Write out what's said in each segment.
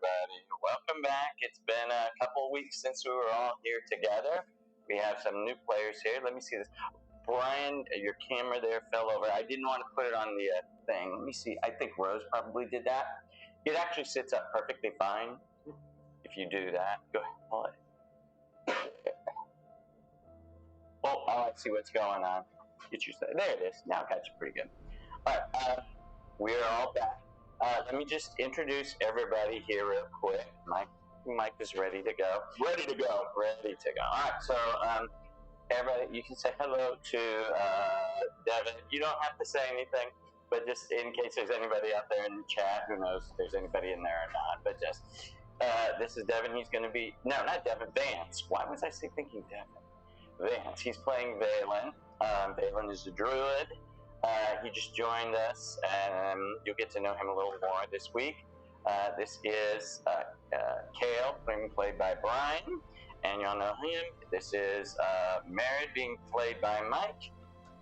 everybody. Welcome back. It's been a couple weeks since we were all here together. We have some new players here. Let me see this. Brian, your camera there fell over. I didn't want to put it on the thing. Let me see. I think Rose probably did that. It actually sits up perfectly fine if you do that. Go ahead, pull it. Oh, I see what's going on. Get you there. It is. Now I got you pretty good. All right, we are all back. Let me just introduce everybody here real quick. Mike is ready to go. Ready to go. All right, so everybody, you can say hello to Devin. You don't have to say anything, but just in case there's anybody out there in the chat, who knows if there's anybody in there or not. But just, this is Devin. He's going to be, no, not Devin, Vance. Why was I thinking Devin? Vance. He's playing Valen. Valen is a druid. He just joined us, and you'll get to know him a little more this week. This is Kale, being played by Brian, and you'll know him. This is Merritt, being played by Mike,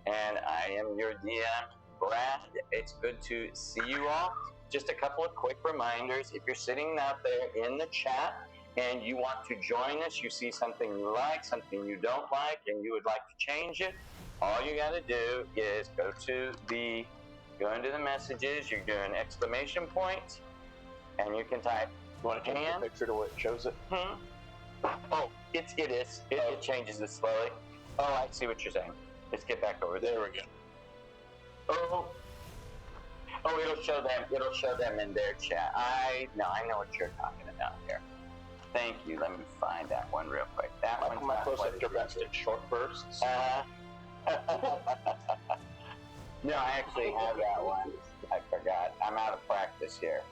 and I am your DM, Brad. It's good to see you all. Just a couple of quick reminders. If you're sitting out there in the chat and you want to join us, you see something you like, something you don't like, and you would like to change it, all you got to do is go into the messages. You're doing exclamation point, and you can type. You want to change the picture to where it shows it? Oh, it is. It changes it slowly. Oh, I see what you're saying. Let's get back over there. There we go. Oh, it'll show them. It'll show them in their chat. I know what you're talking about here. Thank you. Let me find that one real quick. That one's my close-up best in short bursts. No, I actually have that one. I forgot. I'm out of practice here.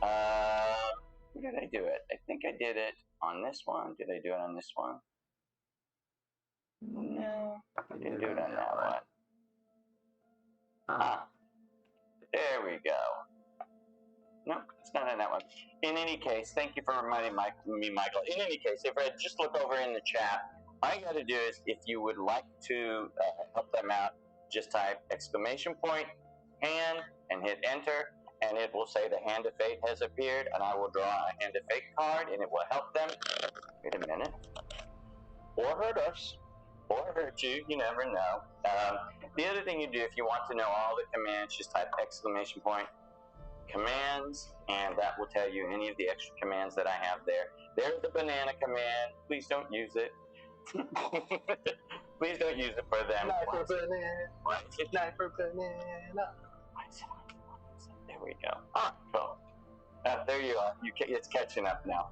Where did I do it? I think I did it on this one. Did I do it on this one? No, I didn't do it on that one. There we go. No, it's not on that one. In any case, thank you for reminding me, Michael. In any case, if I just look over in the chat, all you got to do is, if you would like to help them out, just type exclamation point, hand, and hit enter, and it will say the Hand of Fate has appeared, and I will draw a Hand of Fate card, and it will help them. Wait a minute. Or hurt us. Or hurt you. You never know. The other thing you do, if you want to know all the commands, just type exclamation point, commands, and that will tell you any of the extra commands that I have there. There's the banana command. Please don't use it. Please don't use it for them. Knife for banana. Knife for banana. There we go. Ah, cool. There you are. It's catching up now.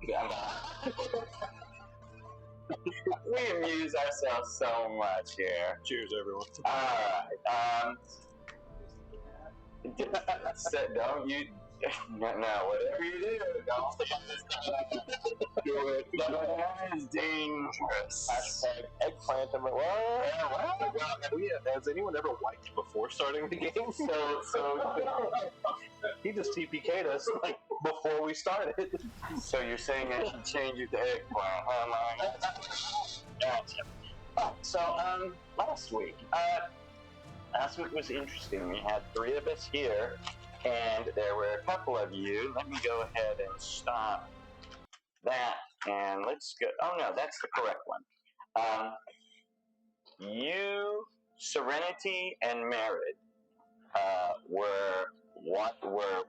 We amuse ourselves so much here. Cheers, everyone. All right. Don't you? No, whatever you do, don't. That is dangerous. Hashtag eggplant. Has anyone ever wiped before starting the game? So he just TPK'd us like before we started. So you're saying I should change it to eggplant, huh, Mike? Gotcha. So last week was interesting. We had 3 of us here, and there were a couple of you. Let me go ahead and stop that, and let's go. Oh no, that's the correct one. You, Serenity, and Merritt were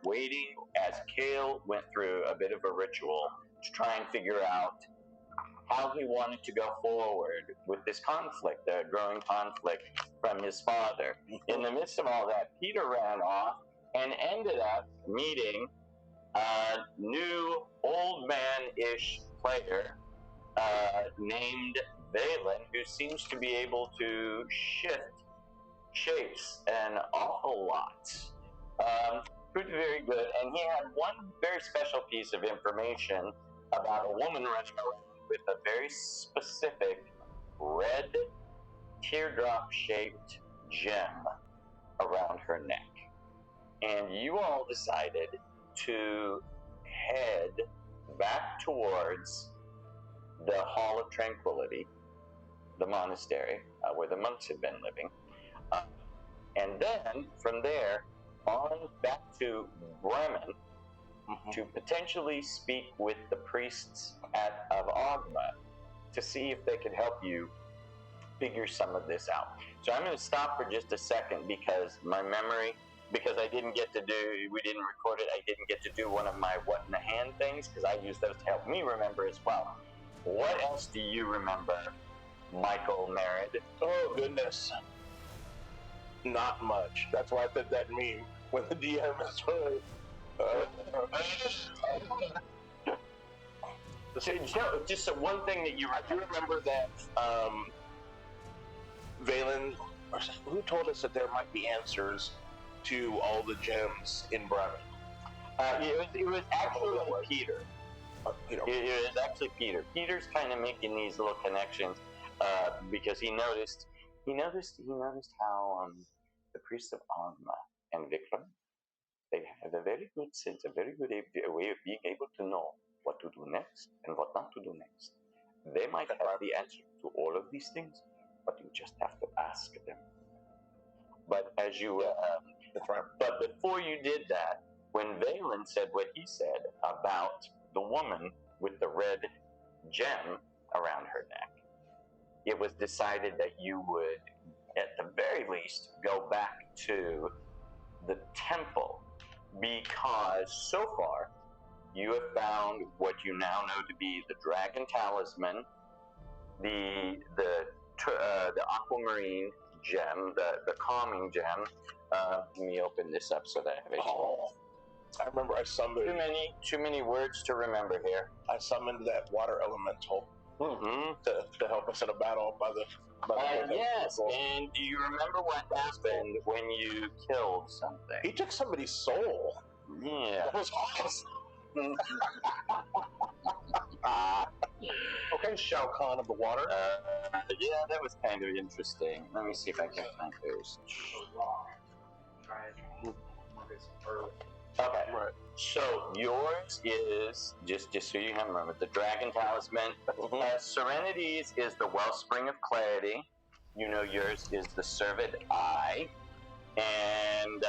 waiting as Kale went through a bit of a ritual to try and figure out how he wanted to go forward with this conflict, the growing conflict from his father. In the midst of all that, Peter ran off and ended up meeting a new old man-ish player named Valen, who seems to be able to shift shapes an awful lot. Proved very good, and he had one very special piece of information about a woman running around with a very specific red teardrop-shaped gem around her neck. And you all decided to head back towards the Hall of Tranquility, the monastery where the monks had been living. And then, from there, on back to Bremen, to potentially speak with the priests of Ogma to see if they could help you figure some of this out. So I'm going to stop for just a second because my memory, because we didn't record it, I didn't get to do one of my what in the hand things, because I use those to help me remember as well. What else do you remember, Michael Merritt? Oh, goodness. Not much. That's why I said that meme when the DM is really... Just one thing that you remember that Valen, who told us that there might be answers to all the gems in Bremen? It was actually Peter. Peter. It was actually Peter. Peter's kind of making these little connections because he noticed how the priests of Ogma and Vikram, they have a very good sense, a very good way of being able to know what to do next and what not to do next. They might have the answer to all of these things, but you just have to ask them. But as you, but before you did that, when Valen said what he said about the woman with the red gem around her neck, it was decided that you would, at the very least, go back to the temple, because so far you have found what you now know to be the dragon talisman, the aquamarine gem, the calming gem. Let me open this up so that I have it. Oh, I remember I summoned... Too many words to remember here. I summoned that water elemental to help us in a battle by the yes, and do you remember what happened when you killed something? He took somebody's soul. Yeah. That was awesome. Okay, Shao Kahn of the water. Yeah, that was kind of interesting. Let me see if I can find those. Okay. Right. So yours is just so you have a moment. The dragon talisman. Serenity's is the wellspring of clarity. You know yours is the servant eye, and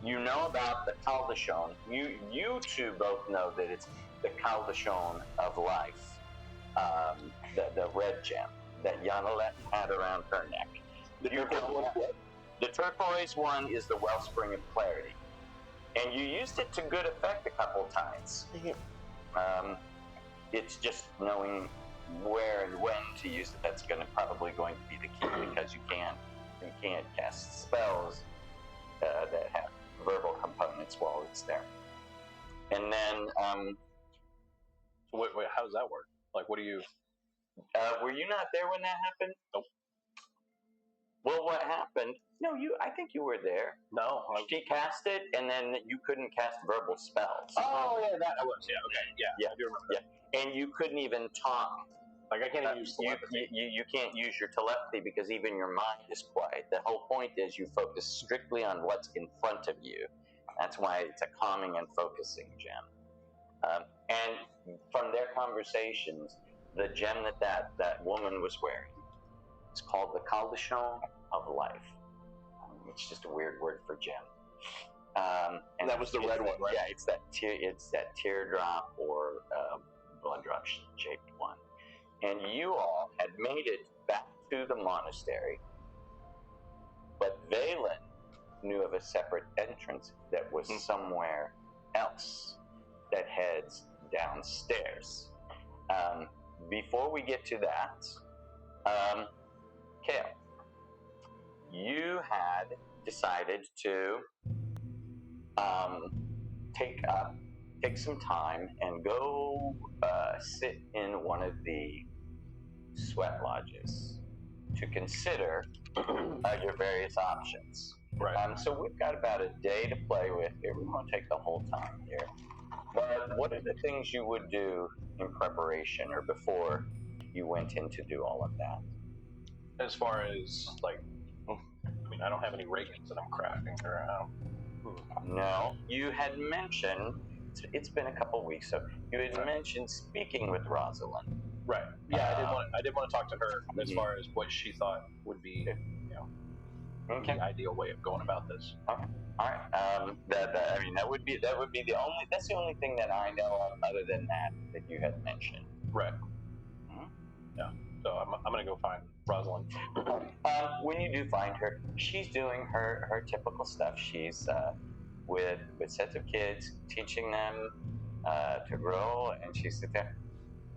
you know about the Kaldashon. You two both know that it's the Kaldashon of life, the red gem that Yanalet had around her neck. The turquoise one is the wellspring of clarity. And you used it to good effect a couple times. It's just knowing where and when to use it that's probably going to be the key, because you can't cast spells that have verbal components while it's there. And then, wait, how does that work? Like, what do you? Were you not there when that happened? Nope. Well, what happened? No, I think you were there. No. She cast it, and then you couldn't cast verbal spells. Oh, yeah, that I was. Yeah, okay. Yeah, I do remember that. And you couldn't even talk. Like, I can't even use telepathy. You can't use your telepathy because even your mind is quiet. The whole point is you focus strictly on what's in front of you. That's why it's a calming and focusing gem. And from their conversations, the gem that woman was wearing is called the Kaldashon of life. It's just a weird word for gem. And that was the red one, right? Yeah, it's that teardrop or blood drop shaped one. And you all had made it back to the monastery, but Valen knew of a separate entrance that was somewhere else that heads downstairs. Before we get to that, Kale, you had decided to take some time and go sit in one of the sweat lodges to consider your various options. Right. So we've got about a day to play with here. We won't take the whole time here. But what are the things you would do in preparation or before you went in to do all of that? As far as, like, I mean, I don't have any ratings that I'm crafting around. No. You had mentioned, it's been a couple weeks, so you had mentioned speaking with Rosalind. Right. Yeah, I did want to talk to her as far as what she thought would be, Okay. the ideal way of going about this. All right. I mean, that would be the only. That's the only thing that I know of, other than that you had mentioned. Right. Mhm. Yeah. So I'm gonna go find Rosalind. When you do find her, she's doing her typical stuff. She's with sets of kids, teaching them to grow, and she's sitting there.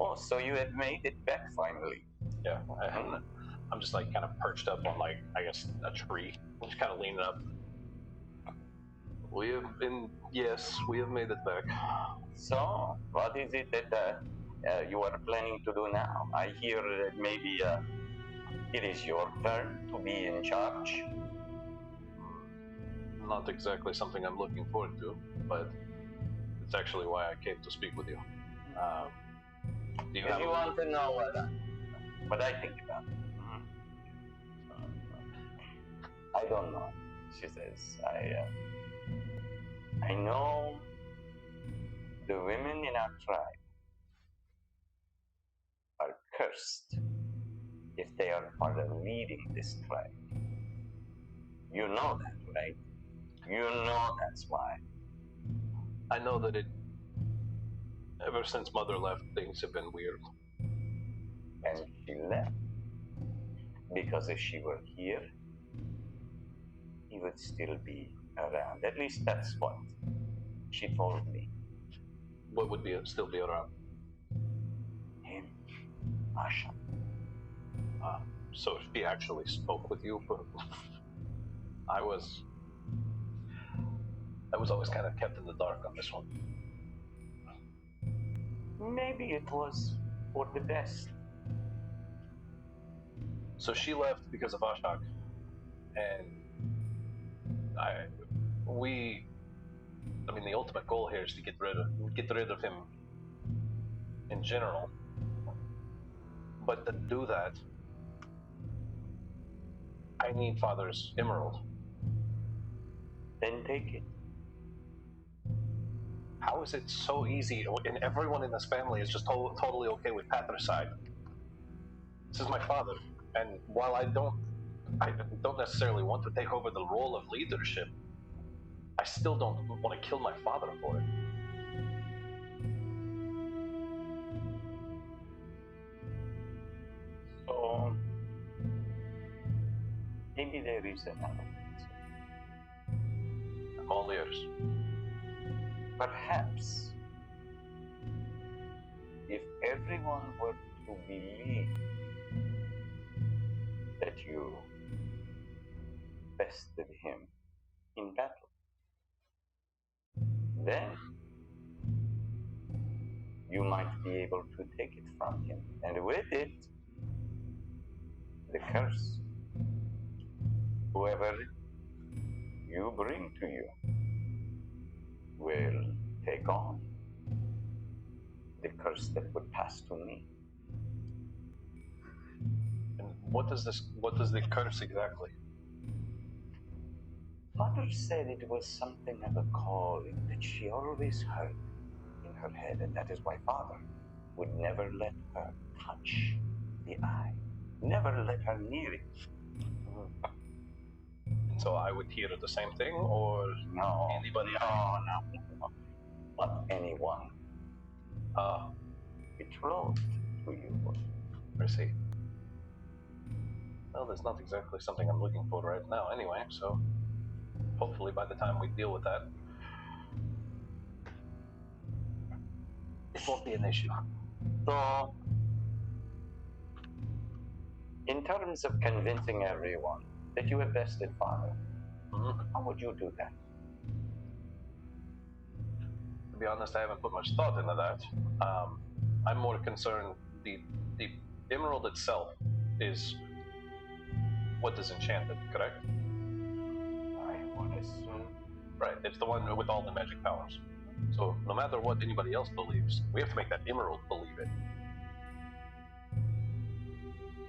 Oh, so you have made it back finally. Yeah. I'm just like kind of perched up on like I guess a tree, just kind of leaning up. We have been, yes, we have made it back. So, what is it that you are planning to do now? I hear that maybe it is your turn to be in charge. Not exactly something I'm looking forward to, but it's actually why I came to speak with you. Do you If have you want to know what I think about it. I don't know, she says. I know the women in our tribe are cursed if they are part of leading this tribe. You know that, right? You know that's why. I know that ever since Mother left, things have been weird. And she left because if she were here, he would still be around. At least that's what she told me. What would still be around? Him, Asha. So she actually spoke with you? I was always kind of kept in the dark on this one. Maybe it was for the best. So she left because of Ashok, and the ultimate goal here is to get rid of him in general. But to do that, I need Father's emerald. Then take it. How is it so easy? And everyone in this family is just totally okay with patricide. This is my father, and while I don't necessarily want to take over the role of leadership, I still don't want to kill my father for it. So maybe there is another answer. I'm all ears. Perhaps if everyone were to believe that you bested him in battle, then you might be able to take it from him. And with it, the curse, whoever you bring to you, will take on the curse that would pass to me. And what does the curse exactly? Mother said it was something of a calling that she always heard in her head, and that is why Father would never let her touch the eye, never let her near it. So I would hear the same thing, or No, anybody? no, not anyone betrothed to you. I see. Well, that's not exactly something I'm looking for right now, anyway. So hopefully, by the time we deal with that, it won't be an issue. So, in terms of convincing everyone that you have bested Father, how would you do that? To be honest, I haven't put much thought into that. I'm more concerned the emerald itself is what is enchanted, correct? I would assume. Right, it's the one with all the magic powers. So no matter what anybody else believes, we have to make that emerald believe it.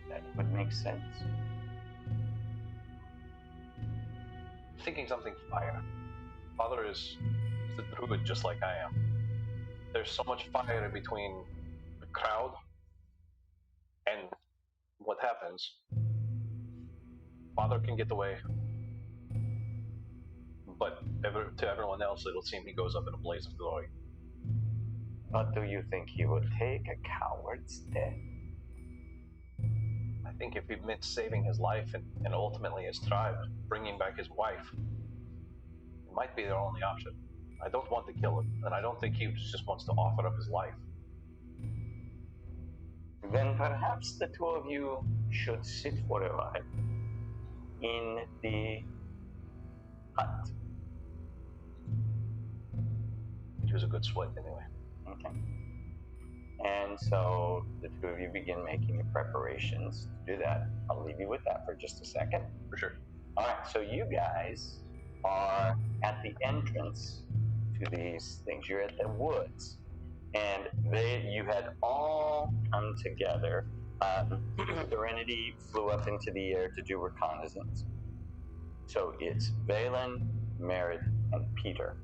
That would make sense. Thinking something fire. Father is a druid just like I am. There's so much fire in between the crowd and what happens. Father can get away, but to everyone else, it'll seem he goes up in a blaze of glory. But do you think he would take a coward's death? I think if he meant saving his life and ultimately his tribe, bringing back his wife, it might be their only option. I don't want to kill him, and I don't think he just wants to offer up his life. Then perhaps the two of you should sit for a while in the hut. He was a good sweat anyway. Okay. And so the two of you begin making your preparations to do that. I'll leave you with that for just a second. For sure. All right, so you guys are at the entrance to these things. You're at the woods, and you had all come together. Serenity flew up into the air to do reconnaissance. So it's Valen, Merritt, and Peter.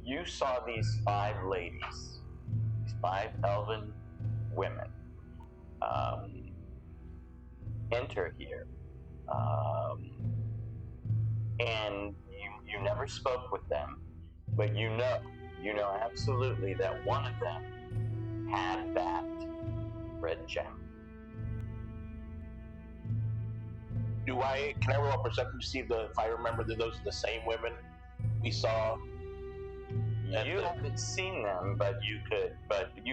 You saw these 5 ladies, these 5 elven women, enter here. And you never spoke with them, but you know absolutely that one of them had that red gem. Can I roll a perception to see if I remember that those are the same women we saw? You haven't seen them, but you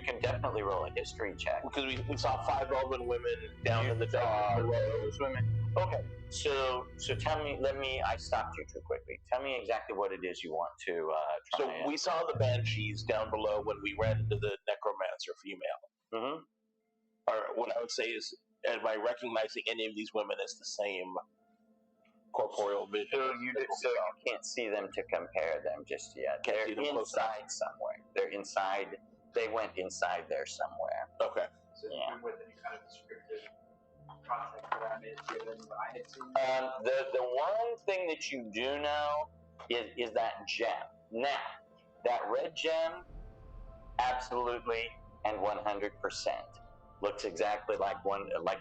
can definitely roll a history check. Because we saw 5 elven women down in the dark. Those women. Okay, so tell me. I stopped you too quickly. Tell me exactly what it is you want to try. So we saw the banshees down below when we ran into the necromancer female. Mm-hmm. Or what I would say is, am I recognizing any of these women as the same corporeal vision? So you can't see them to compare them just yet. They're inside somewhere. They're inside. They went inside there somewhere. Okay. So with any kind of descriptive context that I may have given what I had seen? The one thing that you do know is that gem. Now, that red gem, absolutely and 100% looks exactly like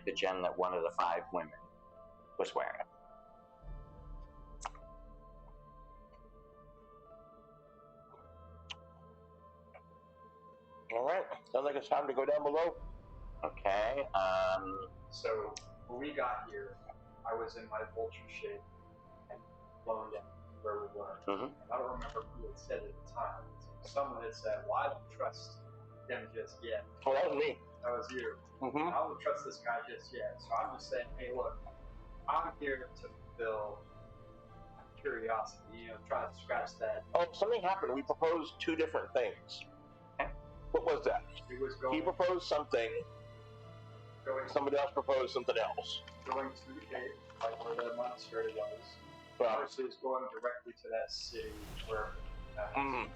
the gem that one of the 5 women was wearing. All right. Sounds like it's time to go down below. Okay. So when we got here, I was in my vulture shape and flown down where we were. Mm-hmm. And I don't remember who had said it at the time. Someone had said, "Well, I don't trust him just yet." Oh, that was me. That was you. Mm-hmm. I don't trust this guy just yet. So I'm just saying, hey, look, I'm here to fulfill curiosity. Try to scratch that. Oh, something happened. We proposed 2 different things. What was that? It was He proposed something. Somebody else proposed something else. going to the cave, like where the monastery was. Right. Versus going directly to that city where that was.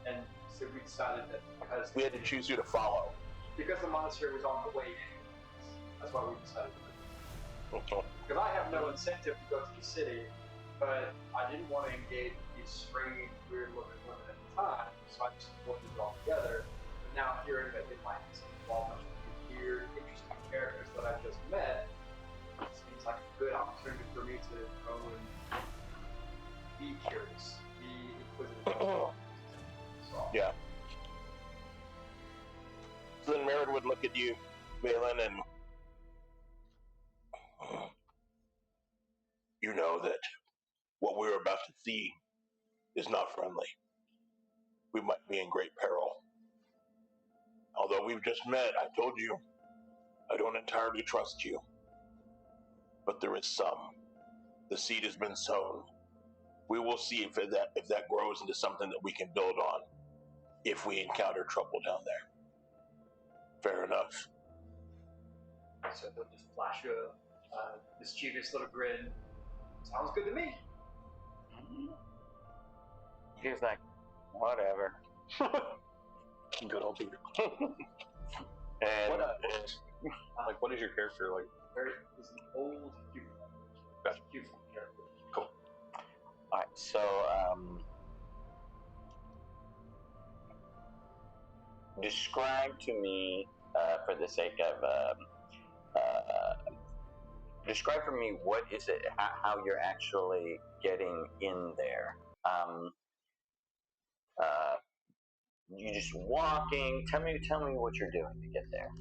And so we decided that because we had to choose who to follow. Because the monastery was on the way anyways. That's why we decided to do it. Because I have no incentive to go to the city, but I didn't want to engage these strange, weird-looking women at the time, so I just avoided it all together. But now hearing that they might be some involvement with these weird, interesting characters that I just met, it seems like a good opportunity for me to go and be curious, be inquisitive. Yeah. So then Merritt would look at you, Valen, and you know that what we're about to see is not friendly. We might be in great peril. Although we've just met, I told you, I don't entirely trust you. But there is some. The seed has been sown. We will see if that grows into something that we can build on if we encounter trouble down there. Fair enough. So they'll just flash a mischievous little grin. Sounds good to me. He's like, whatever. Good old Peter. And what is your character like? He's an old human. Gotcha. Human character. Cool. all right, so describe to me, for the sake of describe for me what is it? How you're actually getting in there? You just walking? Tell me what you're doing to get there.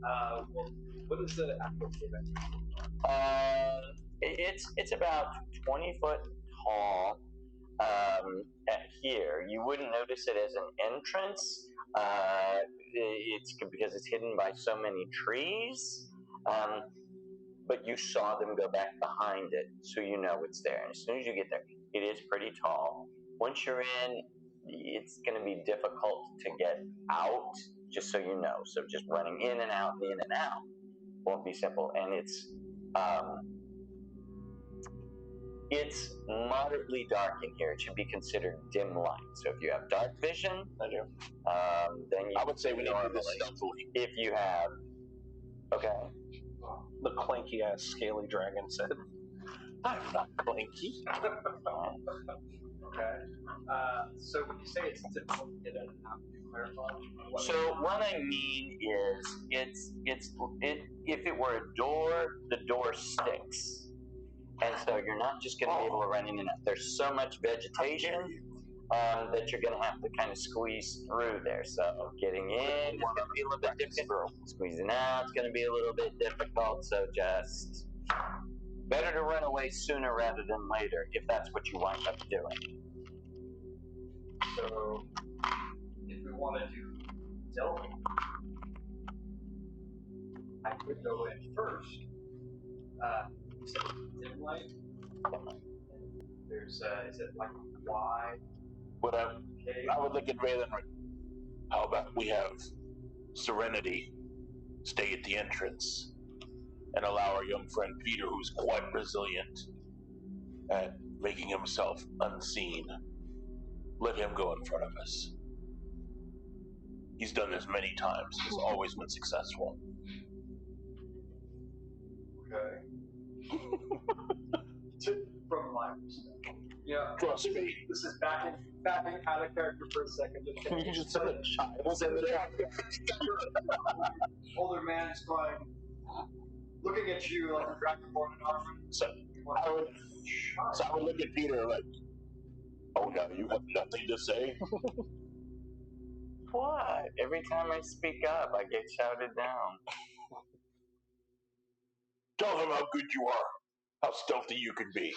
Well, what is the actual cave? It's about 20 foot tall. At here, you wouldn't notice it as an entrance. It's because it's hidden by so many trees. But you saw them go back behind it, so you know it's there. And as soon as you get there, it is pretty tall. Once you're in, it's going to be difficult to get out, just so you know. So just running in and out won't be simple. And it's moderately dark in here. It should be considered dim light. So if you have dark vision, then I would say we need to do this stealthily. If you have, okay. The clanky ass scaly dragon said, "I'm not clanky." Okay. So when you say it's difficult to get in and out, can you clarify? So what I mean is, if it were a door, the door sticks, and so you're not just going to be able to run in and out. There's so much vegetation that you're going to have to kind of squeeze through there. So getting in is going to be a little bit difficult. Squeezing out is going to be a little bit difficult. So just better to run away sooner rather than later if that's what you wind up doing. So if we want to do delving, I could go in first. You said dim light. There's is it like wide? But I would look at Raylan. How about we have Serenity stay at the entrance and allow our young friend Peter, who's quite resilient at making himself unseen, let him go in front of us. He's done this many times. He's always been successful. Okay. From my perspective. Yeah. Trust me. This is backing out of character for a second. You just said a child. Older man is going, looking at you like a dragonborn in armor. So I would look at Peter like, oh, now you have nothing to say? What? Every time I speak up, I get shouted down. Tell him how good you are, how stealthy you can be.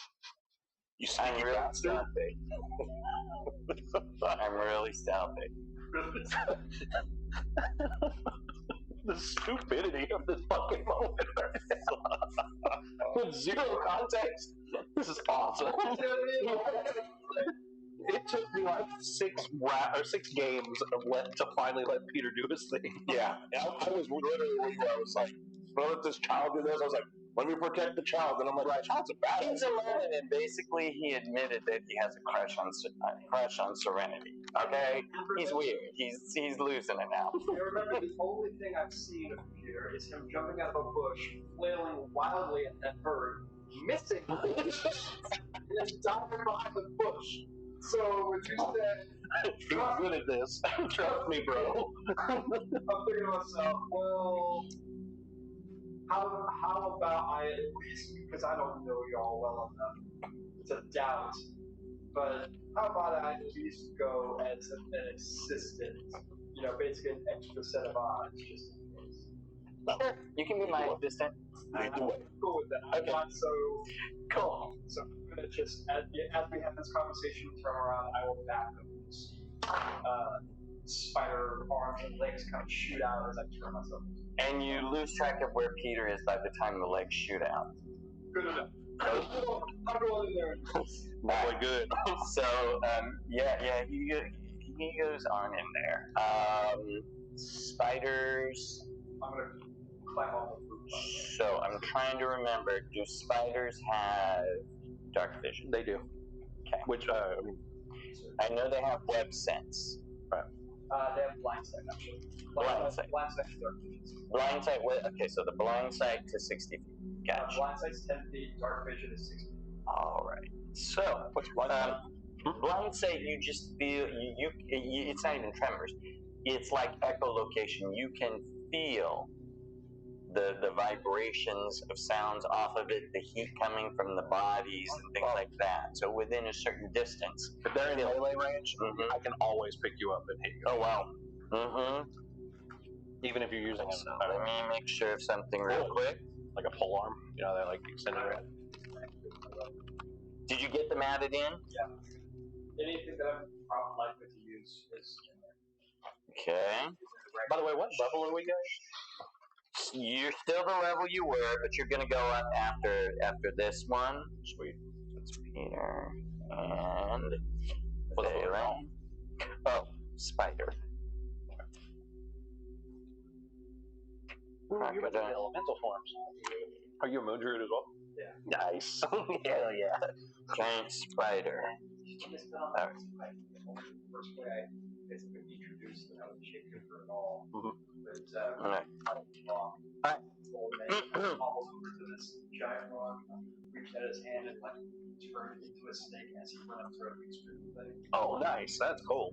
You I'm sneaky really bastard. stealthy. I'm really stealthy. The stupidity of this fucking moment right now. With zero context, this is awesome. It took me like six games to finally let Peter do his thing. Yeah, I was literally where I was like, don't let this child do this. I was like, let me protect the child. And I'm like, the child's a bad. He's alone, and basically he admitted that he has a crush on Serenity. Okay, he's weird. He's losing it now. I remember the only thing I've seen of Peter is him jumping out of a bush, flailing wildly at that bird, missing, and then diving behind the bush. So when you said, He's good at this. Trust me, bro. I'm thinking to myself, well, how about I at least, because I don't know y'all well enough to doubt, but how about I at least go as an assistant, basically an extra set of eyes, just in case. Sure, you can be my assistant. I'm cool with that. I'm not so cool. So I'm gonna just, as we have this conversation, turn around, I will back up and see spider arms and legs kind of shoot out as I turn myself. And you lose track of where Peter is by the time the legs shoot out. Good enough. I'm going in there. Boy, good. So, he goes on in there. Spiders. I'm gonna climb on the roof. So I'm trying to remember. Do spiders have dark vision? They do. Okay. Which I know they have web sense. Right. They have blind sight actually. Blind sight. Blind sight is 30 feet. Blind sight. Okay, so the blind sight to 60 feet. Gotcha. Blind sight's 10 feet. Dark vision is 60 feet. All right. So what's blind sight? Blind sight, you just feel you. It's not even tremors. It's like echolocation. You can feel the vibrations of sounds off of it, the heat coming from the bodies and things like that. So within a certain distance. If they're in melee range, I can always pick you up and hit you. Oh wow. Mm-hmm. Even if you're using So let me make sure of something real quick. like a pole arm, you know, they're like extended range. Did you get them added in? Yeah. Anything that I'm probably likely to use is in there. Okay. By the way, what level are we, guys? You're still the level you were, but you're gonna go up after this one. Sweet. It's Peter and What's the Valen. Oh, Spider. Ooh, you're in the elemental forms. Are you a moon druid as well? Yeah. Nice. Hell yeah. Giant spider. The first way I basically introduced that I was shapeshifter at all. But Alright. Hobbles over to this giant rock, reached out his hand and like turned it into a snake as he went up through the thing. Oh, nice. That's cool.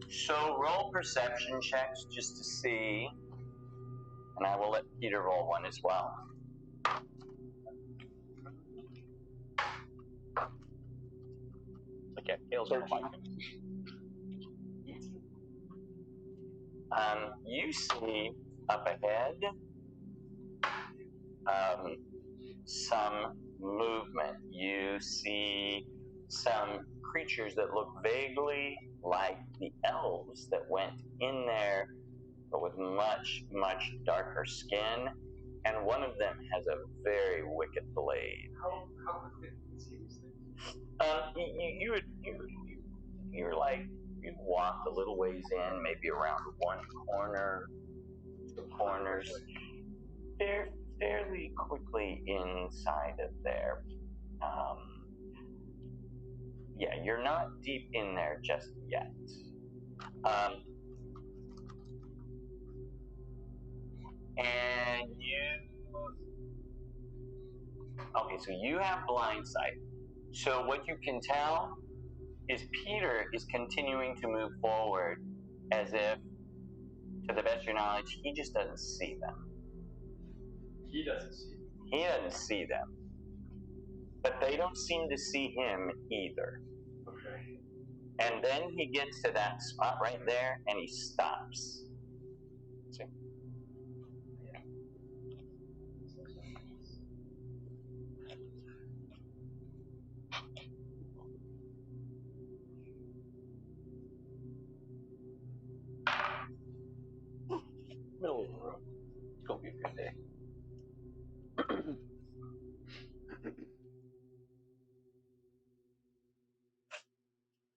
So roll perception checks just to see, and I will let Peter roll one as well. Okay, Kale's gonna like him. You see up ahead some movement. You see some creatures that look vaguely like the elves that went in there, but with much, much darker skin. And one of them has a very wicked blade. How quickly can you see these things? You're like, you walked a little ways in, maybe around one corner, two corners. They're fairly quickly inside of there. Yeah, you're not deep in there just yet. And okay, so you have blind sight. So what you can tell is Peter is continuing to move forward as if, to the best of your knowledge, he just doesn't see them. He doesn't see them. He doesn't see them. But they don't seem to see him either. Okay. And then he gets to that spot right there and he stops. See? Yeah. Middle of the road. It's gonna be a good day.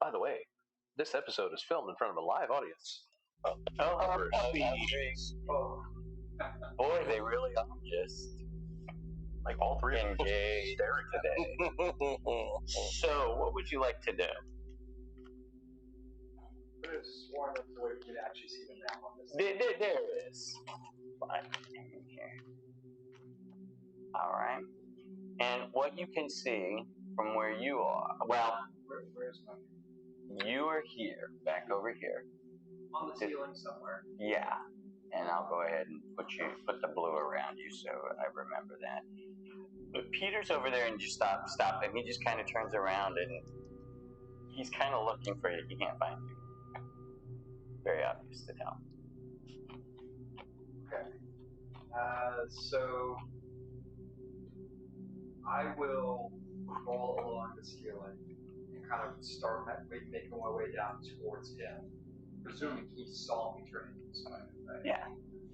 By the way, this episode is filmed in front of a live audience. Puppies. Oh. Boy, they really are just Like all three of them engaged today. So, what would you like to do? I could have sworn that's the way we could actually see them now on this. There it is. Fine. In here. Alright. And what you can see from where you are, well, Where's my... you are here, back over here. On the ceiling somewhere. Yeah. And I'll go ahead and put the blue around you so I remember that. But Peter's over there and you stop, and he just kind of turns around and he's kind of looking for you. He can't find you. Very obvious to tell. Okay. So I will crawl along the ceiling and kind of start making my way down towards him, presuming he saw me turning inside. Right? Yeah.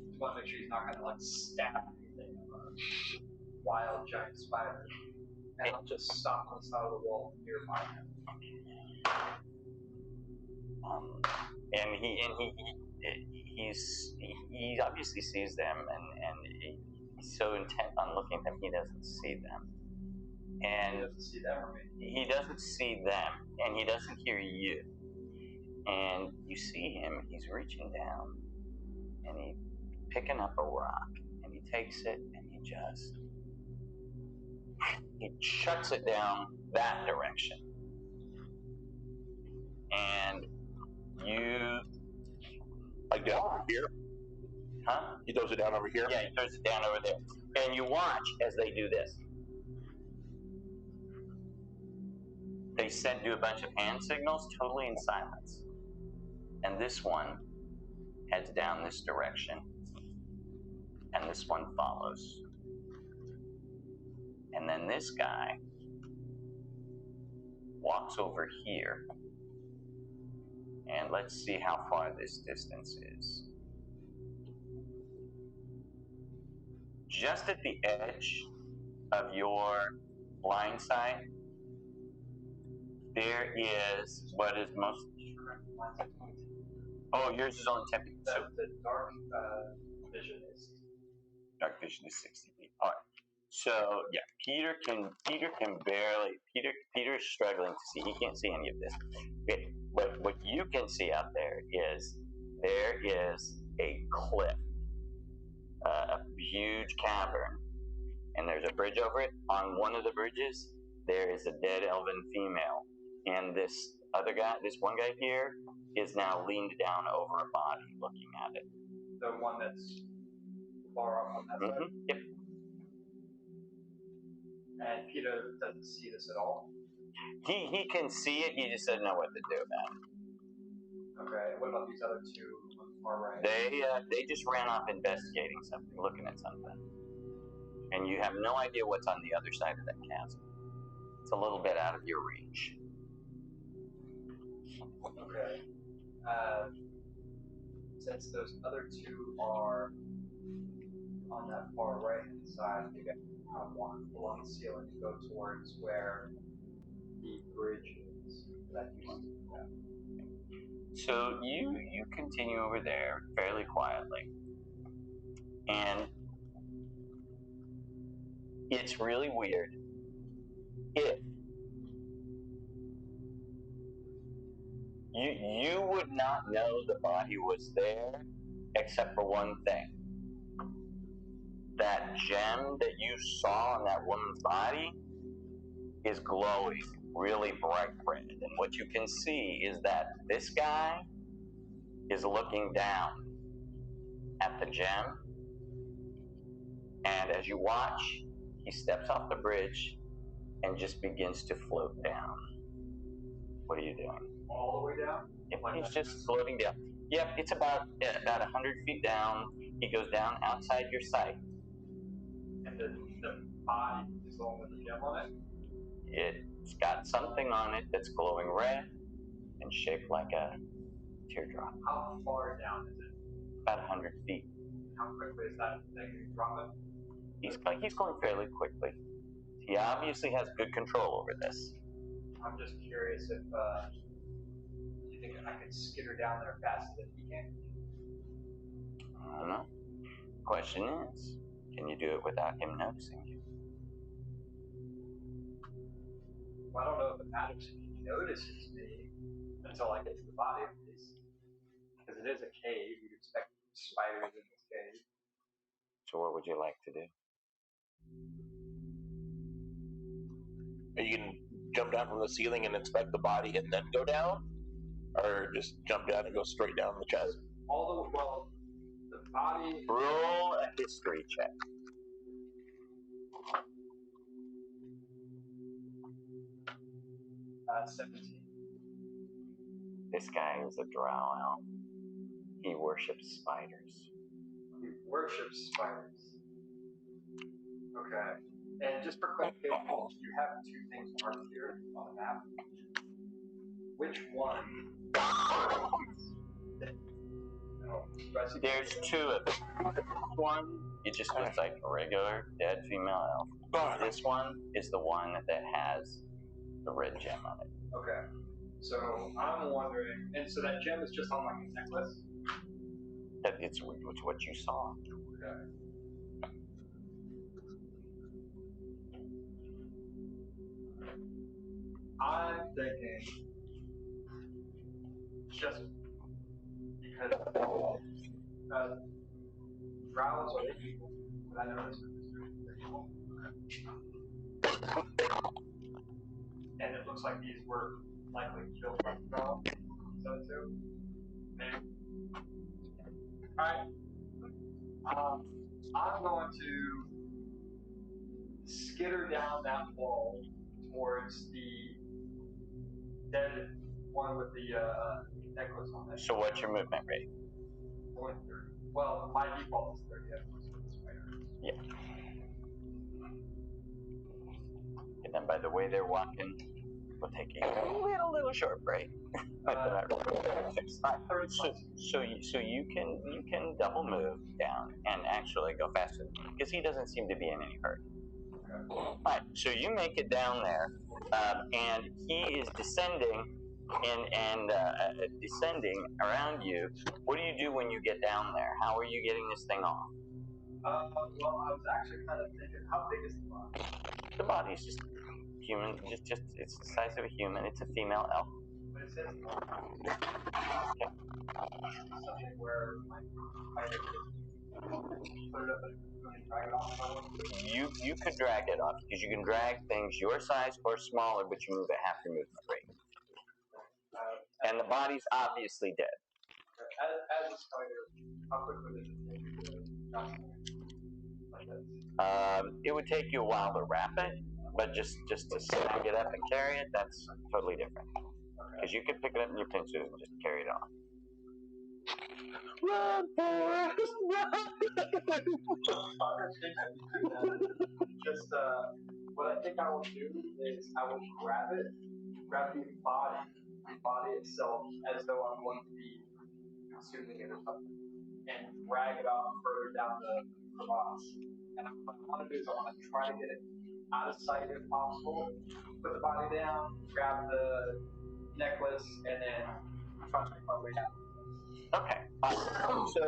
Just want to make sure he's not going to like stab anything of a wild giant spider. And I'll just stop on the side of the wall nearby him. And he obviously sees them, and he's so intent on looking at them he doesn't see them. And He doesn't see them or me. he doesn't see them, and he doesn't hear you. And you see him, he's reaching down, and he's picking up a rock, and he takes it, and he chucks it down that direction. And you... Like down here? Huh? He throws it down over here? Yeah, he throws it down over there. And you watch as they do this. They do a bunch of hand signals, totally in silence. And this one heads down this direction. And this one follows. And then this guy walks over here. And let's see how far this distance is. Just at the edge of your line sight, there is what is most. Oh, yours is only 10 feet. So The dark vision is. Dark vision is 60 feet. All right. So yeah, Peter is struggling to see. He can't see any of this. But what you can see out there is a cliff, a huge cavern, and there's a bridge over it. On one of the bridges, there is a dead elven female, and this one guy here, is now leaned down over a body, looking at it. The one that's far off on that side? Yep. And Peter doesn't see this at all? He can see it, he just doesn't know what to do about it. Okay, what about these other two on the far right? They just ran off investigating something, looking at something. And you have no idea what's on the other side of that chasm. It's a little bit out of your reach. Okay. Since those other two are on that far right hand side, you guys kind of walk along the ceiling and go towards where the bridge is that used to be there. So you continue over there fairly quietly. And it's really weird. If you would not know the body was there, except for one thing. That gem that you saw on that woman's body is glowing really bright red. And what you can see is that this guy is looking down at the gem. And as you watch, he steps off the bridge and just begins to float down. What are you doing? All the way down? Yep, he's just floating down. Yep, it's about 100 feet down. He goes down outside your sight. And the body is the one with the gem on it? It's got something on it that's glowing red and shaped like a teardrop. How far down is it? About 100 feet. How quickly is that thing dropping? He's going fairly quickly. He obviously has good control over this. I'm just curious if you think I could skitter down there faster than he can? I don't know. Question is, can you do it without him noticing you? Well, I don't know if it matters if he notices me until I get to the body of this. Because it is a cave, you'd expect spiders in this cave. So what would you like to do? Are you going to jump down from the ceiling and inspect the body and then go down? Or just jump down and go straight down the chest? The body... Roll a history check. That's 17. This guy is a drow elf. He worships spiders. He worships spiders. Okay. And just for clarification, you have two things marked here on the map. Which one? There's two of them. One, it just looks like a regular dead female elf. This one is the one that has the red gem on it. Okay. So I'm wondering, and so that gem is just on like a necklace? It's what you saw. Okay. I'm thinking just because drows are evil, but I know this is evil. And it looks like these were likely killed by drow. So too. Maybe. Alright. I'm going to skitter down that wall towards the dead one with the necklace on it. So what's your movement rate? Only 30. Well, my default is 30. I was for the spider. Yeah. And then by the way they're walking, we'll take a little short break. So you can double move down and actually go faster because he doesn't seem to be in any hurry. All right, so you make it down there, and he is descending and descending around you. What do you do when you get down there? How are you getting this thing off? Well, I was actually kind of thinking, how big is the body? The body's just human, just it's the size of a human. It's a female elf. But it says something where I could put it up and drag it off. You could drag it off because you can drag things your size or smaller, but you move at half your movement rate. And the body's obviously dead. As a spider, how quickly does it take to like this? It would take you a while to wrap it, but just to snag it up and carry it, that's totally different. Because you could pick it up in your pincers and just carry it on. Run, Forrest, run! Just what I think I will do is I will grab the body itself, as though I'm going to be consuming it or something, and drag it off further down the crevasse. And what I want to do is I want to try to get it out of sight if possible, put the body down, grab the necklace, and then try to make my way out. Okay. So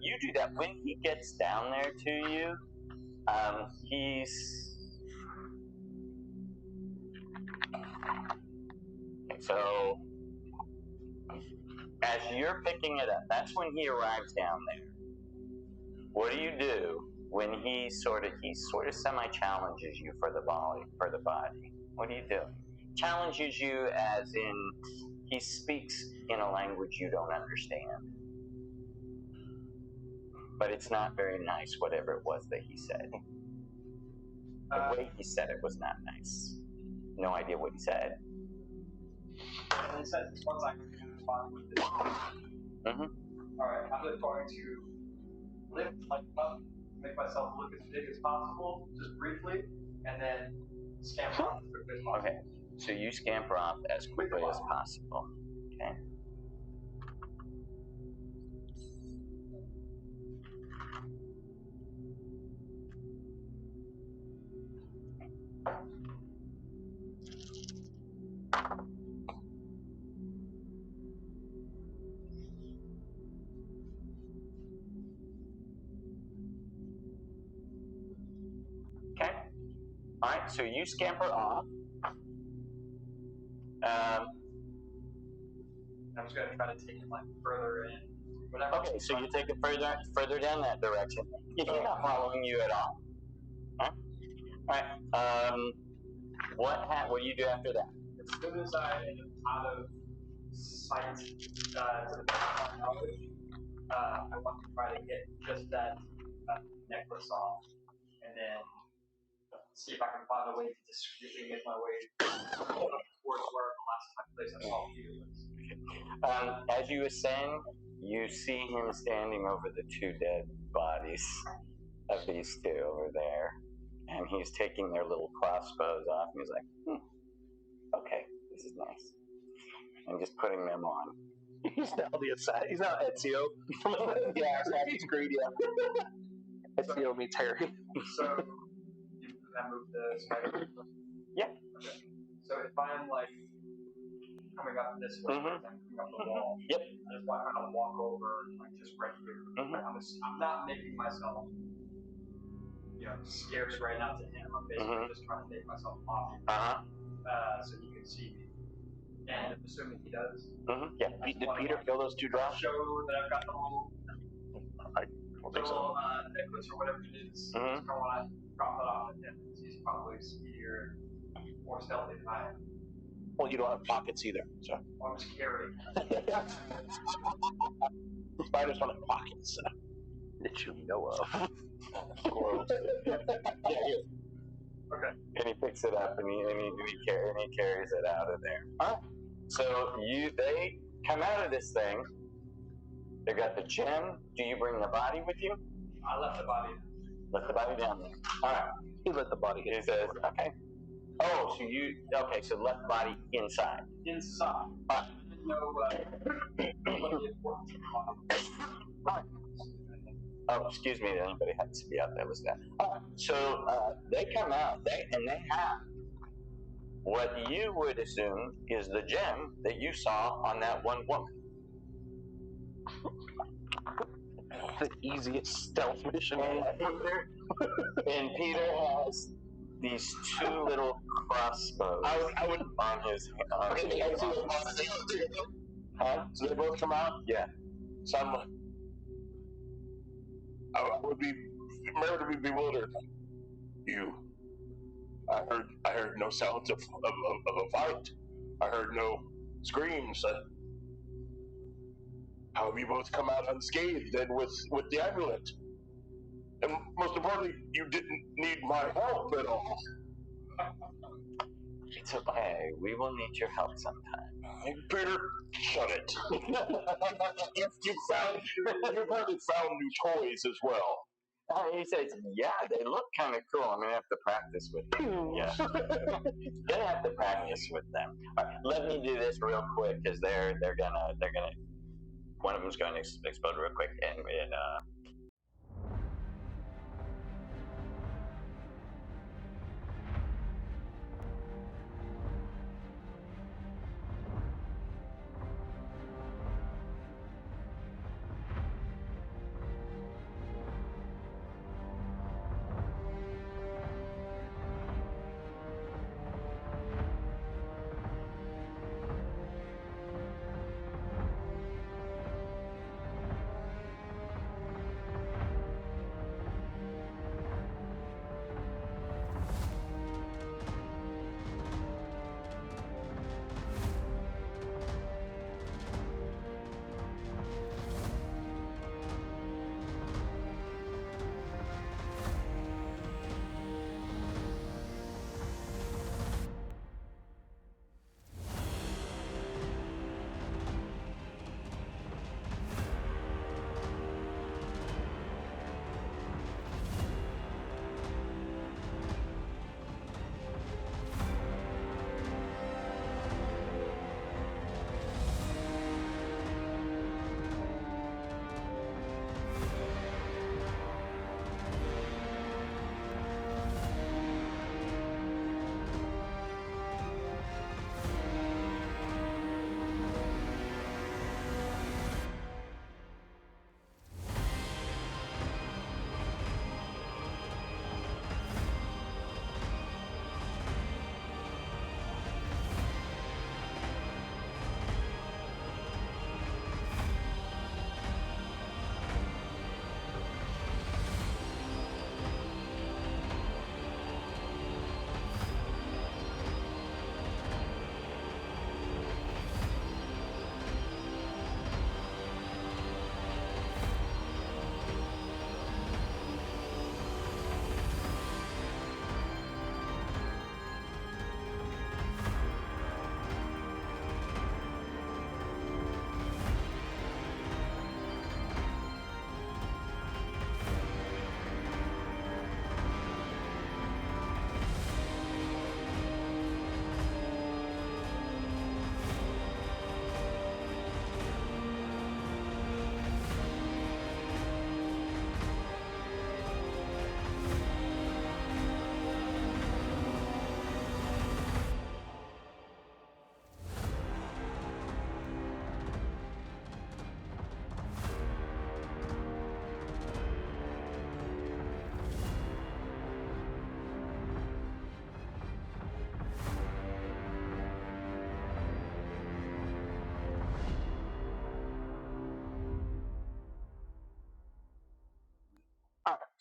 you do that. When he gets down there to you, he's... So, as you're picking it up, that's when he arrives down there. What do you do when he sort of semi-challenges you for the body? What do you do? Challenges you as in he speaks in a language you don't understand. But it's not very nice, whatever it was that he said. The way he said it was not nice. No idea what he said. And he says, once I can get the body with this. Alright, I'm just going to lift up, make myself look as big as possible, just briefly, and then scamper off as quickly as possible. Okay, so you scamper off as quickly as possible. Okay. Okay. All right. So you scamper off. I'm just going to try to take it like further in. Whatever. Okay. So you take it further down that direction. He's not following you at all. Huh? All right. What do you do after that? As soon as I am out of sight to the knowledge, I want to try to get just that necklace off, and then see if I can find a way to discreetly make my way towards where the last place I saw Peter was. As you ascend, you see him standing over the two dead bodies of these two over there. And he's taking their little crossbows off, and he's like, okay, this is nice. And just putting them on. He's now he's now Ezio. Yeah, he's greedy. Ezio meets Harry. So, you can move the spider? Yeah. Okay. So if I'm like coming up this way, I'm coming up the wall. Yep. I just want to walk over, like just right here. I'm not making myself, scarce right now to him. I'm basically just trying to make myself obvious, so he can see me. And assuming he does. Yeah. Did Peter kill those two drops? Show that I've got the little necklace or whatever it is. Just kind of want to drop it off at him because he's probably speedier and more stealthy than I am. Well, you don't have pockets either, so. I'm just carrying. Spiders don't have pockets. That you know of. Squirrels. Yeah, here. Okay. And he picks it up and he carries it out of there. All right. So they come out of this thing. They got the gem. Do you bring the body with you? I left the body. Let the body down there. All right. He let the body He hit. says, okay. Oh, so left the body inside. Inside. I didn't know what the importance of the body. Oh, excuse me, anybody happens to be out there, was that? So they come out, they have what you would assume is the gem that you saw on that one woman. The easiest stealth mission. And Peter has these two little crossbows I would. on his arm. Huh? So they both come out. Yeah. So I would be bewildered. I heard no sounds of a fight. I heard no screams. How have you both come out unscathed then with the amulet? And most importantly, you didn't need my help at all. It's okay. We will need your help sometime. Peter, shut it. You've probably found new toys as well. He says, yeah, they look kind of cool. I'm going to have to practice with them. Yeah. Gonna have to practice with them. All right, let me do this real quick because they're gonna one of them's going to explode real quick and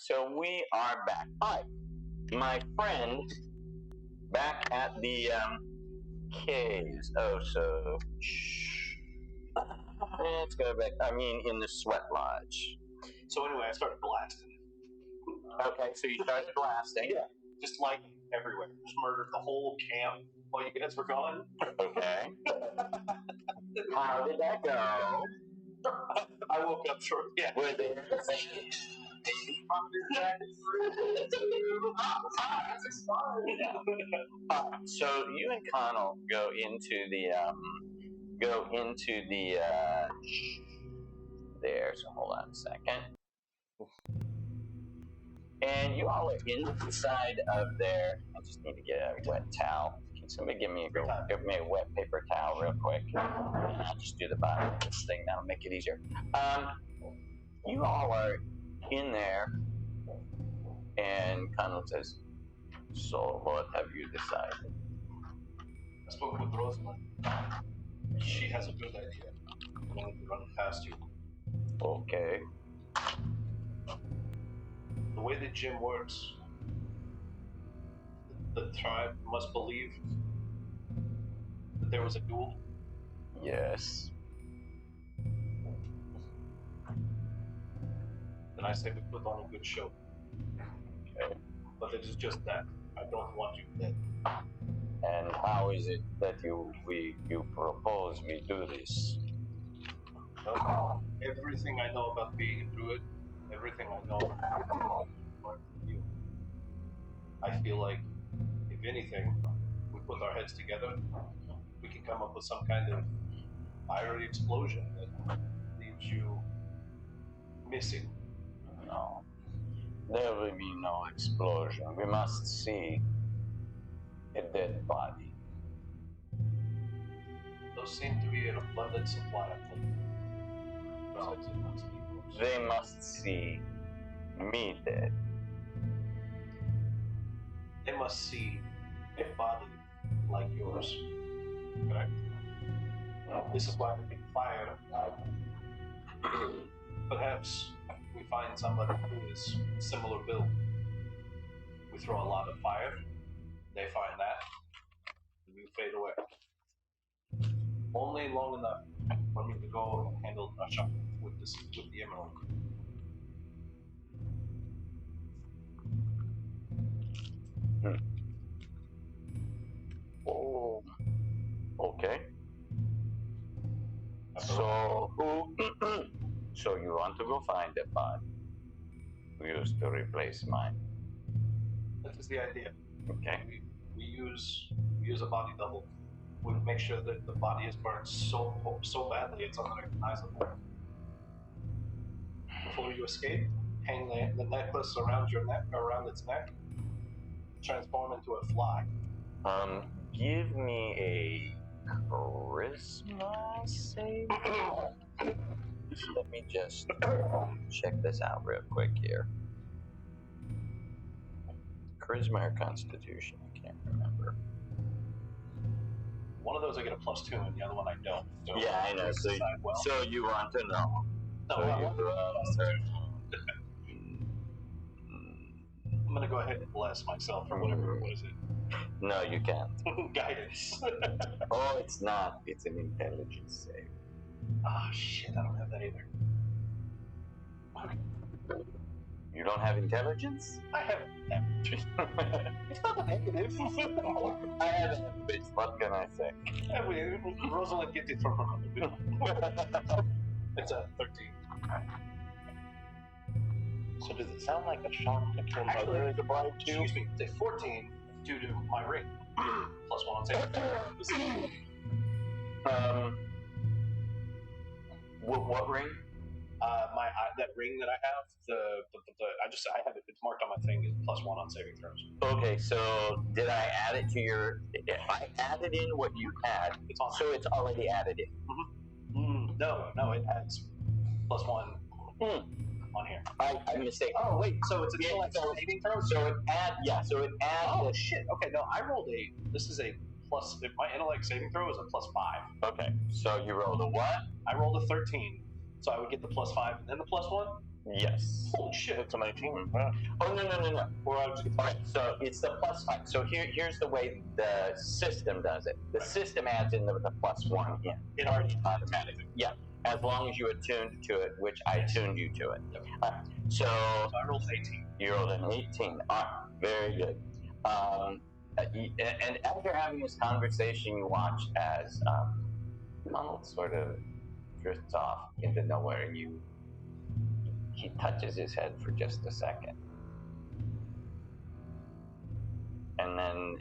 so we are back. All right, my friend, back at the caves. Oh, so let's go back. I mean, in the sweat lodge. So anyway, I started blasting. Okay, so you started blasting. Yeah. Just like everywhere. Just murdered the whole camp while you guys were gone. Okay. How did that go? I woke up short. Yeah. Were there so you and Connell go into the there. So hold on a second. And you all are inside of there. I just need to get a wet towel. Can somebody give me a wet paper towel real quick? And I'll just do the bottom of this thing. That'll make it easier. You all are in there, and Connell says, "So what have you decided?" I spoke with Rosalind. She has a good idea. I'm going to run it past you. Okay. The way the gym works, the tribe must believe that there was a duel. Yes. Then I say we put on a good show. Okay. But it is just that. I don't want you dead. And how is it that you propose we do this? Well, everything I know about being a druid, everything I know about you, I feel like, if anything, we put our heads together, we can come up with some kind of fiery explosion that leaves you missing. No. There will be no explosion. We must see a dead body. Those seem to be an abundant supply of them. They must see me dead. They must see a body like yours. Correct? This is why we pick fire. Perhaps we find somebody who is similar build. We throw a lot of fire, they find that, and we fade away. Only long enough for me to go and handle Ashok with the emerald. Oh, okay. So who? So you want to go find a body used to replace mine? That is the idea. Okay. We use a body double. We make sure that the body is burned so badly it's unrecognizable. Before you escape, hang the necklace around its neck, transform into a fly. Give me a charisma save. Let me just check this out real quick here. Charisma or Constitution? I can't remember. One of those I get a +2, and the other one I don't. So yeah, I know. So you want to know? No, so I'm gonna go ahead and bless myself or whatever. What is it? No, you can't. Guidance. Oh, it's not. It's an intelligence save. Ah, shit! I don't have that either. You don't have intelligence? I have average. It's not a negative. I have average. What can I say? I mean, Rosalind gets it from her mother. It's a 13. So does it sound like a shock that your mother is obliged to? Excuse me, it's a 14 due to my ring. +1 on saving throws. What ring? That ring that I have, I have it. It's marked on my thing. It's +1 on saving throws. Okay, so did I add it to your? I added in what you had. It's on. So it's already added in. No, it adds +1 on here. I'm mistaken. Oh wait, so it's a saving throw. So it adds. Yeah, so it adds. Oh shit. Okay, no, I rolled a. This is a plus. My intellect saving throw is a +5. Okay, so you rolled a what? I rolled a 13, so I would get the +5 and then the +1. Yes. Holy shit. It's a 19. Oh no. Or I was Okay, so it's the +5. So here's the way the system does it. The system adds in the +1 in. It already automatically. Yeah. as long as you attuned to it, which I tuned you to it. So I rolled 18. you rolled an 18. Very good. And as you're having this conversation, you watch as Donald sort of drifts off into nowhere, and he touches his head for just a second. And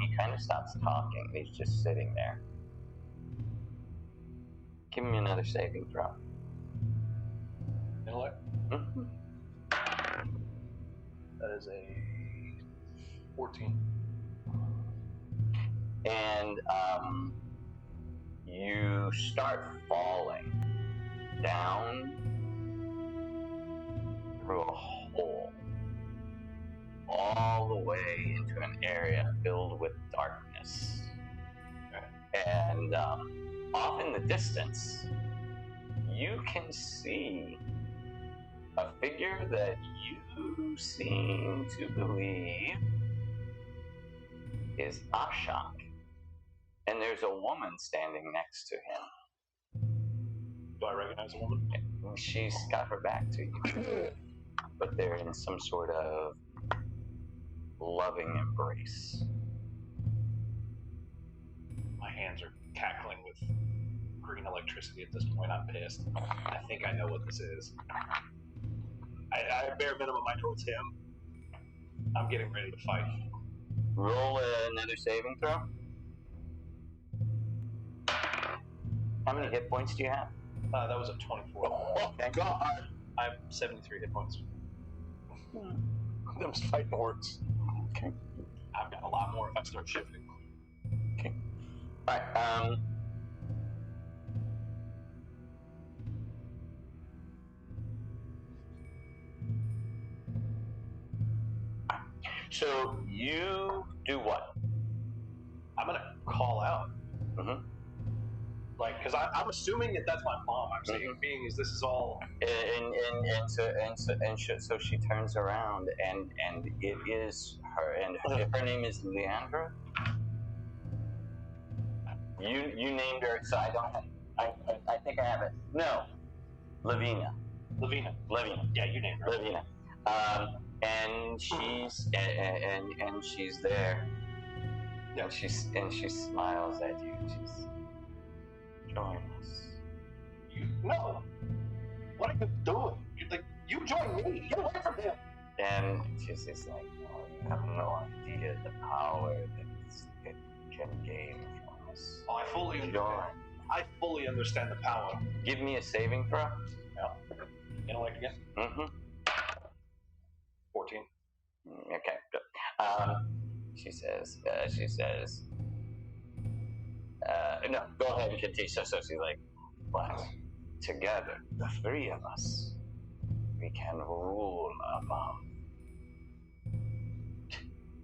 he kind of stops talking. He's just sitting there. Give me another saving throw. Intellect? Mm-hmm. That is a 14. And you start falling down through a hole all the way into an area filled with darkness. And off in the distance, you can see a figure that you seem to believe is Ashok. And there's a woman standing next to him. Do I recognize a woman? She's got her back to you, but they're in some sort of loving embrace. My hands are cackling with green electricity at this point. I'm pissed. I think I know what this is. I bare minimum, I know it's him. I'm getting ready to fight. Roll another saving throw. How many hit points do you have? That was a 24. Oh, thank God. I have 73 hit points. Them's fighting words. Okay. I've got a lot more if I start shifting. Okay. All right. So you do what? I'm gonna call out. Mm-hmm. Like, because I'm assuming that that's my mom. I'm saying, being is this is all. So she turns around and it is her, and her name is Leandra. You named her, so I think I have it. No, Lavina. Lavina. Yeah, you named her. Lavina. And she's and she's there. Yeah. And she smiles at you. She's join us. No. What are you doing? You join me. Get away from him. And she's just like, no, you have no idea the power that it can gain from us. Oh, I fully understand the power. Give me a saving throw. Yeah. Intellect again? Mm-hmm. 14. Okay, good. She says, no, go ahead and continue. So she's like, but together, the three of us, we can rule above.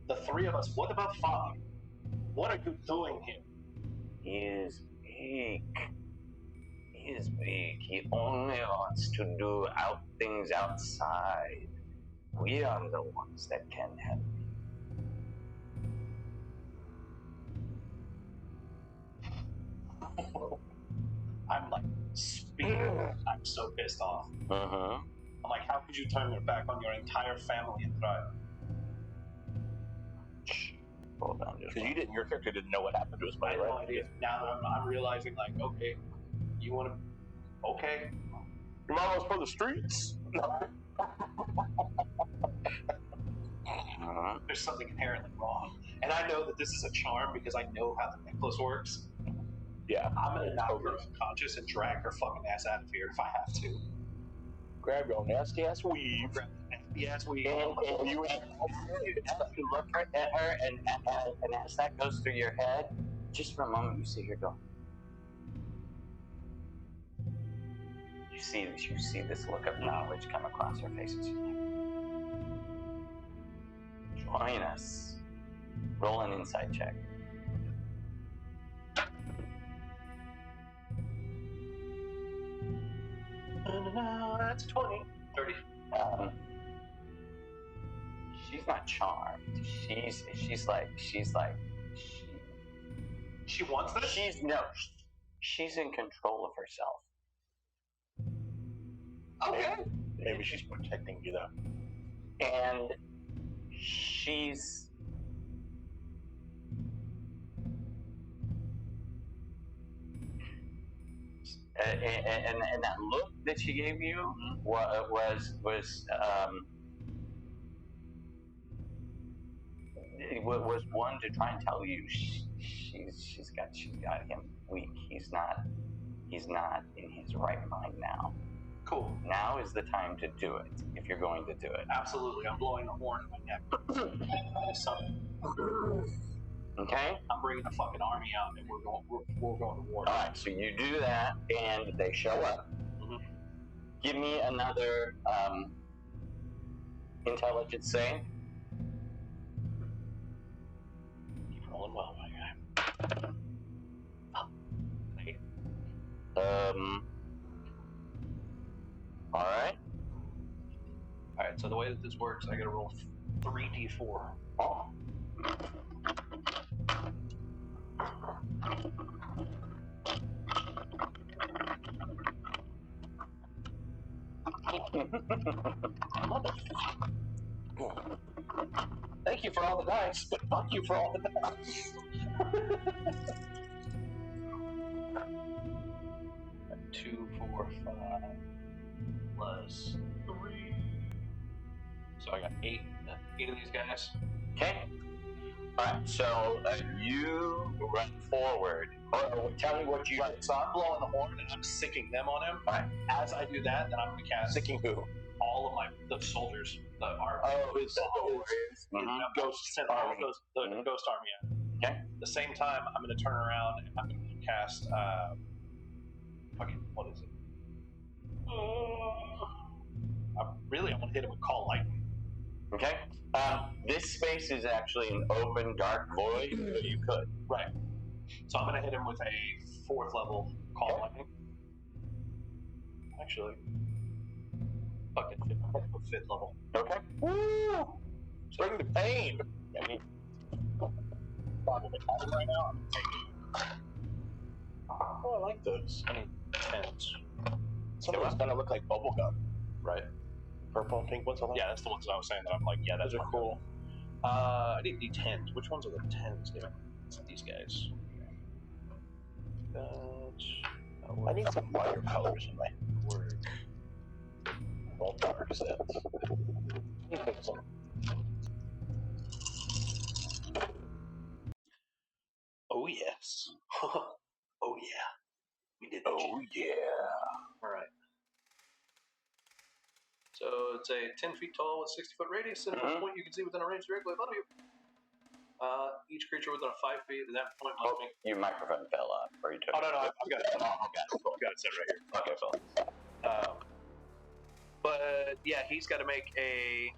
The three of us? What about Father? What are you doing here? He is weak. He is weak. He only wants to do things outside. We are the ones that can help. I'm like speaking. I'm so pissed off. Mm-hmm. I'm like, how could you turn your back on your entire family and thrive? Hold on, just Because your character didn't know what happened to his I body, had no right? idea. Now that I'm realizing, like, okay, you want to, okay. Your mom was for the streets. There's something inherently wrong. And I know that this is a charm because I know how the necklace works. Yeah. I'm going to knock her unconscious and drag her fucking ass out of here if I have to. Grab your nasty ass weave. Grab the nasty ass weave. And you look at her, and as that goes through your head, just for a moment, you see her go. You see this look of knowledge come across her face, and she's like, "Join us." Roll an insight check. That's 20. 30. She's not charmed. She wants this? She's in control of herself. Okay. Maybe she's protecting you, though. And she's... And that look that she gave you was one to try and tell you she's got him weak. He's not in his right mind now. Cool. Now is the time to do it if you're going to do it. Absolutely. I'm blowing the horn in my neck. Okay. I'm bringing the fucking army out, and we're going to war. All right. So you do that, and they show up. Mm-hmm. Give me another intelligence save. Keep rolling well, my guy. All right. All right. So the way that this works, I got to roll 3d4. Oh. Thank you for all the dice, but fuck you for all the dice. 2, 4, 5 plus 3. So I got 8 of these guys. Okay. All right. So you run forward. Tell me what you. Right. So I'm blowing the horn and I'm sicking them on him. All right. As I do that, then I'm going to cast Sicking who? all of the soldiers, the army. Ghost army. army. The ghost army. Okay. At the same time, I'm going to turn around and I'm going to cast. What is it? I'm going to hit him with Call Lightning. Okay. This space is actually an open, dark void, so you could. Right. So I'm going to hit him with a 4th level Call Lightning. Actually, fuck it, 5th level. Okay. Woo! Bring the pain. I mean, right now, I'm Oh, I like those. I need 10s. Some of those kind of look like bubble gum. Right. Purple and pink ones. Yeah, that's the ones that I was saying that I'm like, yeah, those are cool. I need D10s. Which ones are the 10s? Yeah, these guys. I need some lighter colors in my work. All dark sets. Oh yes. Oh yeah. We did. Oh yeah. All right. So it's a 10 feet tall with 60-foot radius, and at a point you can see within a range directly above you. Each creature within 5 feet at that point must make. Your microphone fell off, or you took. Oh no, I've got it. I've got it set right here. Okay, Phil. But yeah, he's got to make a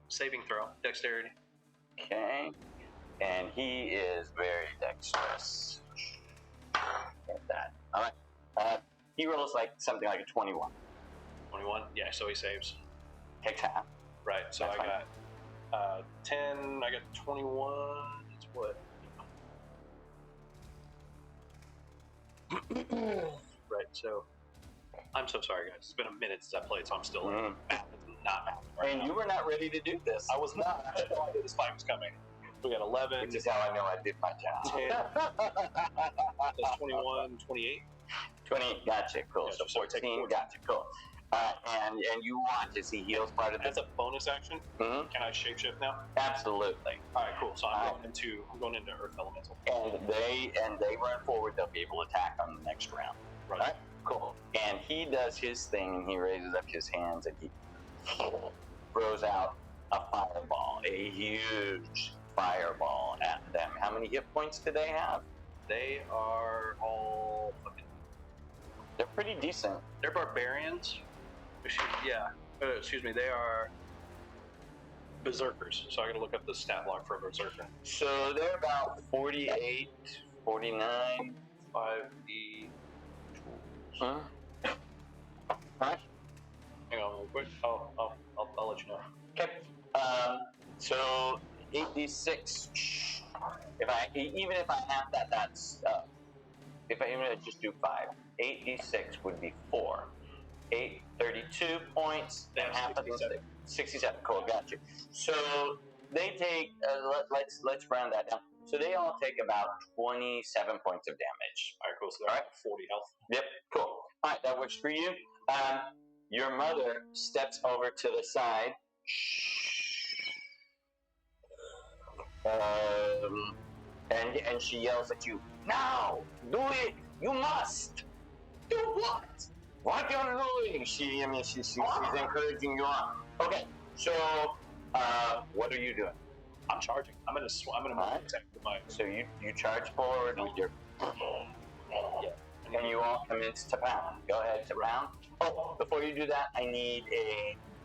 saving throw, dexterity. Okay. And he is very dexterous. Get that. All right. He rolls like something like a 21. 21. Yeah, so he saves. Takes half. Right. So That's I got 10. I got 21. It's what? Right. So I'm so sorry, guys. It's been a minute since I played, so I'm still not happy right And now. you were not ready to do this. I was not. I had no idea this fight was coming. We got 11. Which is how I know I did my job. 10. That's 21, 28. 20, gotcha, cool. Yeah, So so I take 14, 14. gotcha, cool. And you want to see heals part of As this? a bonus action, Mm-hmm. can I shapeshift now? Absolutely. All right, cool. So I'm Alright. going into Earth Elemental. And they run forward. They'll be able to attack on the next round. Right. Alright, cool. And he does his thing, and he raises up his hands, and he throws out a fireball, a huge fireball at them. How many hit points do they have? They are all fucking. They're pretty decent. They're barbarians. Excuse me. They are berserkers. So I got to look up the stat log for a berserker. So they're about 48, 49. 5d. Huh? Right? Hang on real quick. I'll let you know. Okay. So 8d6. Even if I have that, that's if I even just do 5. 8d6 would be 4. 32 points, They and have half of them 67. 67. Cool, got you. So they take. Let's round that down. So they all take about 27 points of damage. All right, cool. So they're at 40 health. Yep, cool. All right, that works for you. Your mother steps over to the side. And she yells at you. Now, do it. You must. Do what? What you're doing? She's encouraging you on. Okay, so what are you doing? I'm charging. I'm gonna Alright. attack with my. So you charge forward with your. Yeah. And you all commence to pound. Go ahead to round. Oh, before you do that, I need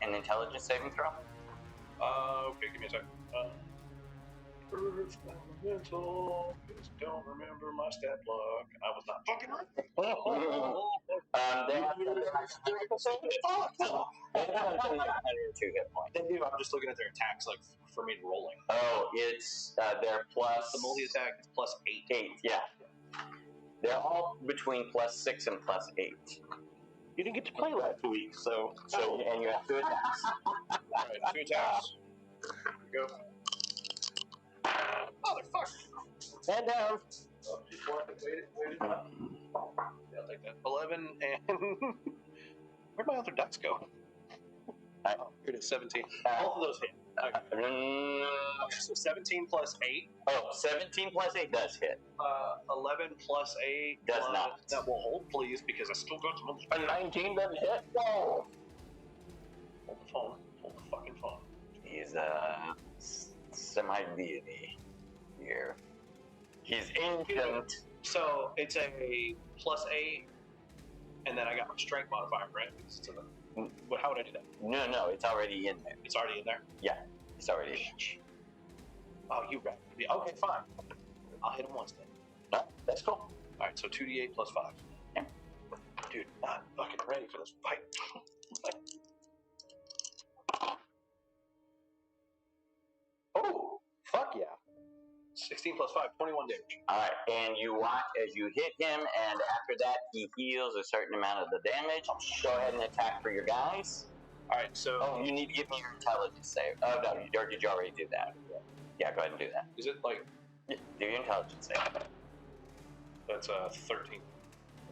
an intelligence saving throw. Okay, give me a second. Mental. Just don't remember my stat block. I was not fucking right. They have 102 hit points. I'm just looking at their attacks, like for me rolling. Oh, it's their plus. The multi attack is plus 8. 8, yeah. They're all between +6 and +8. You didn't get to play last week, so And you have 2 attacks. Alright, 2 attacks. Here we go. Motherfucker! Stand down. Yeah, I'll take that. 11 and. Where'd my other dice go? Oh, here it is, 17. Both of those hit. Okay. So 17 plus 8. Oh, 17 plus 8 does hit. 11 plus 8. Does not. That will hold, please, because I still got some other. a 19 doesn't hit. Whoa! Hold the phone. Hold the fucking phone. He's a semi-deity here. He's ancient. So it's a plus 8, and then I got my strength modifier, right? How would I do that? No, it's already in there. It's already in there? It's already in there. Oh, you got it. Okay, fine. I'll hit him once then. No, that's cool. Alright, so 2d8 plus 5. Yeah. Dude, not fucking ready for this fight. Oh, fuck yeah. 16 plus 5, 21 damage. Alright, and you watch as you hit him, and after that, he heals a certain amount of the damage. Go ahead and attack for your guys. Alright, so. Oh, you need to give me your intelligence save. Oh, no, or did you already do that? Yeah, go ahead and do that. Is it like. Do your intelligence save. That's 13.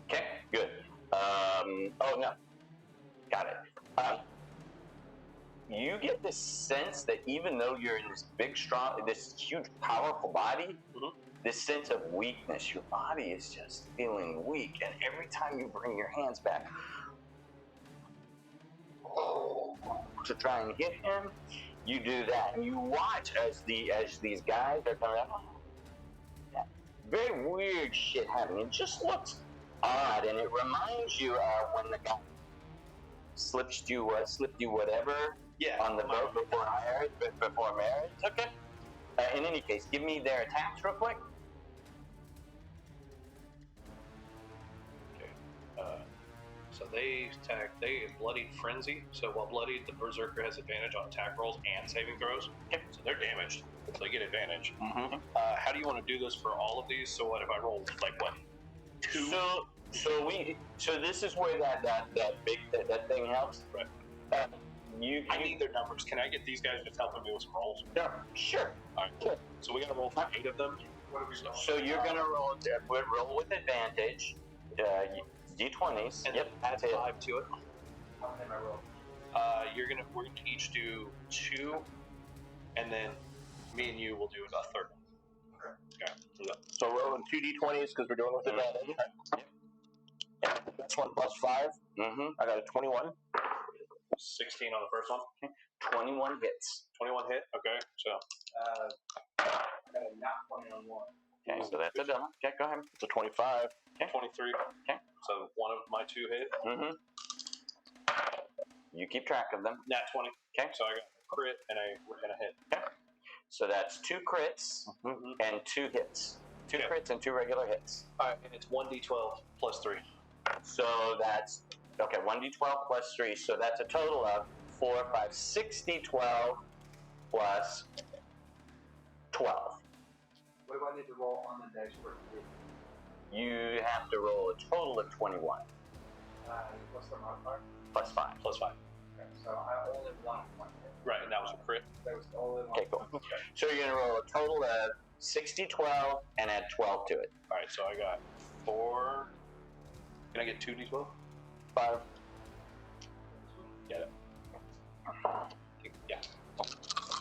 Okay, good. Oh, no. Got it. You get this sense that even though you're in this big, strong, this huge, powerful body, this sense of weakness, your body is just feeling weak, and every time you bring your hands back to try and hit him, you do that, and you watch as these guys are coming up. Very weird shit happening. It just looks odd, and it reminds you of when the guy slipped you whatever. Yeah. On the boat before marriage. Okay. In any case, give me their attacks real quick. Okay. So they bloodied frenzy. So while bloodied, the berserker has advantage on attack rolls and saving throws. Okay. So they're damaged. So they get advantage. Mm-hmm. How do you want to do this for all of these? So what if I roll like what? 2? So this is where that thing helps. Right. I need their numbers. Can I get these guys just helping me with some rolls? Yeah, sure. All right. Cool. So we got to roll for 8 of them. What are we doing? So you're gonna roll with advantage, d20s. And yep, add that's 5 to it. How many am I rolling? We're gonna each do 2, and then me and you will do a third one. Okay. So rolling 2d20s because we're doing with advantage. Yep. That's 1 plus 5. Mm-hmm. I got a 21. 16 on the first one. 21 hits. 21 hit. Okay. So I got a nat 20 on 1. Okay, so that's a double. Okay, go ahead. It's a 25. 23. Okay. So one of my 2 hit. Mm-hmm. You keep track of them. Nat 20. Okay. So I got a crit and a hit. Okay. So that's 2 crits and 2 hits. 2 crits and 2 regular hits. All right, and it's 1d12 plus 3. So that's, okay, 1d12 plus 3. So that's a total of 4, 5, 6d12 plus 12. What do I need to roll on the dice for it? You have to roll a total of 21. What's the modifier? plus 5. Plus 5. Okay, so I only won one hit. Right, and that was a crit. That was the only one. Okay, cool. So you're going to roll a total of 60, 12, and add 12 to it. All right, so I got 4. Can I get 2d12? 5. Get it. Yeah.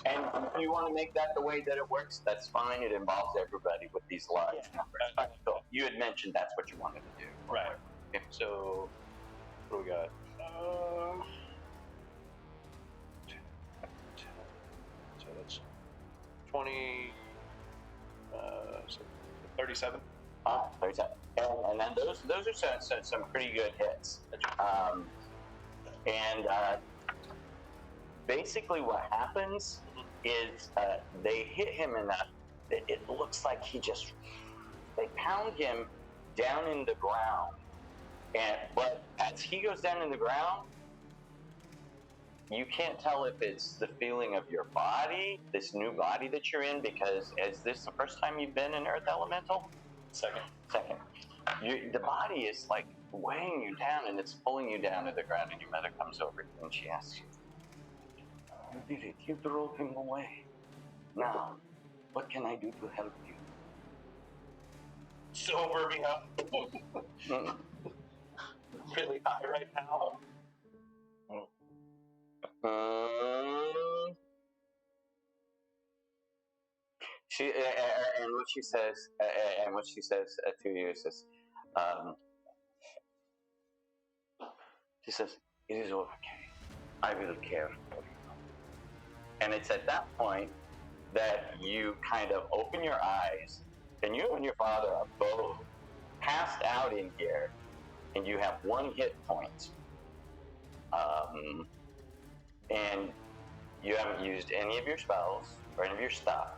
And if you want to make that the way that it works, that's fine. It involves everybody with these large numbers. All right, cool. You had mentioned that's what you wanted to do. Right. Okay, so what do we got? 10, so that's 20. So 37. 37. And then those are some pretty good hits. Basically what happens is they hit him enough that it looks like they pound him down in the ground. But as he goes down in the ground, you can't tell if it's the feeling of your body, this new body that you're in, because is this the first time you've been in Earth Elemental? Second. The body is like weighing you down and it's pulling you down to the ground, and your mother comes over and she asks you, "You did it. You drove him away. Now, what can I do to help you?" Sober me up. Really high right now. She and what she says to you is this. She says, "It is okay. I will care for you." And it's at that point that you kind of open your eyes, and you and your father are both passed out in here, and you have 1 hit point. And you haven't used any of your spells or any of your stuff,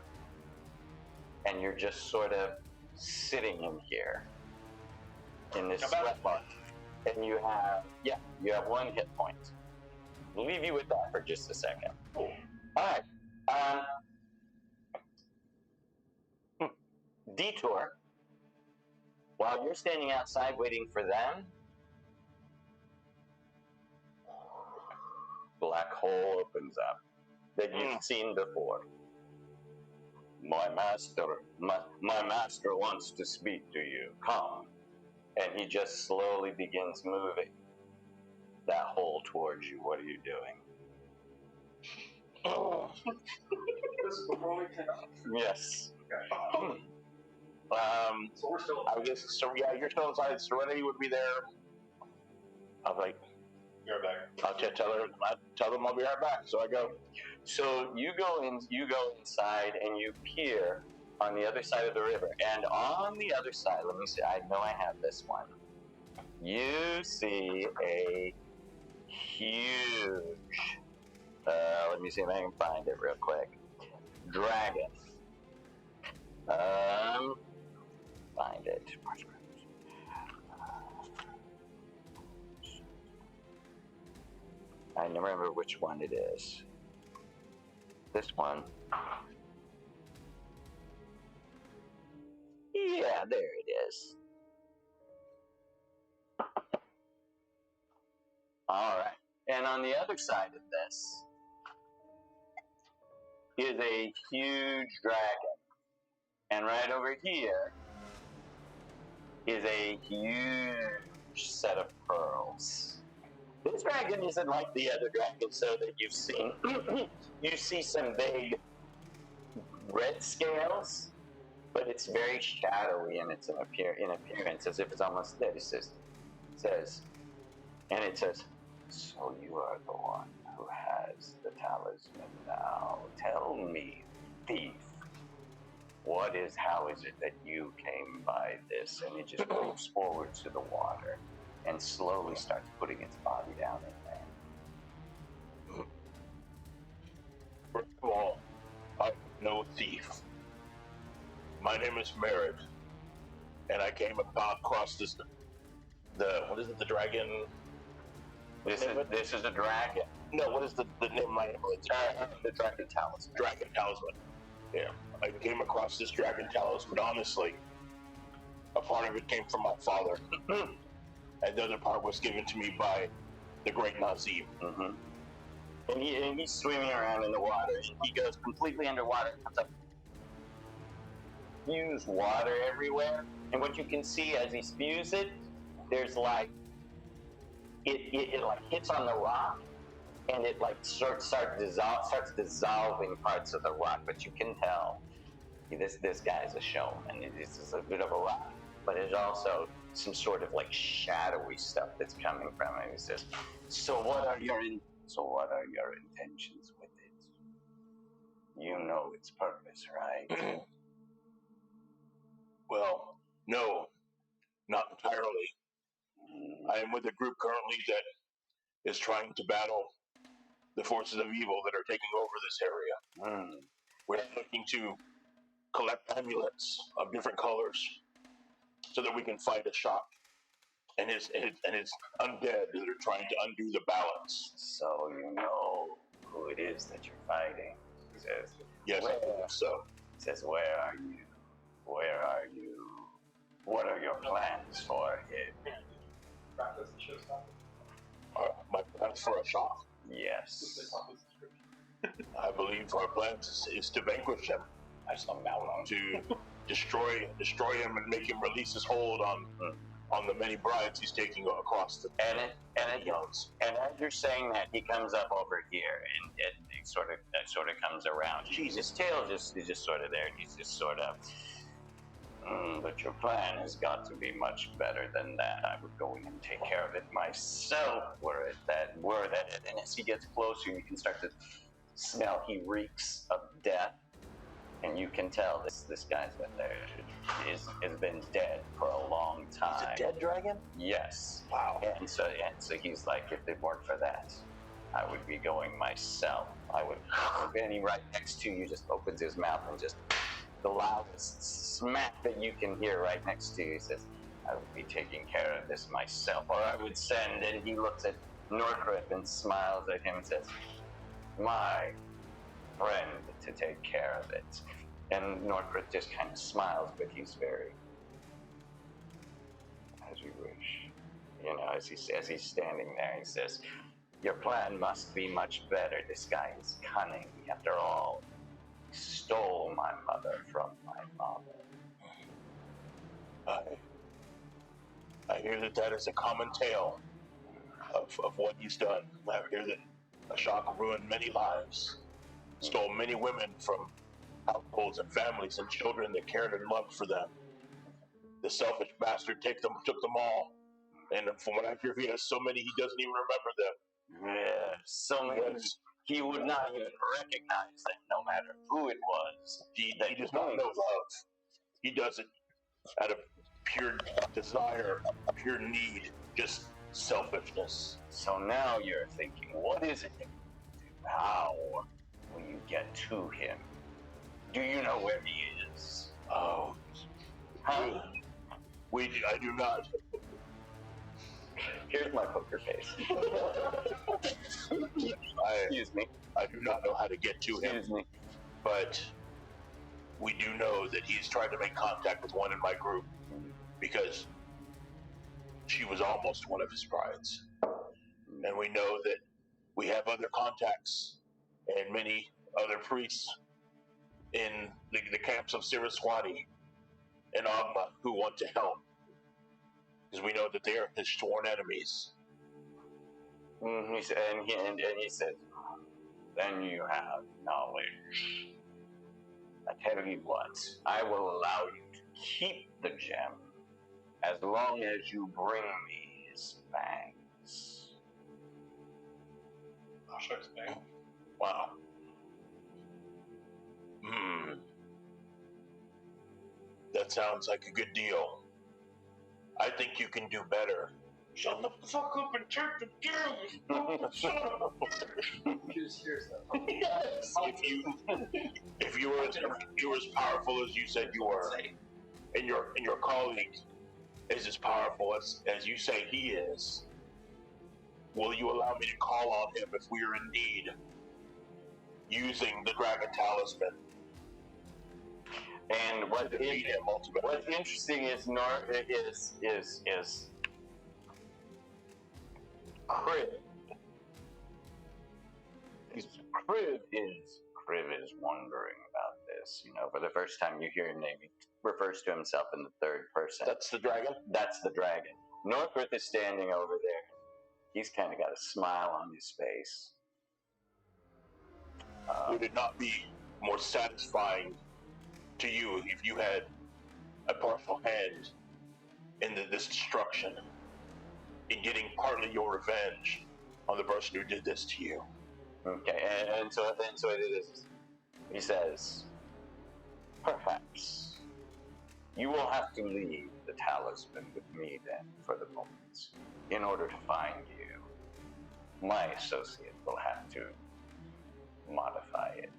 and you're just sort of sitting in here in this sweat lodge. And you have 1 hit point. I'll leave you with that for just a second. Cool. All right. Detour. While you're standing outside waiting for them, black hole opens up that you've seen before. My master wants to speak to you. Come. And he just slowly begins moving that hole towards you. What are you doing? This is before we came out. Yes. Okay. So we're still. I guess so. Yeah, you're still inside. Serenity would be there. I was like, You're back. I'll tell them I'll be right back. So I go. So you go inside and you peer on the other side of the river. And on the other side, let me see, I know I have this one. You see a huge, let me see if I can find it real quick. Dragon. Find it. I don't remember which one it is. This one. Yeah, there it is. All right. And on the other side of this is a huge dragon. And right over here is a huge set of pearls. This dragon isn't like the other dragons, so that you've seen. You see some big red scales, but it's very shadowy in its appearance, as if it's almost dead. It says, "So you are the one who has the talisman now. Tell me, thief, how is it that you came by this?" And it just moves forward to the water and slowly starts putting its body down in there. First of all, I'm no thief. My name is Merritt, and I came across this. What is it? The dragon. This is a dragon. No, what is the name of my animal? The dragon talisman. Dragon talisman. Yeah, I came across this dragon talisman. Honestly, a part of it came from my father, and the other part was given to me by the great Nazim. Mm-hmm. And he's swimming around in the water, and he goes completely underwater, comes up, spews water everywhere, and what you can see as he spews it, there's like, it like hits on the rock, and it like starts dissolving parts of the rock, but you can tell this guy's a showman. This is a bit of a rock, but there's also some sort of like shadowy stuff that's coming from him. He says, so what are your intentions with it? You know its purpose, right? Well, no, not entirely. I am with a group currently that is trying to battle the forces of evil that are taking over this area. We're looking to collect amulets of different colors so that we can fight a shock and his undead that are trying to undo the balance. So you know who it is that you're fighting, he says. Yes, I believe so. He says, where are you? Where are you? What are your plans for him? Practice the showstopper. My plans for a shock? Yes. I believe our plans is to vanquish him. To destroy him and make him release his hold on the many brides he's taking across the and as you're saying that, he comes up over here and he sort of comes around. His tail is just sort of there, and he's just sort of. But your plan has got to be much better than that. I would go in and take care of it myself, were that it. And as he gets closer, you can start to smell he reeks of death. And you can tell this guy's been there, has been dead for a long time. He's a dead dragon? Yes. Wow. And so he's like, if it weren't for that, I would be going myself. I would. And he right next to you just opens his mouth and just the loudest smack that you can hear right next to you. He says, I would be taking care of this myself, or I would send. And he looks at Norcrip and smiles at him and says, my friend to take care of it. And Norcrip just kind of smiles, but he's very, as you wish. You know, as he's standing there, he says, your plan must be much better. This guy is cunning. After all, he stole my mother from my father. I hear that is a common tale of what he's done. I hear that Ashok ruined many lives, stole many women from households and families and children that cared and loved for them. The selfish bastard took them all. And from what I hear, he has so many he doesn't even remember them. Yeah, so many. He would not even recognize them, no matter who it was. He does not know love. He does it out of pure desire, pure need, just selfishness. So now you're thinking, what is it? How will you get to him? Do you know where he is? Oh, Huh? I do not. Here's my poker face. Excuse me. I do not know how to get to him. Excuse me. But we do know that he's tried to make contact with one in my group because she was almost one of his brides. And we know that we have other contacts and many other priests in the camps of Siraswati and Agma who want to help. Because we know that they are his sworn enemies. He said, and he said, then you have knowledge. I tell you what, I will allow you to keep the gem as long as you bring me his fangs. Ashok's bang. Wow. That sounds like a good deal. I think you can do better. Shut the fuck up and take the gem! Shut up! He just hears that. Yes. If you were as powerful as you said you were, and your colleague is as powerful as you say he is, will you allow me to call on him if we are in need, using the Dragon Talisman? And what's interesting is Crib Kriv is wondering about this. For the first time you hear his name, he refers to himself in the third person. That's the dragon? That's the dragon. Northrith is standing over there. He's kind of got a smile on his face. Would it not be more satisfying to you if you had a partial hand in this destruction, in getting partly your revenge on the person who did this to you? Okay, and so it is. He says, perhaps you will have to leave the talisman with me then for the moment. In order to find you, my associate will have to modify it.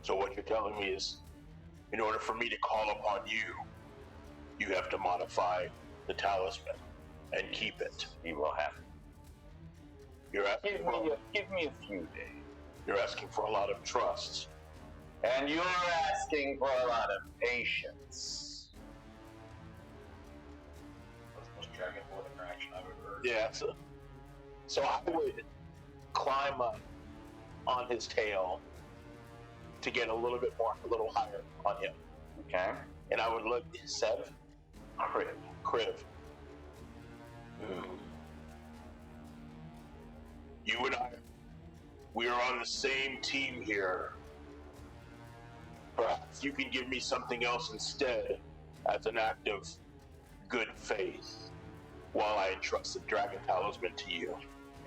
So what you're telling me is, in order for me to call upon you, you have to modify the talisman and keep it. He will have to. You're asking Give me a few days. You're asking for a lot of trust. And you're asking for a lot of patience. That's the most dragon-board interaction I've ever heard. Yeah, so I would climb up on his tail to get a little higher on him. Okay? And I would look, Sev? Kriv. You and I, we are on the same team here. Perhaps you can give me something else instead as an act of good faith while I entrust the Dragon Talisman to you.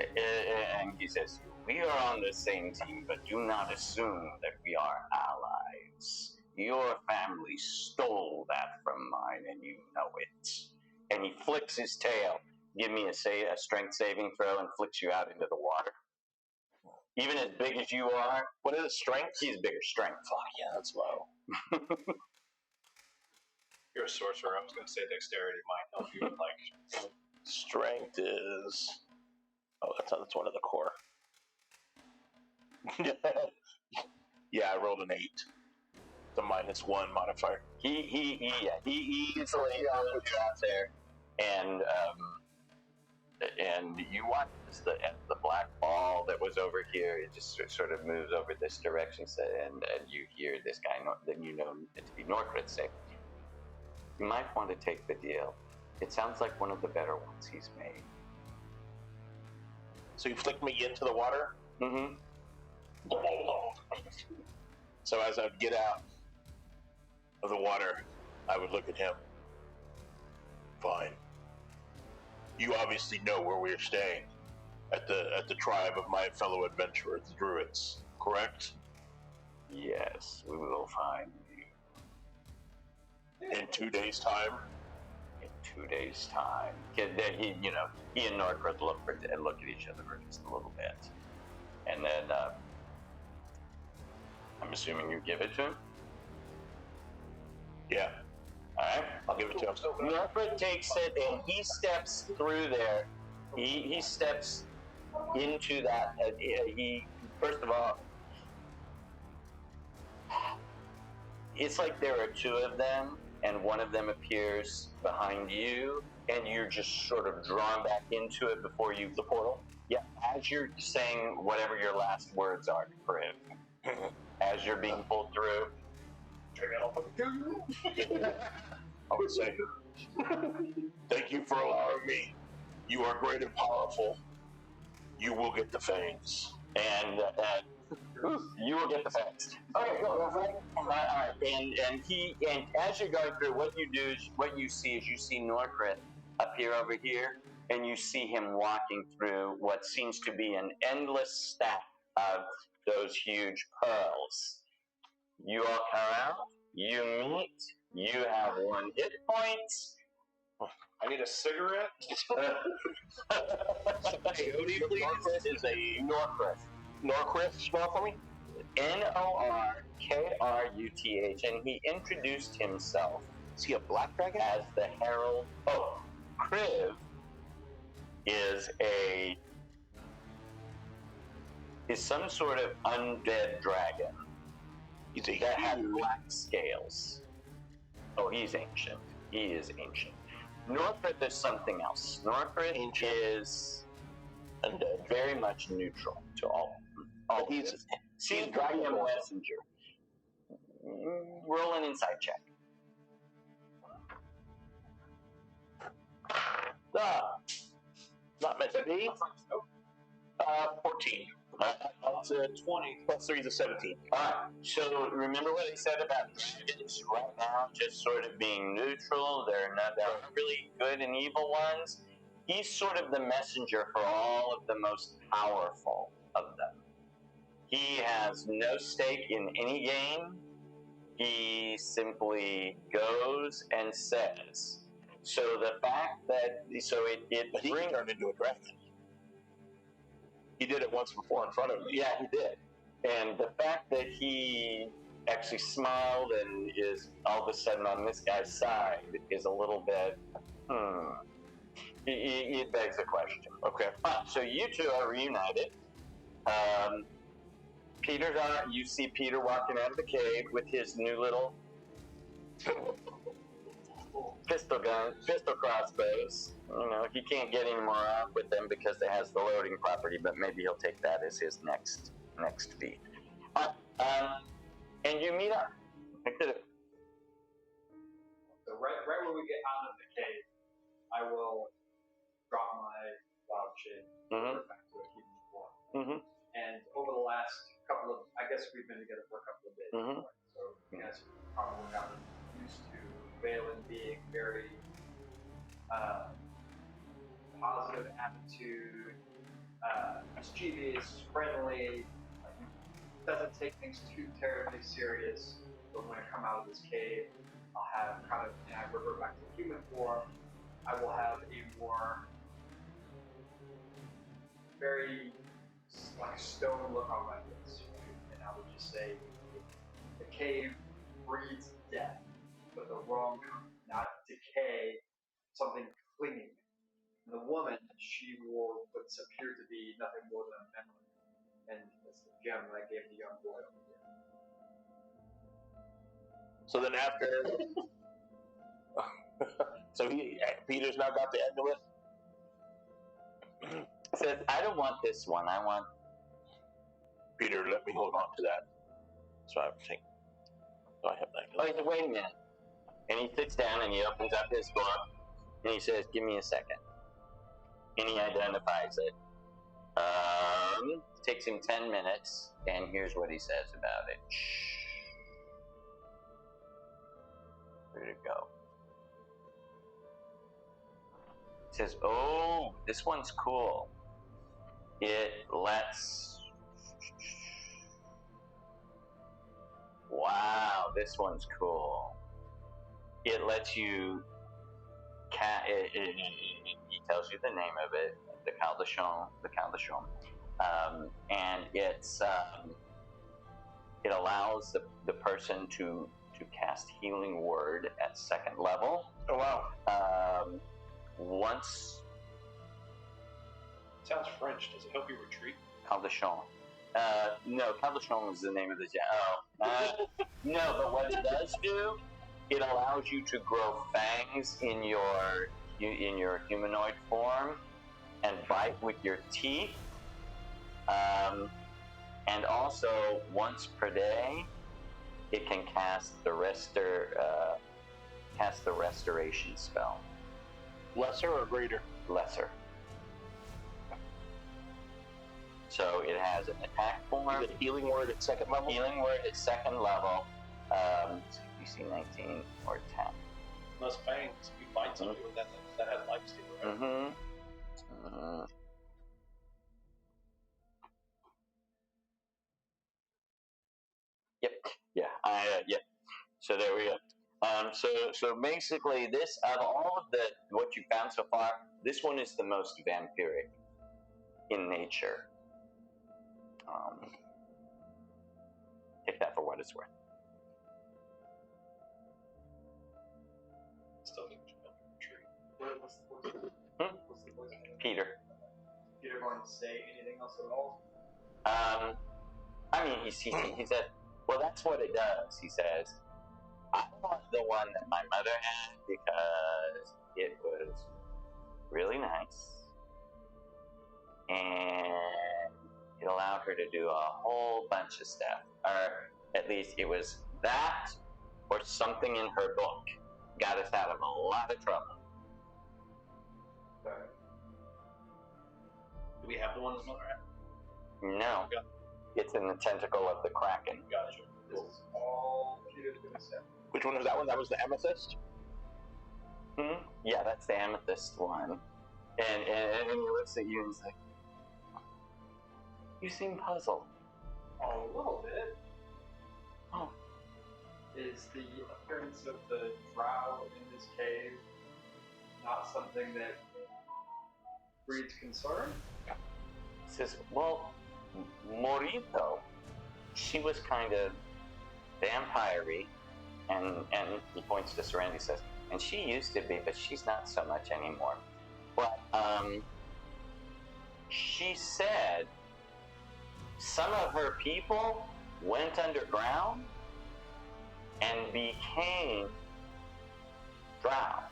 And he says, we are on the same team, but do not assume that we are allies. Your family stole that from mine, and you know it. And he flicks his tail. Give me a strength saving throw and flicks you out into the water. Even as big as you are, What is strength? he's bigger strength. Fuck yeah, that's low. You're a sorcerer. I was going to say dexterity might help you with, like... Strength is... Oh, that's one of the core. Yeah, I rolled an 8. The -1 modifier. He easily puts you out there, and you watch as the black ball that was over here, it just sort of moves over this direction, and you hear this guy that you know it to be Northrith say, you might want to take the deal. It sounds like one of the better ones he's made. So you flicked me into the water? Mm-hmm. So as I would get out of the water, I would look at him. Fine. You obviously know where we're staying, at the tribe of my fellow adventurers, the Druids, correct? Yes, we will find you. In 2 days' time? In 2 days' time. He and Northrith look at each other for just a little bit. And then, I'm assuming you give it to him? Yeah, Alright? I'll give it to him. Northrith takes it and he steps through there. He steps into that. First of all, it's like there are two of them, and one of them appears behind you, and you're just sort of drawn back into it before you the portal. Yeah, as you're saying whatever your last words are to Kriv, as you're being pulled through. I would say, thank you for allowing me. You are great and powerful. You will get the fangs. And you will get the facts. Okay, go. Alright, and as you're going through, what you see Northrith appear over here, and you see him walking through what seems to be an endless stack of those huge pearls. You all come out, you meet, you have 1 hit point. I need a cigarette. Coyote, please. Northrith is a Northrith, spell for me? Norkruth, and he introduced himself. Is he a black dragon? As the Herald. Oh, Kriv is some sort of undead dragon. He's a that has black scales. Oh, he's ancient. He is ancient. Northrith is something else. Northrith is very much neutral to all he's She's guardian messenger. Roll an insight check. Not meant to be. 14. That's 20 plus 3 is 17. Alright, so remember what I said about dragons right now just sort of being neutral. They're not really good and evil ones. He's sort of the messenger for all of the most powerful of them. He has no stake in any game. He simply goes and says. So the fact that But he turned into a dragon. He did it once before in front of me. Yeah, he did. And the fact that he actually smiled and is all of a sudden on this guy's side is a little bit, It begs a question. Okay. So you two are reunited. Peter's on. You see Peter walking out of the cave with his new little pistol crossbows. You know, he can't get any more out with them because it has the loading property, but maybe he'll take that as his next feat. And you meet up. So right when we get out of the cave, I will drop my wild shape back to a human form. And over the last couple of, I guess we've been together for a couple of days, so you guys probably got used to Valen being very positive attitude, mischievous, friendly, doesn't take things too terribly serious. But when I come out of this cave, I'll have kind of, and I revert back to human form, I will have a more very like stone look on my face, and I would just say the cave breeds death, but the wrong kind, not decay, something clinging. And the woman, she wore what appeared to be nothing more than a memory, and it's the gem that I gave the young boy over here. So then after, Peter's now got the amulet. Says, I don't want this one. I want. Peter, let me hold on to that. So I think. I have that. Oh, he said, wait a minute. And he sits down and he opens up his book and he says, give me a second. And he identifies it. Takes him 10 minutes, and here's what he says about it. Where'd it go? He says, oh, this one's cool. It lets... Wow, this one's cool. It lets you... He tells you the name of it, the Caldachon. And it allows the person to cast Healing Word at 2nd level. Oh, wow. Once... Sounds French. Does it help you retreat? Caldachon. No, Caldachon is the name of the gem. No, but what it does do, it allows you to grow fangs in your humanoid form and bite with your teeth. And also, once per day, it can cast the restoration spell. Lesser or greater? Lesser. So it has an attack form. Is it Healing Word at 2nd level? Healing Word at 2nd level. DC 19 or 10. Those fangs, if you bite somebody with that has life steal, right? Yep. Yeah. Yep. So there we go. So basically, this of all of what you found so far, this one is the most vampiric in nature. Take that for what it's worth. Still think you should retreat. What's the voice? Peter. Peter going to say anything else at all? I mean, he said, well, that's what it does. He says, I want the one that my mother had because it was really nice. And it allowed her to do a whole bunch of stuff. Or at least it was that or something in her book got us out of a lot of trouble. Okay. Do we have the one that's mother had? No. Yeah. It's in the tentacle of the Kraken. Gotcha. This is all Peter's gonna say. Which one was that one? That was the amethyst? Yeah, that's the amethyst one. And he looks at you and he's like, you seem puzzled. Oh, a little bit. Oh. Is the appearance of the drow in this cave not something that breeds concern? He says, well, Morito, she was kind of vampire-y, and he points to Serenity, says, and she used to be, but she's not so much anymore. But she said some of her people went underground and became drow.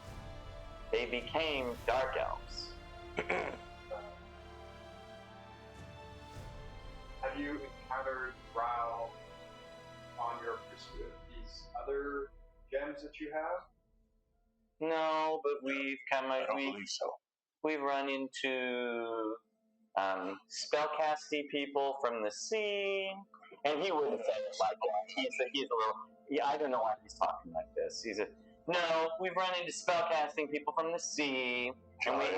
They became dark elves. Have you encountered drow on your pursuit of these other gems that you have? No, but we've come. I don't believe so. We've run into spellcasty people from the sea, and he wouldn't say it like that. He's a little. Yeah, I don't know why he's talking like this. No. We've run into spellcasting people from the sea, and we were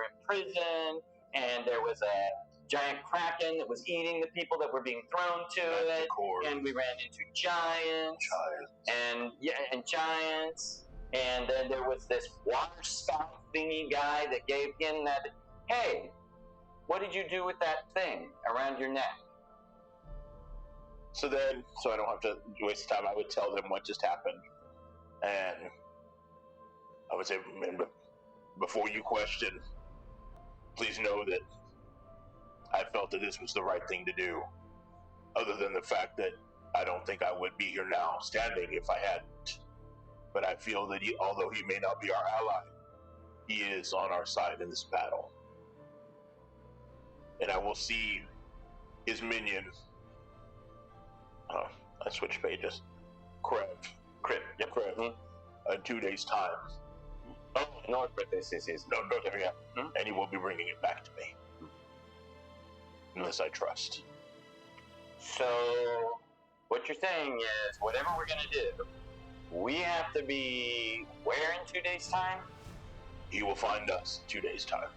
in prison, and there was a giant kraken that was eating the people that were being thrown to it, and we ran into giants. And giants, and then there was this water spout thingy guy that gave him that. Hey, what did you do with that thing around your neck? So I don't have to waste time, I would tell them what just happened. And I would say, before you question, please know that I felt that this was the right thing to do. Other than the fact that I don't think I would be here now standing if I hadn't. But I feel that although he may not be our ally, he is on our side in this battle. And I will see his minion. I switched pages. Krev. Yep. Krev. In 2 days' time. Oh, North, but this is No, yeah. And he will be bringing it back to me. Unless I trust. So, what you're saying is, whatever we're gonna do, we have to be where in 2 days' time? He will find us in 2 days' time.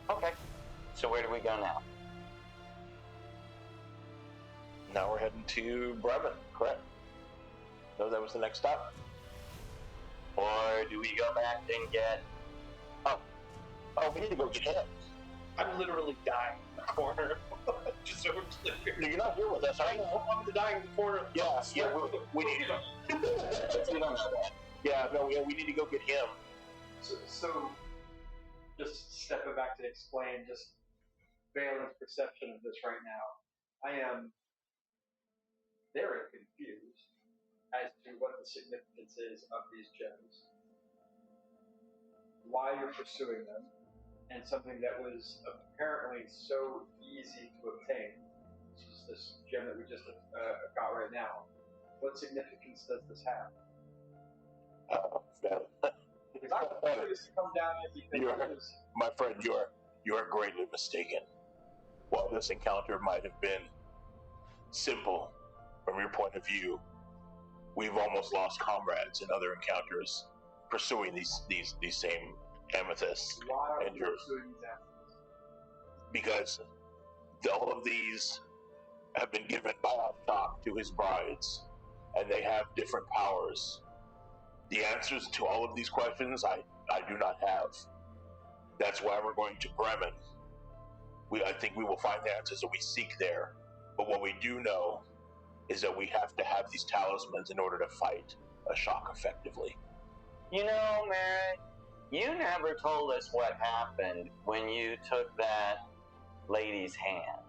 Okay. So where do we go now? Now we're heading to Bremen, correct? No, that was the next stop. Or do we go back and get... Oh, we need to go get him. I'm literally dying in the corner. Just so we're clear. No, you're not here with us, are you? I'm dying in the corner. Yeah, we need to. You don't know that. Yeah, no, we need to go get him. So just stepping back to explain just Valen's perception of this right now. I am very confused as to what the significance is of these gems, why you're pursuing them, and something that was apparently so easy to obtain, which is this gem that we just got right now. What significance does this have? Because I wanted this to come down because my friend, you are greatly mistaken. While this encounter might have been simple from your point of view, we've almost lost comrades in other encounters pursuing these same amethysts. why are and we yours. pursuing these amethysts? Because all of these have been given by Ashok to his brides, and they have different powers. The answers to all of these questions I do not have. That's why we're going to Bremen. I think we will find the answers that we seek there. But what we do know is that we have to have these talismans in order to fight Ashok effectively. You know, Merritt, you never told us what happened when you took that lady's hand.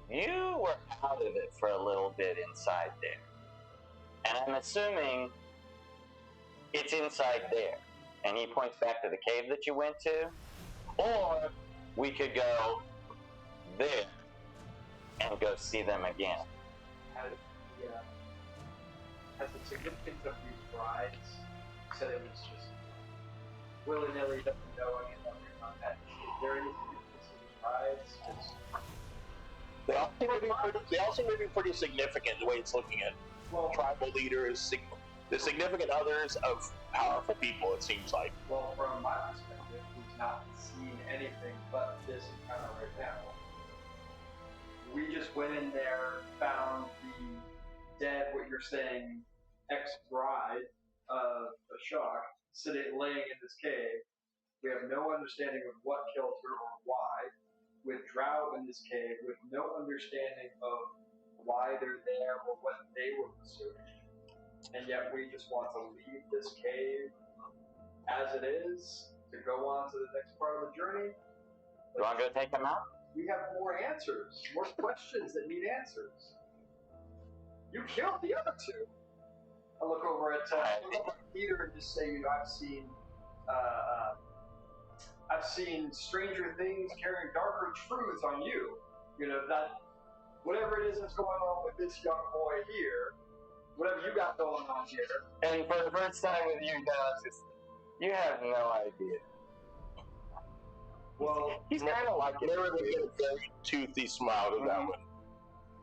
You were out of it for a little bit inside there. And I'm assuming it's inside there. And he points back to the cave that you went to. Or we could go there and go see them again. Has the significance of these rides, you said it was just willy-nilly, doesn't know any of that. Is there any significance of these rides? They all seem to be pretty significant the way it's looking at tribal leaders, the significant others of powerful people, it seems like. Well, from my perspective, who's not seen anything but this encounter right now, we just went in there, found the dead, what you're saying, ex-bride of Ashok, laying in this cave. We have no understanding of what killed her or why. With Drow in this cave, with no understanding of why they're there or what they were pursuing. And yet we just want to leave this cave as it is to go on to the next part of the journey. You want to go take them out? We have more answers, more questions that need answers. You killed the other two. I look over at Peter and just say, I've seen stranger things carrying darker truths on you. That whatever it is that's going on with this young boy here, whatever you got going on here. And for the first time with you, Dallas, you have no idea. Well, he's kind of like never going to get a very toothy smile to that one.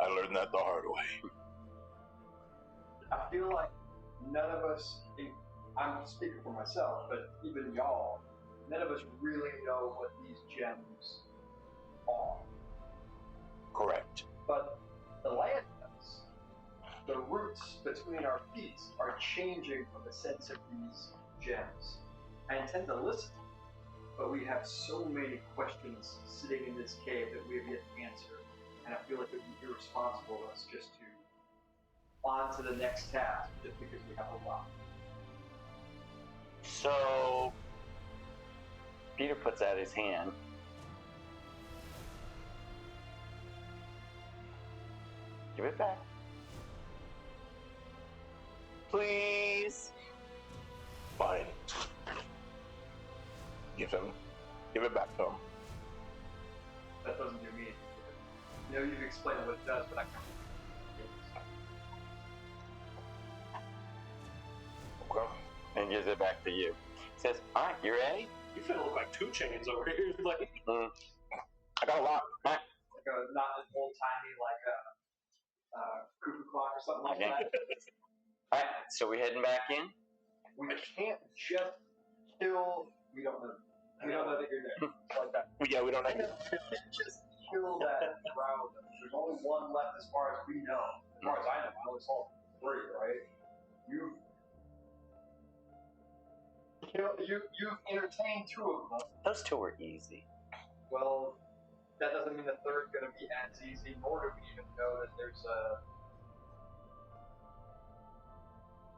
I learned that the hard way. I feel like none of us, I'm speaking for myself, but even y'all, none of us really know what these gems are. Correct. But the land does. The roots between our feet are changing from the sense of these gems. I intend to listen, but we have so many questions sitting in this cave that we have yet to answer, and I feel like it would be irresponsible of us just to on to the next task just because we have a lot. So Peter puts out his hand. Give it back. Please. Fine. Give it back to him. That doesn't do me anything. You've explained what it does, but I can't. Okay. And gives it back to you. Says, all right, you ready? You finna look like 2 Chainz over here. Like, I got a lot. Like not an old timey like a cuckoo clock or something like that. All right, so we're heading back in. We can't just kill. We don't know. We don't know that you're there. Like that. Yeah, we don't know. We can't just kill that crowd. There's only one left as far as we know. As far as I know, I only saw 3, right? You've entertained 2 of them. Those 2 were easy. Well, that doesn't mean the third going to be as easy, nor do we even know that there's a...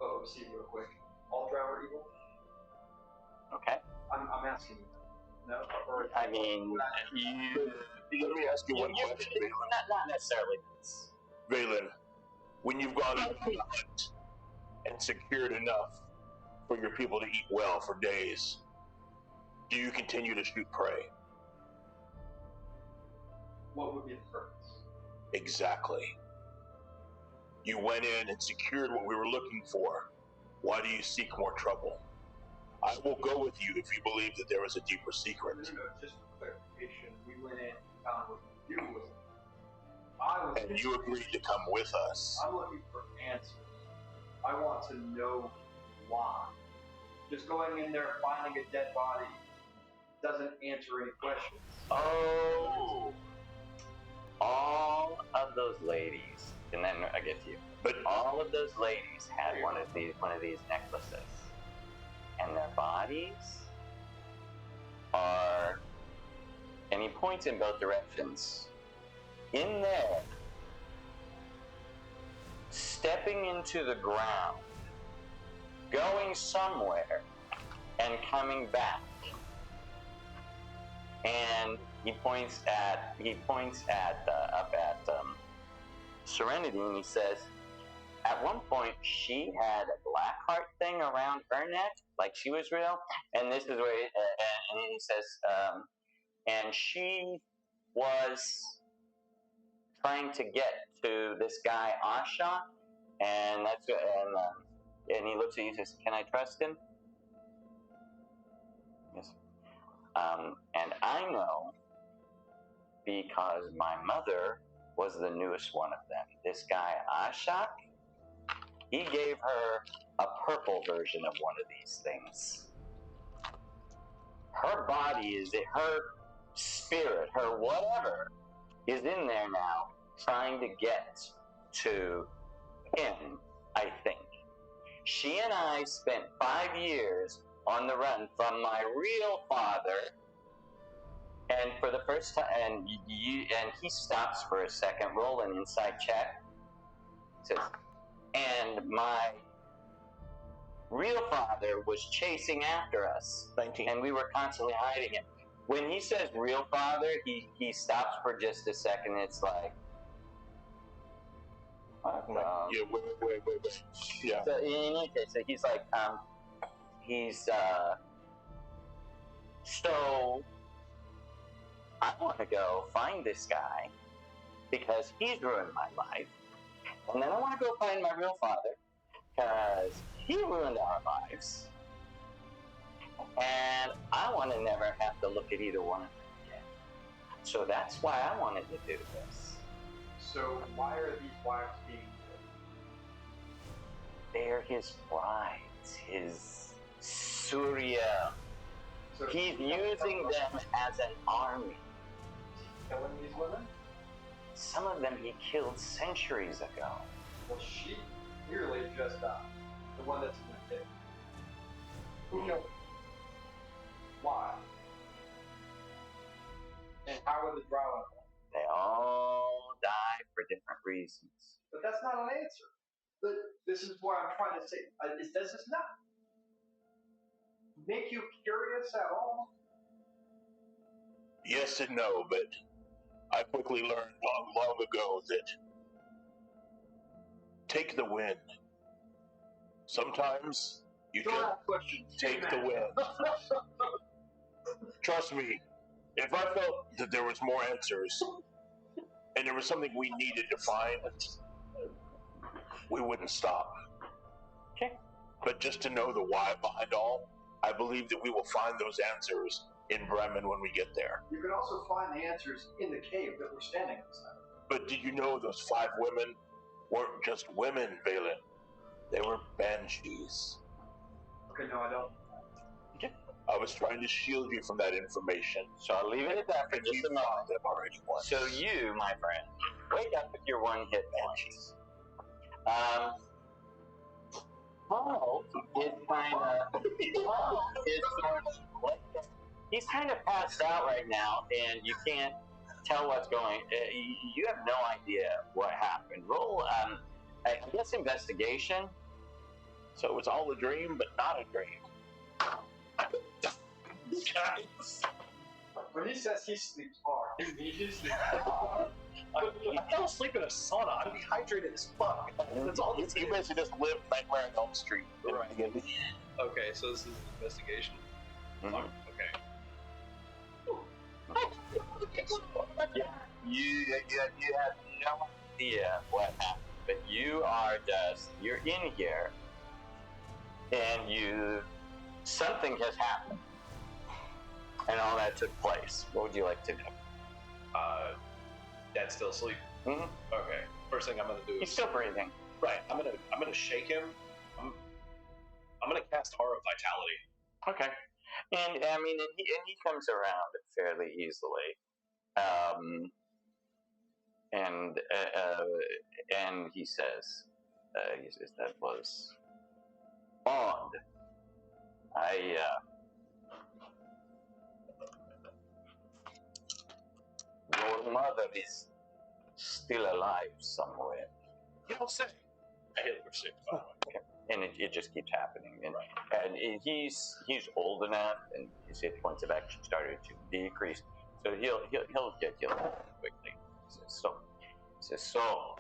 Oh, see real quick. All Drow are evil? Okay. I'm asking you. No? Or, I mean, let me ask you one question, Valen. Not necessarily this. Valen, when you've gone out on a hunt and secured enough for your people to eat well for days, do you continue to shoot prey? what would be the purpose? Exactly. You went in and secured what we were looking for. Why do you seek more trouble? I will go with you if you believe that there is a deeper secret. Just for clarification, we went in and found what you was. I was. And you agreed to come with us. I'm looking for answers. I want to know why. Just going in there finding a dead body doesn't answer any questions. Oh, all of those ladies, and then I get to you. But all of those ladies had one of these necklaces, and their bodies are, and he points in both directions. In there, stepping into the ground, going somewhere, and coming back. And he points at up at Serenity, and he says, at one point she had a black heart thing around her neck, like she was real. And this is where, and he says, and she was trying to get to this guy Asha, and and he looks at you and says, "Can I trust him?" Yes. And I know because my mother was the newest one of them. This guy Ashak, he gave her a purple version of one of these things. Her body is in her spirit, her whatever is in there now, trying to get to him, I think. She and I spent 5 years on the run from my real father, and for the first time, and he stops for a second, roll an inside check. Says, and my real father was chasing after us, 19. and we were constantly hiding him. When he says real father, he stops for just a second. It's like, Yeah, wait. Yeah. So in any case, so he's like, so I want to go find this guy because he's ruined my life, and then I want to go find my real father because he ruined our lives, and I want to never have to look at either one of them again. So that's why I wanted to do this. So why are these wives being killed? They're his brides, his Surya. So He's using them as an army. killing these women? Some of them he killed centuries ago. Well, she clearly just died. The one that's in the pit. Who killed her? Why? And how were the drowned? They all die for different reasons. But that's not an answer. This is what I'm trying to say. Does this not make you curious at all? Yes and no, but I quickly learned long ago that take the win. Sometimes you Don't just ask questions. take the win. Trust me, if I felt that there was more answers and there was something we needed to find, we wouldn't stop. Okay. But just to know the why behind all, I believe that we will find those answers in Bremen when we get there. You can also find the answers in the cave that we're standing inside. But did you know those 5 women weren't just women, Valen? They were banshees. Okay, no, I don't. I was trying to shield you from that information. So I'll leave it at that for And just you a moment. found them already once. So you, my friend, wake up with your 1 hit point. Paul is kind of, he's kind of passed out right now, and you can't tell what's going. You have no idea what happened. Roll, I guess, investigation. So it was all a dream, but not a dream. When he says he sleeps hard, he sleeps hard. I fell asleep in a sauna. I'm dehydrated as fuck. That's all this You is. basically just live Nightmare on Elm Street. Right. Again. Okay, so this is investigation. Mhm. Okay. You have no idea what happened, but you're in here, and something has happened, and all that took place. What would you like to do? Dad's still asleep. Mhm. Okay. First thing I'm gonna do He's is still breathing. right. I'm gonna shake him. I'm gonna cast Aura of Vitality. Okay. And I mean, and he comes around fairly easily. And he says that was odd. Your mother is still alive somewhere. You don't say. I hit for 6. By the way. And it just keeps happening, and he's old enough, and his hit points have actually started to decrease, so he'll get healed quickly. He says, so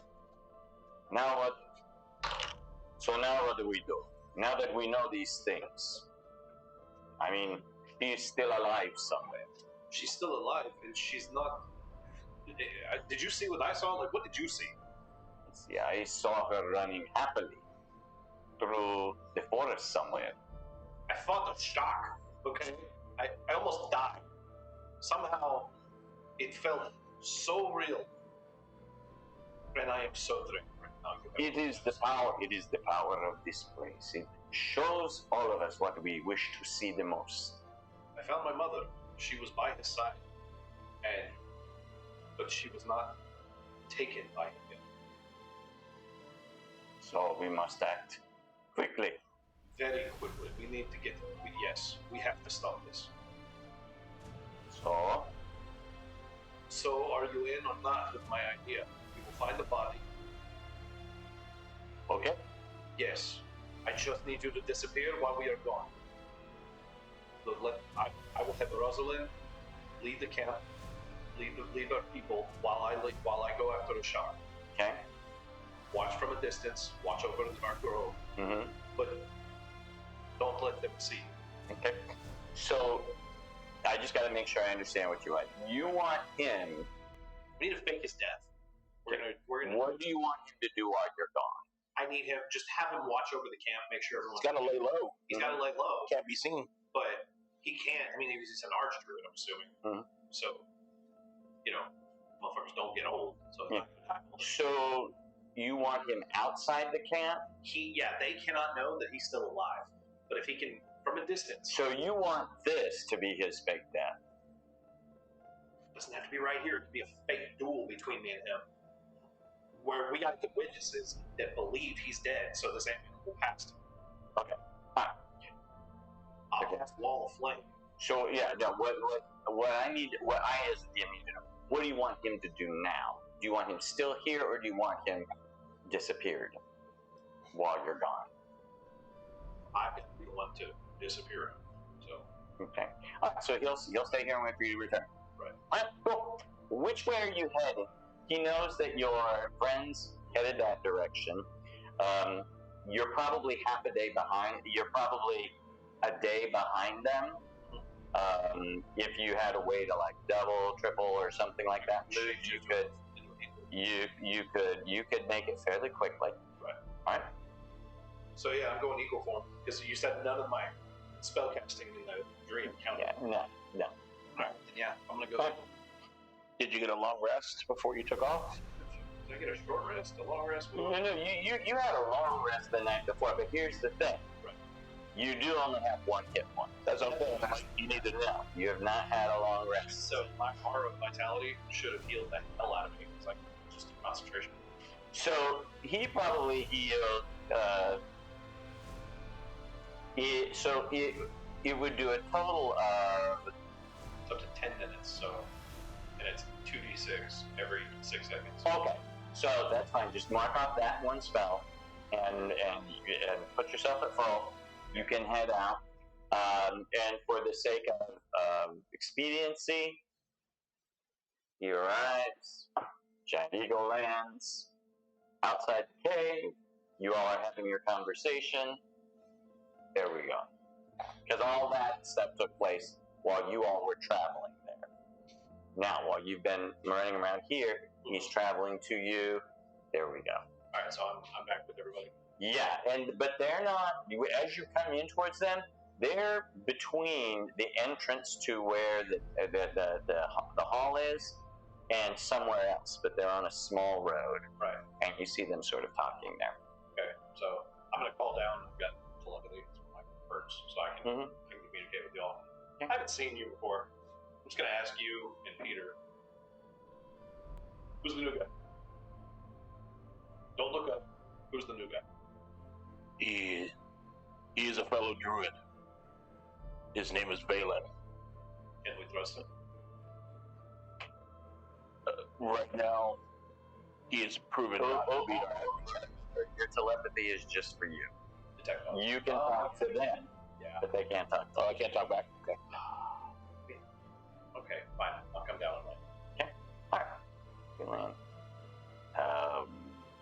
now what? So now what do we do? now that we know these things, I mean, she's still alive somewhere. She's still alive, and she's not. Did you see what I saw? Like, what did you see? See, I saw her running happily through the forest somewhere. I fought a shock. Okay, I almost died. Somehow, it felt so real, and I am so drained right now. It is the power. It is the power of this place. It shows all of us what we wish to see the most. I found my mother. She was by his side, but she was not taken by him yet. So we must act quickly. Very quickly. We need to get. Yes, we have to stop this. So, are you in or not with my idea? We will find the body. Okay. Yes. I just need you to disappear while we are gone. I will have Rosalind lead the camp, lead our people while I go after the shark. Okay. Watch from a distance. Watch over the dark grove. Mm-hmm. But don't let them see you. Okay. So I just got to make sure I understand what you want. You want him. We need to fake his death. We're gonna. What do you want him to do while you're gone? I need him. Just have him watch over the camp. Make sure everyone's. He's got to lay low. He's got to lay low. Can't be seen. But he can't. I mean, he's an arch druid, I'm assuming. Mm-hmm. So, motherfuckers don't get old. So. Yeah. So you want him outside the camp? They cannot know that he's still alive. But if he can, from a distance. So you want this to be his fake death? Doesn't have to be right here. It could be a fake duel between me and him, where we got the witnesses that believe he's dead, so this ambulance will pass him. Okay. All right. I'll cast wall of flame. So yeah, no, what I need, what I as the DM need to know, what do you want him to do now? Do you want him still here, or do you want him disappeared while you're gone? I can be the one to disappear him. So okay. All right, so he'll stay here and wait for you to return. Right. All right, cool. Which way are you headed? He knows that your friends headed that direction. You're probably half a day behind. You're probably a day behind them. If you had a way to like double, triple, or something like that, you could make it fairly quickly. Right. All right. So yeah, I'm going equal form because you said none of my spell casting in the dream counted. Yeah. No. Alright, then yeah, I'm gonna go. Did you get a long rest before you took off? Did I get a short rest? A long rest? No. You had a long rest the night before, but here's the thing. Right. You do only have one hit point. That's okay. You need to know. You have not had a long rest. So my aura of vitality should have healed the hell out of me. It's like just a concentration. So he probably healed. It would do a total of. It's up to 10 minutes, and it's 2d6 every 6 seconds. Okay, so that's fine. Just mark off that one spell, and put yourself at full. You can head out, and for the sake of expediency, he arrives. Giant Eagle lands outside the cave. You all are having your conversation. There we go. Because all that stuff took place while you all were traveling there. Now, while you've been running around here, he's traveling to you. There we go. All right, so I'm back with everybody. Yeah, but they're not. As you're coming in towards them, they're between the entrance to where the hall is and somewhere else. But they're on a small road, right? And you see them sort of talking there. Okay, so I'm gonna call down. I've got telepathy. It's one of my perks, so I can communicate with y'all. I haven't seen you before. I'm just gonna ask you and Peter. Who's the new guy? Don't look up. Who's the new guy? He is a fellow druid. His name is Valen. Can we trust him? Right now, he is proven not to be. Your telepathy is just for you. Detect. You can talk to them, but they can't talk to you. I can't talk back. Okay. Okay, fine. I'll come down and land. Okay. All right. You land.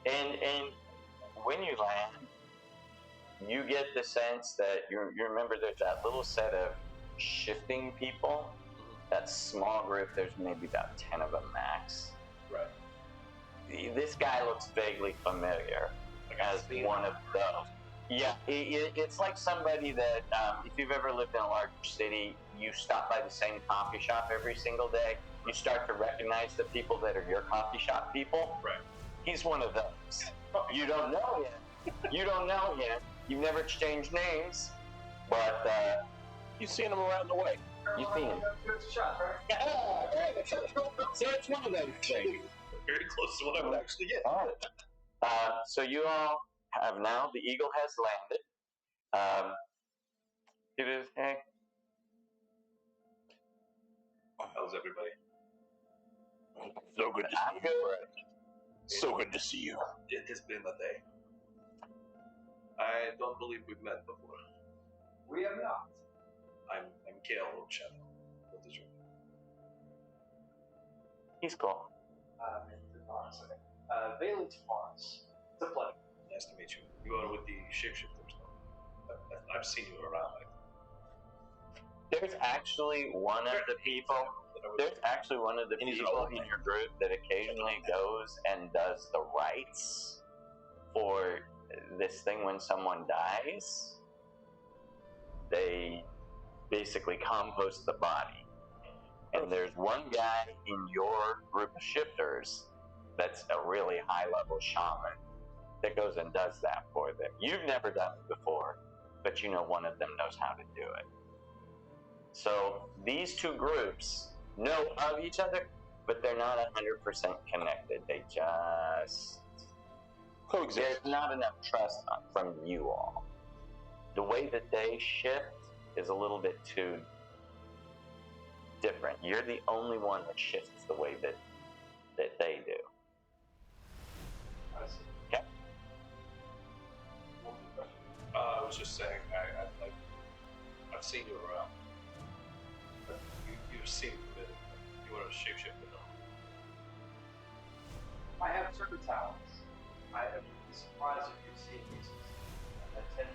And when you land, you get the sense that you remember there's that little set of shifting people. That small group, there's maybe about 10 of them max. Right. This guy looks vaguely familiar as one of those. Yeah, it's like somebody that, if you've ever lived in a large city, you stop by the same coffee shop every single day, you start to recognize the people that are your coffee shop people. Right. He's one of those. You don't know him. You don't know him. You've never exchanged names, but You've seen him around the way. you've seen him. It's a shot, right? Yeah, so it's one of those things. Very close to what I would actually get. All right. So you all have now, the eagle has landed. It is, hey, How's everybody? So good to see you, Brad. So good to see you. It has been a day. I don't believe we've met before. We have not. I'm Kale Oakshad. What is your name? he's cool. Valent Mars. It's a pleasure. Nice to meet you. You are with the shapeshifters, though. I've seen you around. There's actually one of the people. There's actually one of the And he's an people old in man. your group that occasionally goes and does the rites for this thing when someone dies. They basically compost the body. And there's one guy in your group of shifters that's a really high level shaman that goes and does that for them. You've never done it before, but you know one of them knows how to do it. So these two groups know of each other, but they're not 100% connected. They just Coexist. there's not enough trust from you all. The way that they shift is a little bit too different. You're the only one that shifts the way that they do. I see. Okay. One more question. I was just saying, I've seen you around. But you seem familiar. You are a shapeshifter, no? I have certain talents. I would be surprised if you've seen these attending.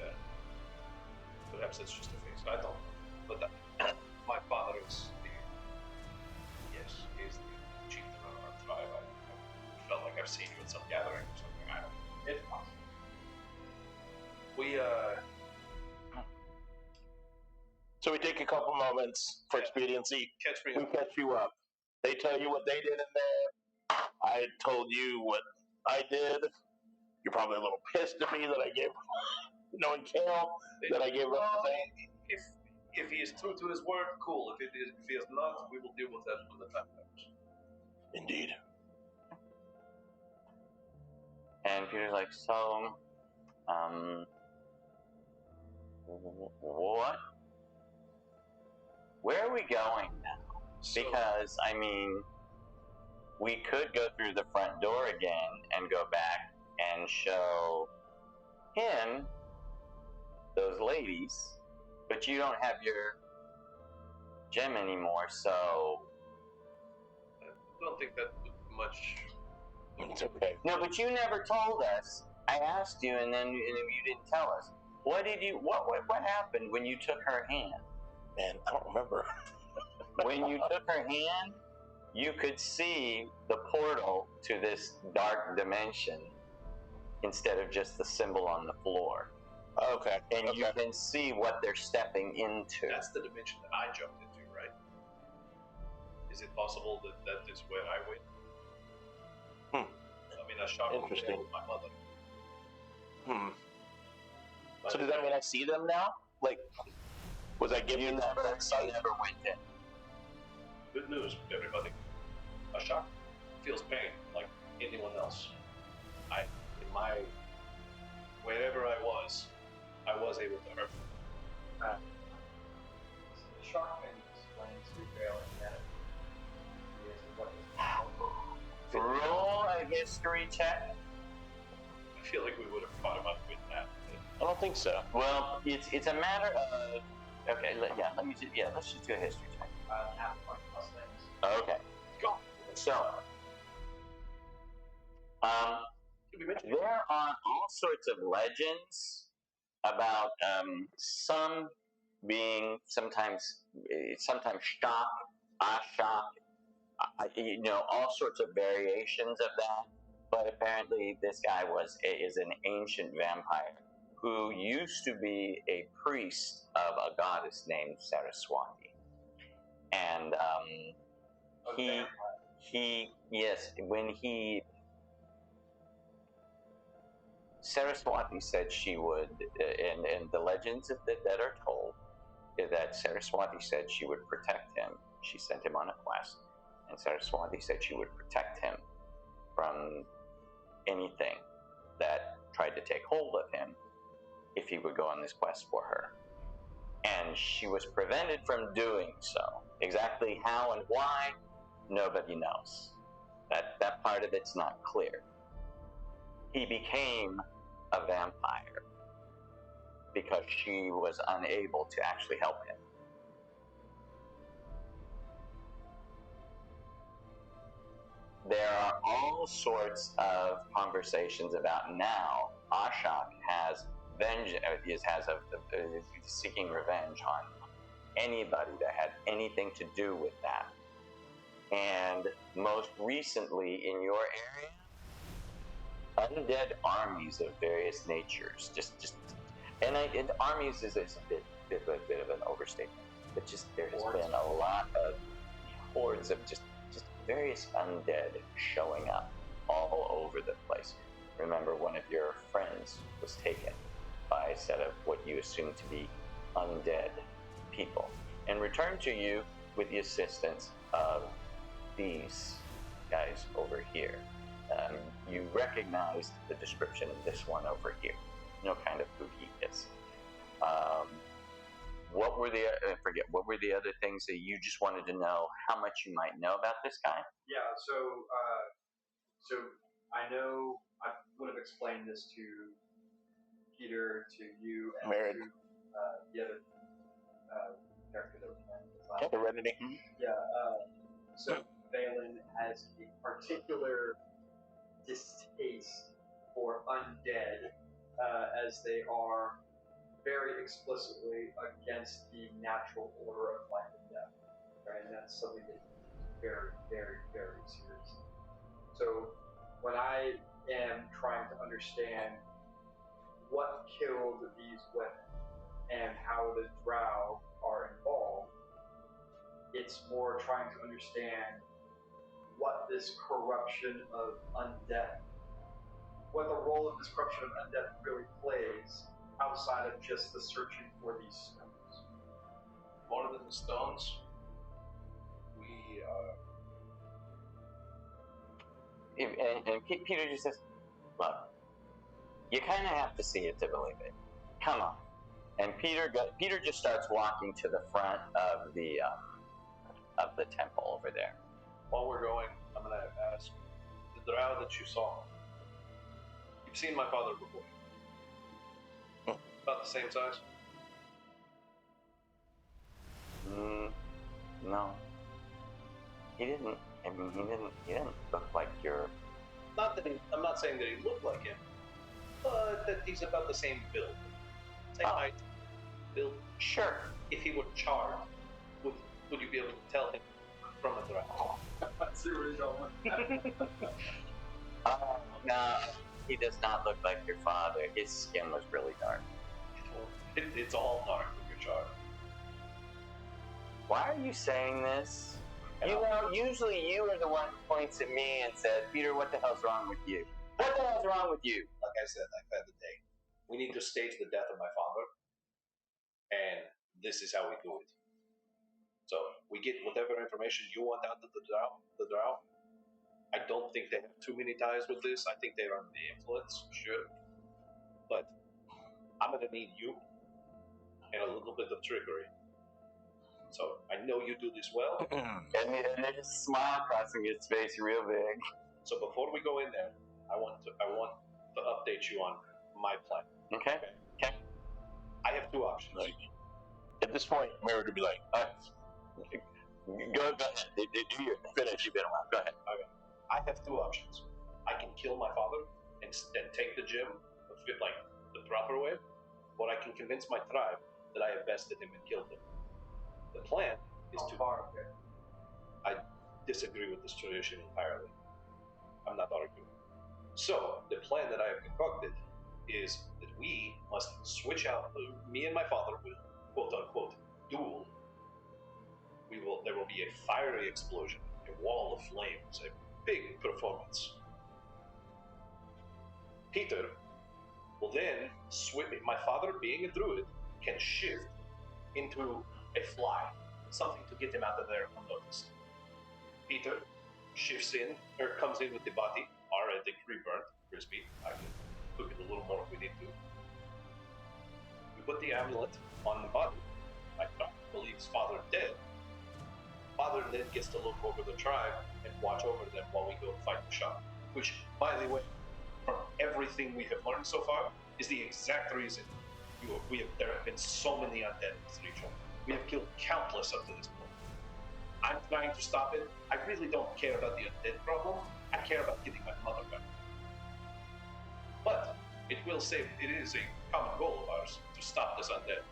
Yeah. Perhaps it's just a face. I don't know. But my father is he's the chieftain of our tribe. I felt like I've seen you at some gathering or something. I don't know. It's possible. We, So we take a couple moments for expediency. catch me We up. catch you up. They tell you what they did in there. I told you what I did. You're probably a little pissed at me that I gave, knowing Kale, that I gave up the thing. If he is true to his word, cool. If he is not, we will deal with that when the time comes. Indeed. And Peter's like, so, what? Where are we going now? So, Because, I mean, we could go through the front door again and go back and show him those ladies, but you don't have your gem anymore, so... I don't think that would much. It's okay. No, but you never told us. I asked you, and then you didn't tell us. What happened when you took her hand? Man, I don't remember. When you took her hand, you could see the portal to this dark dimension instead of just the symbol on the floor. Okay. And okay. you can see what they're stepping into. That's the dimension that I jumped into, right? Is it possible that that is where I went? I mean, I shot Interesting. with my mother. So does that mean I see them now? Like, was I giving You them never, that sight? you never went in. Good news, everybody. A shark feels pain like anyone else. Wherever I was able to hurt. So the shark man explains to Valen that he is what is Roll a history check. I feel like we would have caught him up with that. I don't think so. Well, it's a matter of okay. Let's just do a history check. half point plus things. Okay. Go. So, To be mentioned. There are all sorts of legends about some being sometimes shock, shock, all sorts of variations of that. But apparently, this guy is an ancient vampire who used to be a priest of a goddess named Saraswati, and Saraswati said she would, and the legends that are told is that Saraswati said she would protect him. She sent him on a quest, and Saraswati said she would protect him from anything that tried to take hold of him if he would go on this quest for her. And she was prevented from doing so. Exactly how and why, nobody knows. That part of it's not clear. He became a vampire because she was unable to actually help him. There are all sorts of conversations about now. Ashok is seeking revenge on anybody that had anything to do with that. And most recently in your area, undead armies of various natures. And armies is a bit of an overstatement. But there has been a lot of hordes of just various undead showing up all over the place. Remember, one of your friends was taken by a set of what you assume to be undead people, and returned to you with the assistance of these guys over here. You recognized the description of this one over here. You know kind of who he is. What were the other things that you just wanted to know how much you might know about this guy? Yeah, so I know I would have explained this to Peter, to you, and Merid. to the other character that was playing. Heredity. Yeah, so Valen has a particular distaste for undead, as they are very explicitly against the natural order of life and death, right? And that's something that is very, very, very serious. So when I am trying to understand what killed these women and how the drow are involved, it's more trying to understand what this corruption of undead, what the role of this corruption of undead really plays outside of just the searching for these stones. More than the stones, we And Peter just says, "Look, you kind of have to see it to believe it. Come on." And Peter just starts walking to the front of the temple over there. While we're going, I'm going to ask, the drow that you saw, you've seen my father before. About the same size? No. He didn't. I mean, he didn't look like your... I'm not saying that he looked like him, but that he's about the same build. Same height, build. Sure. If he were charred, would you be able to tell him from a drow? That's the original one. No, he does not look like your father. His skin was really dark. It's all dark when you're charred. Why are you saying this? Usually you are the one who points at me and says, "Peter, what the hell's wrong with you? What the hell's wrong with you?" Like I said, I've had the day. We need to stage the death of my father, and this is how we do it. So we get whatever information you want out of the drow. I don't think they have too many ties with this. I think they're under the influence, sure. But I'm going to need you and a little bit of trickery. So I know you do this well. And there's a smile crossing his face real big. So before we go in there, I want to update you on my plan. Okay. I have two options. Like, at this point, Merid would be like, Go ahead. Do your thing. finish. You've been a while. Go ahead. Okay. I have two options. I can kill my father, and take the gem, like the proper way, or I can convince my tribe that I have bested him and killed him. The plan is to. I disagree with this tradition entirely. I'm not arguing. So the plan that I have concocted is that we must switch out. Me and my father will, quote unquote, duel. There will be a fiery explosion, a wall of flames, a big performance. Peter will then switch. My father, being a druid, can shift into a fly, something to get him out of there unnoticed. Peter shifts in, or comes in with the body, already pre-burnt, crispy. I can cook it a little more if we need to. We put the amulet on the body. My father believes father dead. Father then gets to look over the tribe and watch over them while we go fight the Shah. Which, by the way, from everything we have learned so far, is the exact reason there have been so many undead in this region. We have killed countless up to this point. I'm trying to stop it. I really don't care about the undead problem. I care about getting my mother back. But it is a common goal of ours to stop this undead.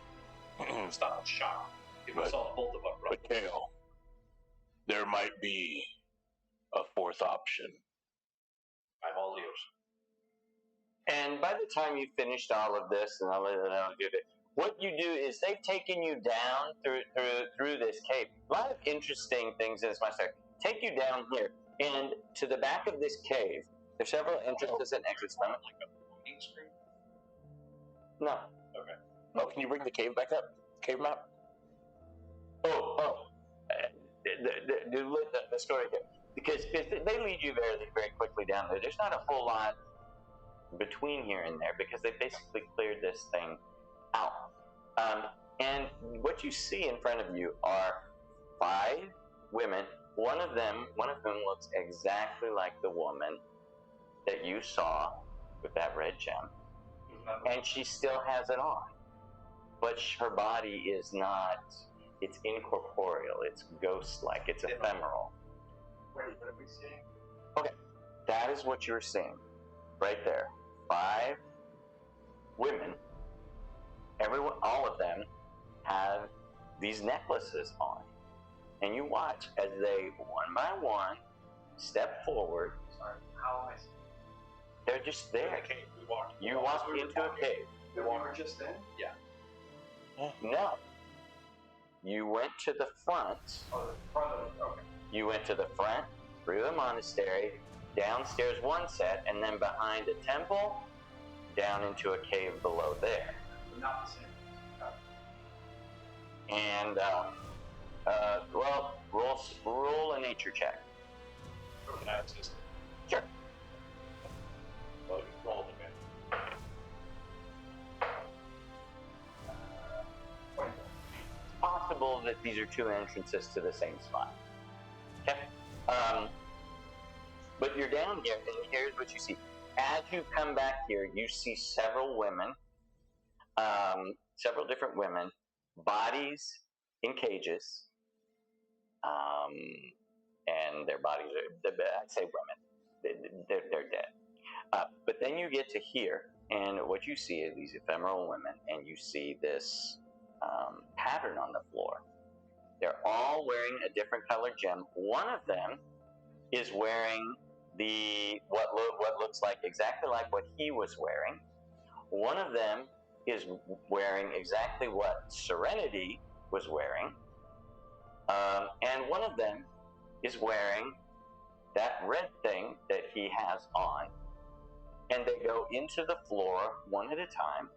Stop the Shah. It will solve both of our problems. But Kale, there might be a fourth option. I'm all ears. And by the time you finished all of this, and I'll do it. What you do is they've taken you down through this cave. A lot of interesting things in this monster. Take you down here, and to the back of this cave, there's several entrances and exits from it. Like a moving screen? No. Okay. Oh, can you bring the cave back up? Cave map? The story here. Because they lead you very, very quickly down there. There's not a whole lot between here and there because they basically cleared this thing out. And what you see in front of you are 5 women. One of them looks exactly like the woman that you saw with that red gem. And she still has it on. But her body is not, it's incorporeal, it's ghost-like, it's ephemeral. Wait, what are we seeing? Okay, that is what you're seeing right there. 5 women, all of them have these necklaces on. And you watch as they, one by one, step forward. Sorry, how am I seeing? They're just there. Okay, You walked into a cave. We were just in? Yeah. No. You went to the front. Oh, the front of it, okay. You went to the front, through the monastery, downstairs one set, and then behind a temple, down into a cave below there. But not the same. And, roll a nature check. Can I assist? Sure. Well, you rolled it, man. 24. It's possible that these are 2 entrances to the same spot. Okay? But you're down here, and here's what you see. As you come back here, you see several women, several different women, bodies in cages, and their bodies are, I'd say women, they're dead. But then you get to here, and what you see is these ephemeral women, and you see this pattern on the floor. They're all wearing a different colored gem. One of them is wearing what looks like exactly like what he was wearing. One of them is wearing exactly what Serenity was wearing. And one of them is wearing that red thing that he has on. And they go into the floor one at a time.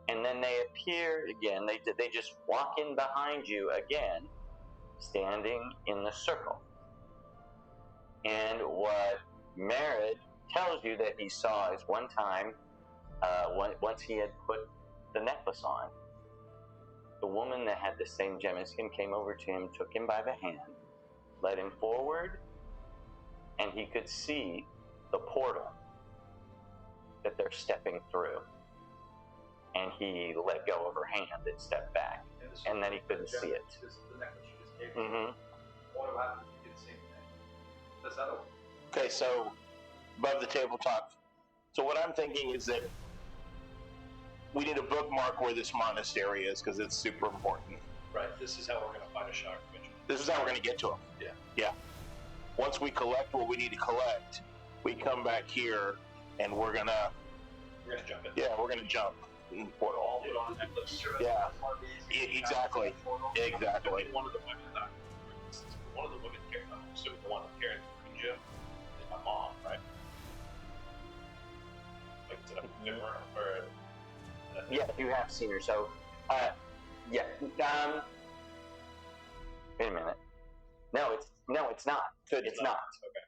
And then they appear again. They just walk in behind you again, standing in the circle. And what Merritt tells you that he saw is one time, once he had put the necklace on, the woman that had the same gem as him came over to him, took him by the hand, led him forward, and he could see the portal that they're stepping through. And he let go of her hand and stepped back, and then he couldn't see it. This is the necklace you just gave me. Mm-hmm. What happened if you did the same thing? That's that open. Okay, so above the tabletop So what I'm thinking is that we need to bookmark where this monastery is because it's super important. Right. This is how we're going to find a shock eventually. This is how we're going to get to him. Yeah. Once we collect what we need to collect, we come back here and we're going to jump in. Yeah, we're going to jump in the portal. All put on necklace. Yeah. Exactly. Exactly. One of the women here, I'm assuming the one who carried the ninja is my mom, right? Like, did I give her or? Yeah, you have seen her. So, yeah. Wait a minute. No, it's not. It's not. Okay.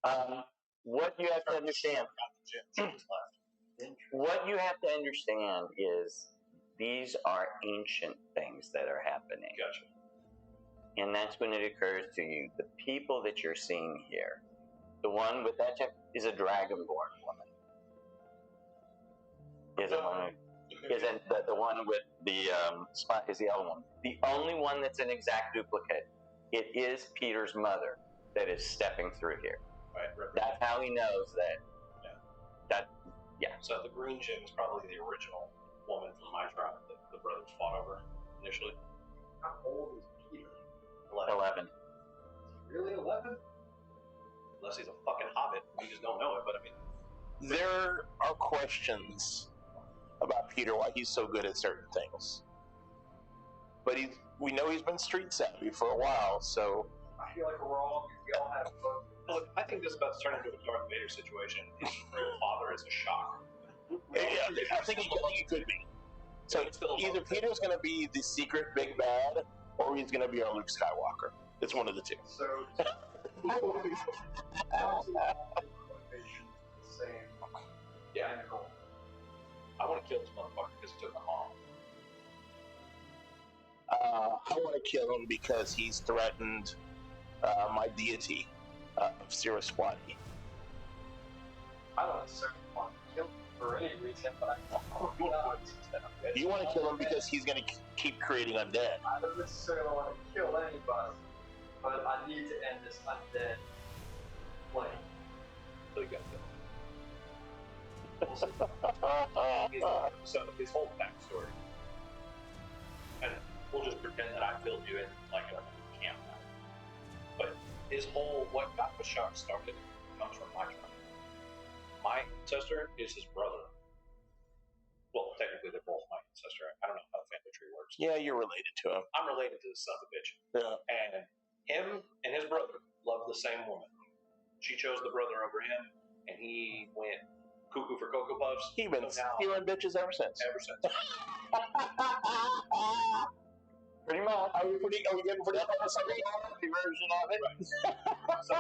No. What you have to understand. What you have to understand is these are ancient things that are happening. Gotcha. And that's when it occurs to you. The people that you're seeing here, the one with that check is a dragonborn woman. Isn't the one with the spot is the other one. The only one that's an exact duplicate. It is Peter's mother that is stepping through here. Right. That's how he knows that. Yeah. So the green gem is probably the original woman from my tribe that the brothers fought over initially. How old is Peter? 11. Really 11? Unless he's a fucking hobbit, we just don't know it. But I mean, There are questions about Peter, why he's so good at certain things. But we know he's been street savvy for a while, so... I feel like we all have fun. look, I think this is about to turn into a Darth Vader situation. His real father is a shock. Yeah, I think it could be. So either Peter's going to be the secret big bad, or he's going to be our Luke Skywalker. It's one of the two. So, motivation is the same. Yeah. End goal. I want to kill this motherfucker because he took my mom. I want to kill him because he's threatened my deity of Siraswati. I don't necessarily want to kill him for any reason, but I not. You want to kill him because he's going to keep creating undead. I don't necessarily want to kill anybody, but I need to end this undead plane. So you got So his whole backstory, and we'll just pretend that I filled you in like a camp now. But his whole, what got the shock started comes from my tribe. My ancestor is his brother. Well, technically they're both my ancestor. I don't know how the family tree works. Yeah, you're related to him. I'm related to this son of a bitch. Yeah. And him and his brother loved the same woman. She chose the brother over him, and he went cuckoo for Cocoa Puffs. He's been stealing bitches ever since. Pretty much. Are we getting pretty version of it? Right. So,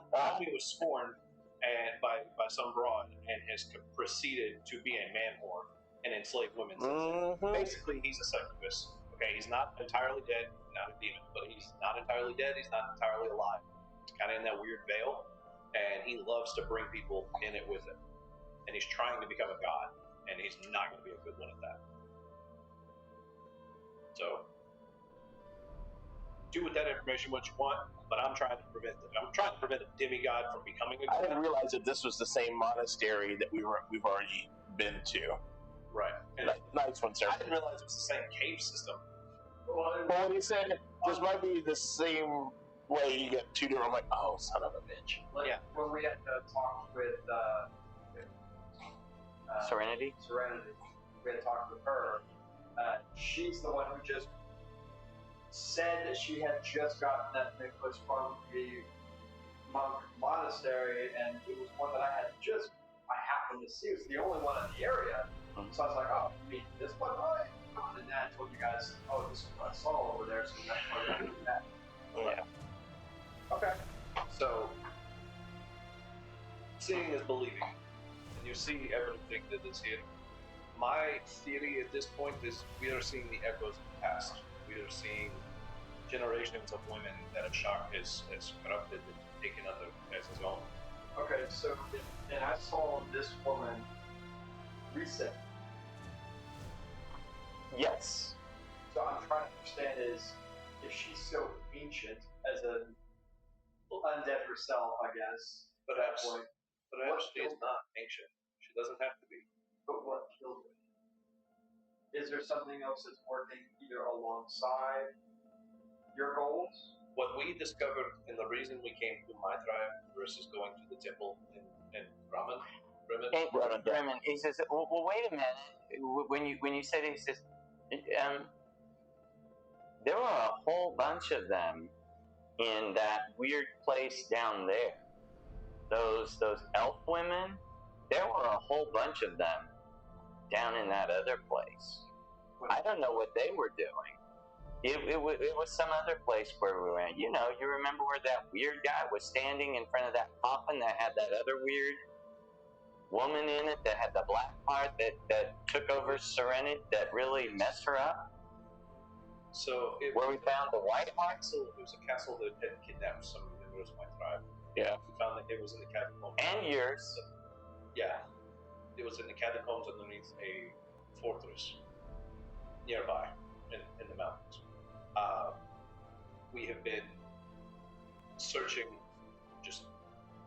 Tommy was scorned and by some broad and has proceeded to be a man whore and enslave women. Mm-hmm. Basically, he's a succubus. Okay, he's not entirely dead, not a demon, but he's not entirely dead, he's not entirely alive. He's kind of in that weird veil, and he loves to bring people in it with him. And he's trying to become a god, and he's not going to be a good one at that. So, do with that information what you want, but I'm trying to prevent it. I'm trying to prevent a demigod from becoming a god. I didn't realize that this was the same monastery that we've already been to. Right. And Nice one, sir. I didn't realize it was the same cave system. Well, when he said this might be the same way, you get two different. I'm like, oh, son of a bitch. Like, Yeah. when we had talked with Serenity? we had talked with her. She's the one who just said that she had just gotten that necklace from the monk monastery, and it was one that I happened to see. It was the only one in the area. So I was like, oh, you mean this one? Right. And then I told you guys, oh, this is what I saw over there, so that's why we're doing that. Yeah. Okay. So, seeing is believing. And you see everything that is here. My theory at this point is we are seeing the echoes of the past. We are seeing generations of women that Ashok has corrupted and taken under as his own. Okay, so, and I saw this woman recent. Yes. So I'm trying to understand is if she's so ancient as an undead herself, I guess. Perhaps She is not ancient. She doesn't have to be. But what killed her? Is there something else that's working either alongside your goals? What we discovered and the reason we came to my tribe versus going to the temple in Bremen. Hey, Bremen, he says, well, wait a minute. When you said, he says, there were a whole bunch of them in that weird place down there. Those elf women, there were a whole bunch of them down in that other place. I don't know what they were doing. It was some other place where we went. You know, you remember where that weird guy was standing in front of that coffin that had that other weird woman in it that had the black part that took over Serenity that really messed her up? So where we found the white part? It was a castle that had kidnapped some members of my tribe. Yeah. We found that it was in the catacombs. And yours. Yeah. It was in the catacombs underneath a fortress nearby in the mountains. We have been searching just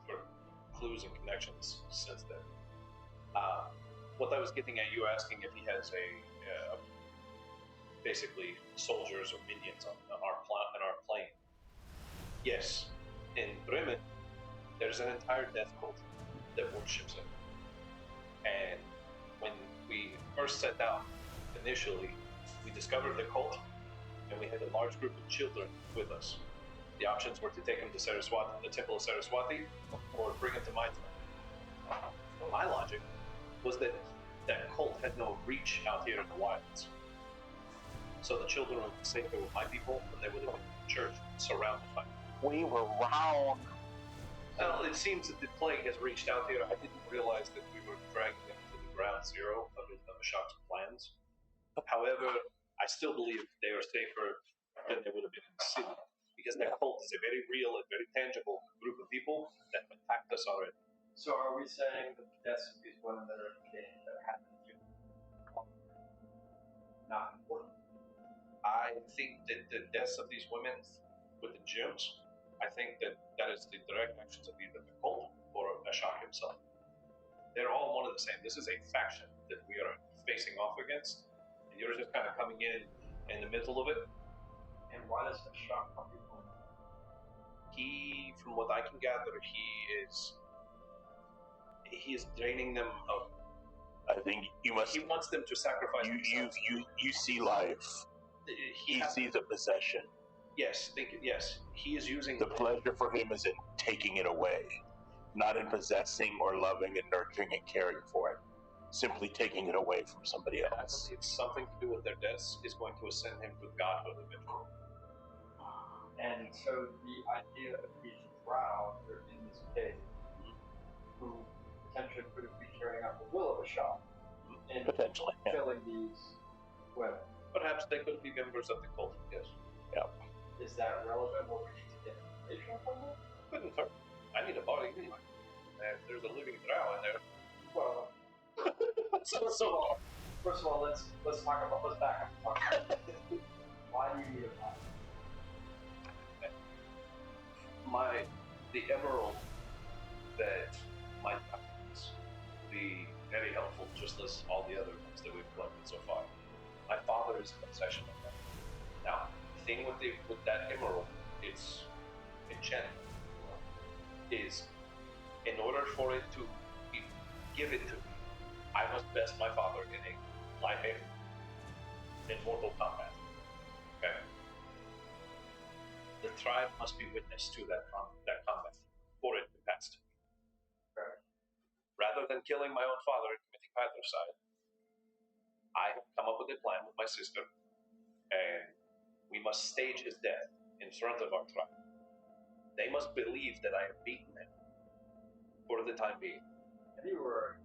for clues and connections since then. What I was getting at, you asking if he has basically soldiers or minions on our plane. Yes, in Bremen, there's an entire death cult that worships him. And when we first set out, initially, we discovered the cult, and we had a large group of children with us. The options were to take him to Saraswati, the Temple of Saraswati, or bring him to my town. My logic was that that cult had no reach out here in the wilds. So the children would be safer with my people, and they would have been in the church surrounded by me. We were wrong. Well, it seems that the plague has reached out here. I didn't realize that we were dragging them to the ground zero of Ashok's plans. However, I still believe they are safer than they would have been in the city, because that cult is a very real and very tangible group of people that have attacked us already. So are we saying that the deaths of these women that are engaged that happened to not important? I think that the deaths of these women with the gems, I think that is the direct actions of either the cult or Ashok himself. They're all one and the same. This is a faction that we are facing off against, and you're just kind of coming in the middle of it. And why does Ashok come before? He, from what I can gather, he is draining them of. I think you must. He wants them to sacrifice themselves. You see life. He sees a possession. Yes, yes. He is using the pleasure for him is in taking it away, not in possessing or loving and nurturing and caring for it. Simply taking it away from somebody else. It's something to do with their deaths is going to ascend him to godhood eventually. And so the idea of these drow are in this case, who potentially could be carrying out the will of Ashok and potentially killing these women. Perhaps they could be members of the cult, yes. Yeah. Is that relevant or we need to get information from them? Couldn't hurt. I need a body anyway. And if there's a living drow in there. Well, first of all, let's back up. Why do you need a body? The emerald that my is be very helpful, just as all the other ones that we've collected so far. My father is in possession of that. Now, the thing with that emerald, it's enchanted, is in order for it to be given to me, I must best my father in a live in mortal combat. Okay. The tribe must be witness to that combat for it to pass to me. Okay. Rather than killing my own father and committing patricide, I have come up with a plan with my sister, and we must stage his death in front of our tribe. They must believe that I have beaten him for the time being. And you were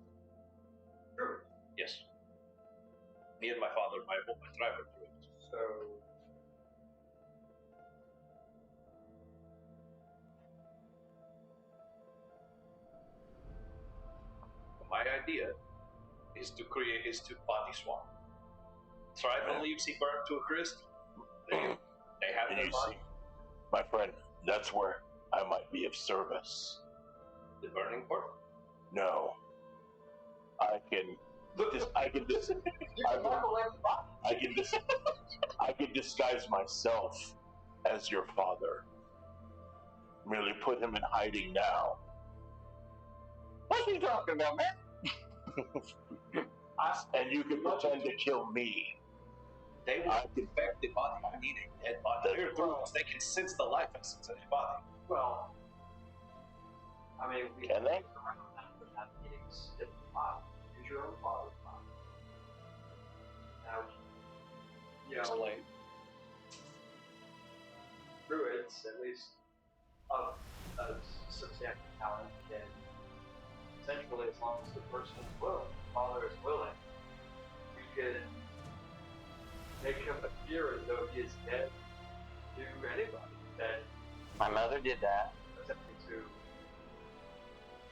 true. Yes. Me and my father, my tribe are true. So my idea is to body swap. Tribe believes he burned to a crisp. They have their body. My friend, that's where I might be of service. The burning part? No. I can disguise myself as your father. Merely put him in hiding now. What are you talking about, man? And you can pretend to kill me. They will infect the body. I need a dead body. They're drones. They can sense the life essence in a body. Well, I mean, we Can they? around that, but that means if use your own father's body. Now, you know, druids, at least of a substantial talent, can essentially, as long as the person is willing, the father is willing, we can make him appear as though he is dead to anybody. That My mother did that. attempting to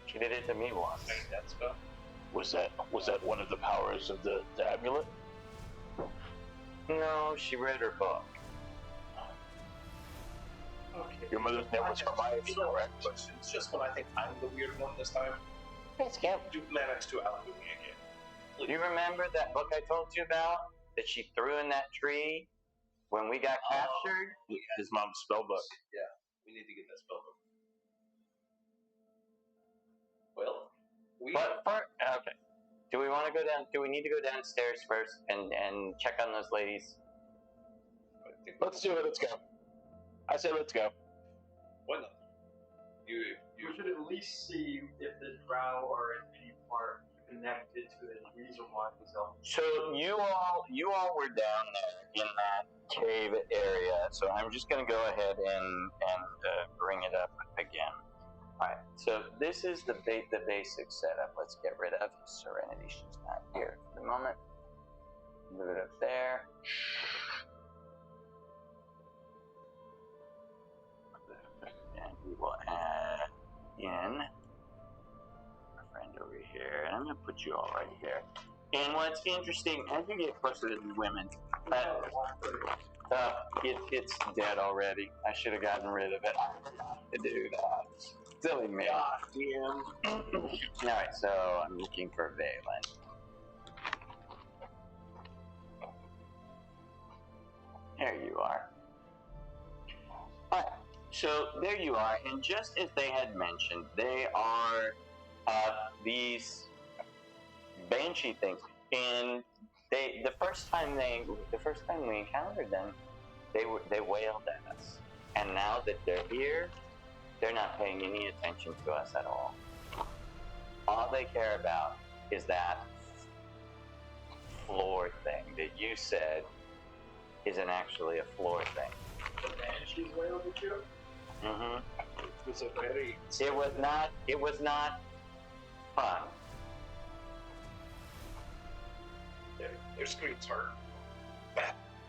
She did it to me once. Make that spell. Was that one of the powers of the amulet? No, she read her book. Okay. Your mother's name was Hermione, correct? Questions. Just when I think I'm the weird one this time, Yes, Kim. do Manax to outdo me again. Do you remember that book I told you about that she threw in that tree when we got captured? His mom's spell book. Yeah, we need to get that spell book. Well, Okay. Do we want to go down? Do we need to go downstairs first and check on those ladies? I think Let's do it. Let's go. I say let's go. Why not? You we should at least see if the drow are in any part connected to the reason why these elves. So you all were down there in that cave area. So I'm just going to go ahead and bring it up again. All right. So this is the basic setup. Let's get rid of Serenity. She's not here for the moment. Move it up there. And we will add in our friend over here. And I'm going to put you all right here. And what's interesting, as you get closer to the women, it's dead already. I should have gotten rid of it. To do that. Silly me. Alright, so I'm looking for Valen. There you are. Alright, so there you are, and just as they had mentioned, they are these banshee things. And the first time we encountered them, they wailed at us. And now that they're here, they're not paying any attention to us at all. All they care about is that floor thing that you said isn't actually a floor thing. The banshees wailed at you? Mm-hmm. It was a very. It was not fun. Their screams hurt.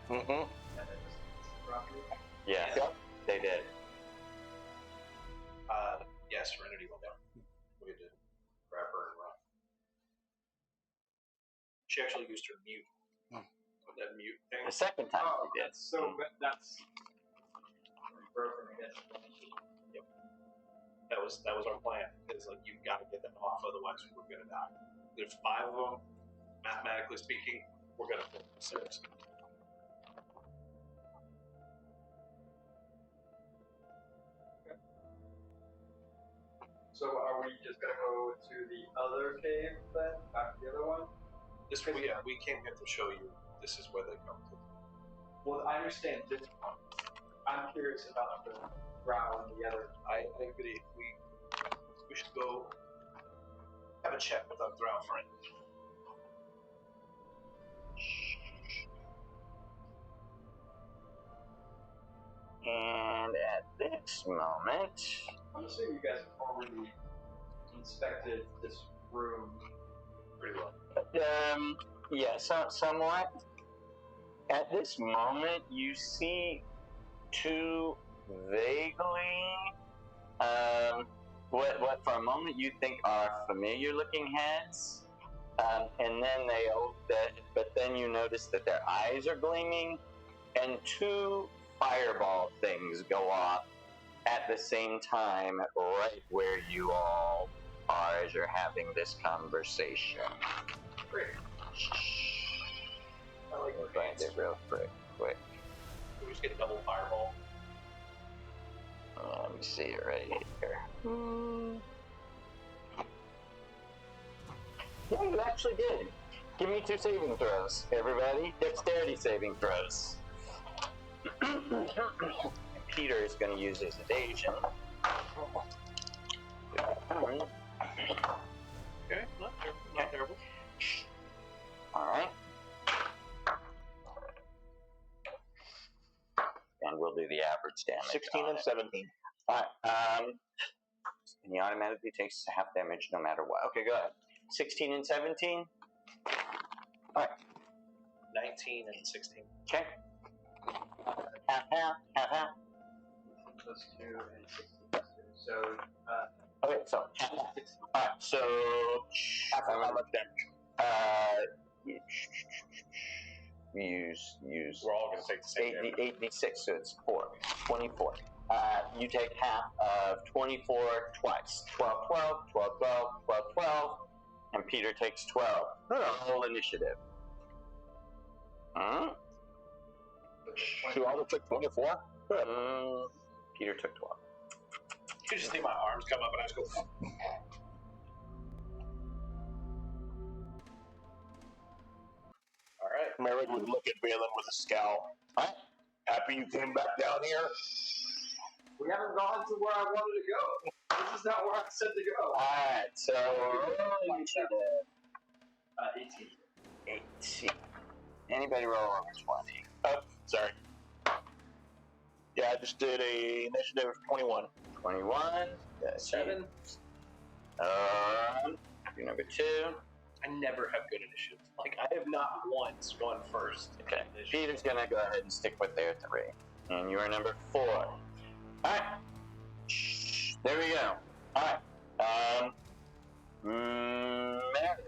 Mm-hmm. And it just dropped you? Yeah, Yep. they did. Yeah, Serenity went down. We had to grab her and run. She actually used her mute. That mute thing. The second time she did. That's broken, I guess. Yep. That was our plan. Is like you got to get them off, otherwise we're gonna die. There's 5 of them. Mathematically speaking, we're gonna fall 6. So are we just gonna go to the other cave then? Back to the other one? We came here to show you this is where they come to. Well, I understand this one. I'm curious about the drow and the other. I agree. We should go have a chat with our drow friend. And at this moment, I'm assuming you guys have already inspected this room pretty well. yeah, somewhat. At this moment, you see 2 vaguely, what for a moment you think are familiar-looking heads, and then but then you notice that their eyes are gleaming, and 2 fireball things go off at the same time, right where you all are as you're having this conversation. Great. I like Let me find it real quick. We just get a double fireball. Let me see it right here. Yeah, you actually did. Give me 2 saving throws, everybody. Dexterity saving throws. Peter is going to use his evasion. Okay, not terrible. All right. And we'll do the average damage. 16 and 17. All right. And he automatically takes half damage no matter what. Okay, go ahead. 16 and 17. All right. 19 and 16. Okay. Half. Plus 2 and 16 plus 2. So, Okay, so half. All right, so How much damage? Use. We're all going to take the same damage. 8d6, so it's 4. 24. You take half of 24 twice. 12, 12, 12, 12, 12, 12, and Peter takes 12. Roll initiative. So I will take 24? Good. Peter took 12. You just see my arms come up and I just go. All right. Merrick would look at Balin with a scowl. All right. Happy you came back down here? we haven't gone to where I wanted to go. This is not where I said to go. Alright, so roll initiative. 18. 18. Anybody roll over 20? Oh, sorry. Yeah, I just did a initiative of 21. 21. That's 7. You're number 2. I never have good initiative. Like, I have not once gone first. Okay. Peter's gonna go ahead and stick with their 3. And you are number 4. Alright. There we go. Alright. Mary,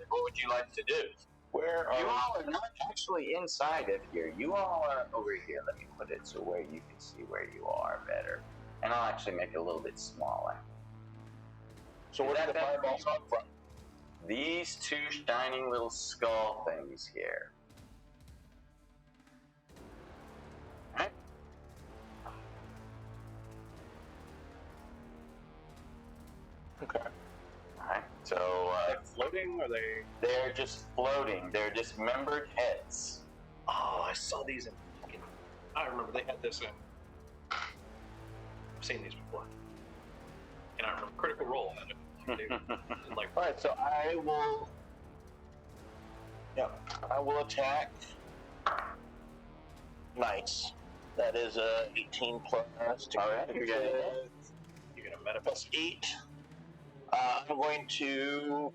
what would you like to do? Where You all are not actually inside of here. You all are over here. Let me put it so where you can see where you are better. And I'll actually make it a little bit smaller. So where did the fireballs come from? These 2 shining little skull things here. Alright. Okay. Alright, so They're floating, or they? they're just floating. They're dismembered heads. Oh, I saw these in. I remember they had this in. I've seen these before, and I remember Critical Role had it. Like, All right, so I will. Yeah, I will attack. Nice. That is a 18 plus. All right, you're gonna meta Plus 8. I'm going to.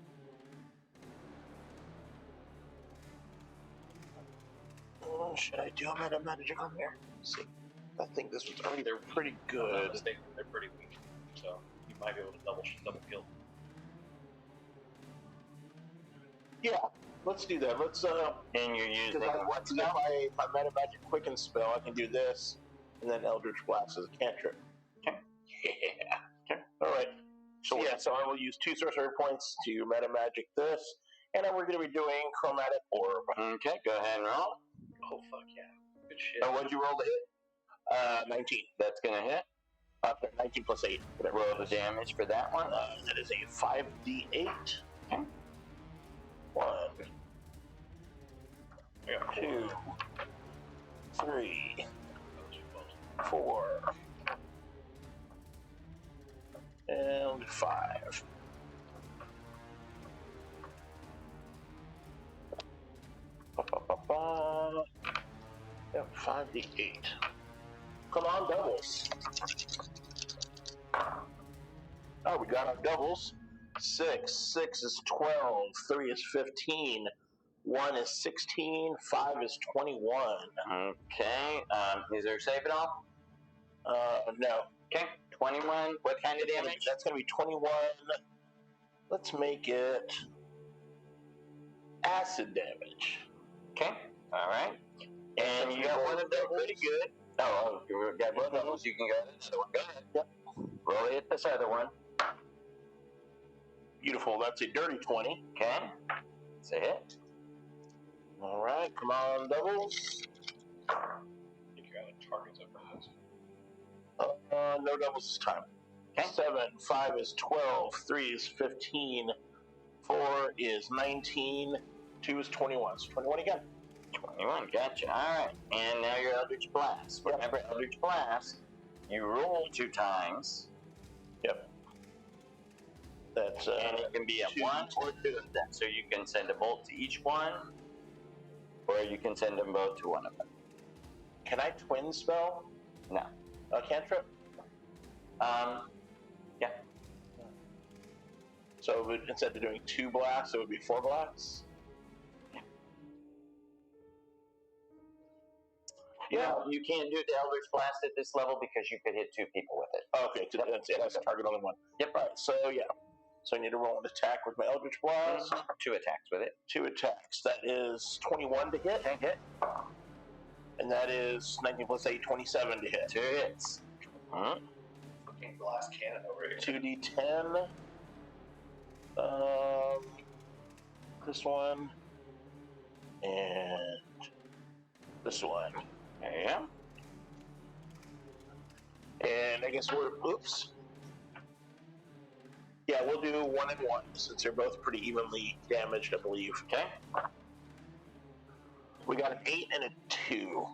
Should I do a meta magic on there? Let's see. I think this was already. They're pretty If I'm not good. mistaken, they're pretty weak, so you might be able to double kill. Yeah, let's do that. Let's and you're using because what's now my meta magic quicken spell, I can do this, and then Eldritch Blast as a cantrip. Okay. Yeah. Okay. All right. So yeah, so I will use 2 sorcery points to meta magic this, and then we're going to be doing Chromatic Orb. Okay, go ahead and roll. Oh fuck yeah, good shit. Oh, what'd you roll to hit? 19. That's gonna hit. 19 plus 8. Whatever. Roll the damage for that one. That is a 5d8. Okay. 1, I got 2, 3, 4, and 5. Yep, 5d8. Come on, doubles. Oh, we got our doubles. 6. 6 is 12. 3 is 15. 1 is 16. 5 is 21. Okay. Is there a save at all? No. Okay. 21. What kind of damage? That's going to be 21. Let's make it acid damage. Okay. All right. And you got one of them pretty good. Oh, you got both of those. You can go ahead. So go ahead. Yep. Roll hit this other one. Beautiful. That's a dirty 20. Okay. It's a hit. All right. Come on, doubles. I think you're out of targets over this. No doubles this time. Okay. 7, 5 is 12, 3 is 15, 4 is 19, 2 is 21. So 21 again. 21, gotcha. All right. And now your Eldritch Blast. Remember, Eldritch Blast, you roll 2 times. Yep. That's And it can be a 2. 1 or 2 of them. So you can send a bolt to each one, or you can send them both to one of them. Can I twin spell? No. A cantrip? Yeah. So instead of doing 2 blasts, it would be 4 blasts? Yeah, you can't do the Eldritch Blast at this level because you could hit 2 people with it. Okay, that's target only 1. Yep. All right, so yeah. So I need to roll an attack with my Eldritch Blast. 2 attacks with it. 2 attacks. That is 21 to hit. Okay, hit. And that is 19 plus 8, 27 to hit. 2 hits. Fucking glass cannon over here. 2d10. This one. And this one. There you go. And I guess oops. Yeah, we'll do 1 and 1 since they're both pretty evenly damaged, I believe. Okay. We got an 8 and a 2.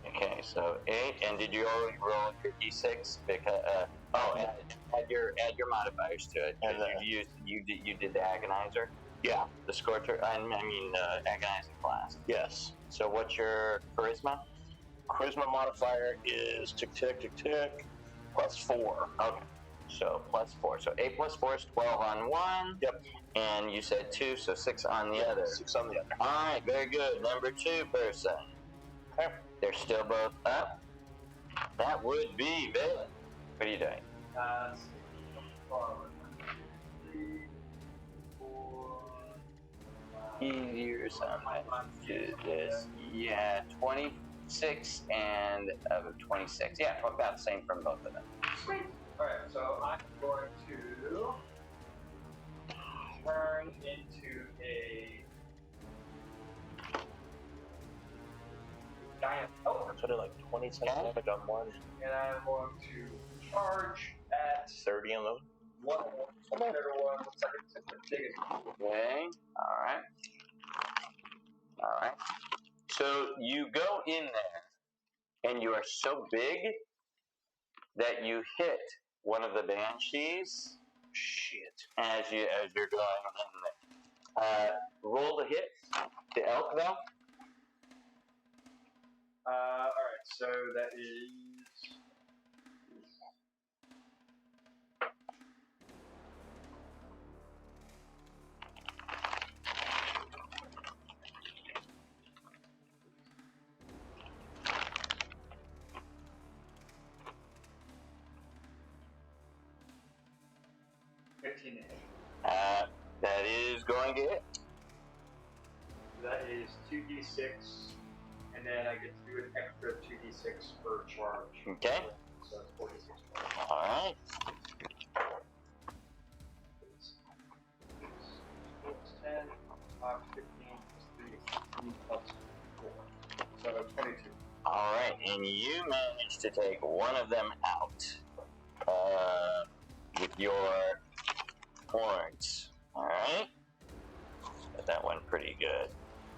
Okay, so 8. And did you already roll your d6? Because add your modifiers to it. And you did the Agonizer, Yeah. the Scorcher. Agonizing Blast. Yes. So what's your charisma? Charisma modifier is tick tick tick tick plus 4. Okay. So plus 4. So 8 plus 4 is 12 on one. Yep. And you said 2, so 6 on the other. 6 on the other. All right, very good. Number 2 person. Okay. They're still both up. That would be Bill. What are you doing? 3, 4, Easier something to this. Yeah, 26 and 26. Yeah, about the same from both of them. Sweet. Alright, so I'm going to turn into a giant elephant, So they're like 20 cents damage on one, and I'm going to charge at 30 on the other. one. Whichever one looks like it's the biggest. Okay. All right. So you go in there, and you are so big that you hit one of the banshees. Shit. As you're going in there. Roll the hit. The elk though. Alright, so that is. That is going to hit. That is 2d6, and then I get to do an extra 2d6 per charge. Okay. So it's 46. All right. It's 10, 5, 15, plus 3, 15, plus 4. So 22. All right, and you managed to take one of them out with your horns. All right. But that went pretty good.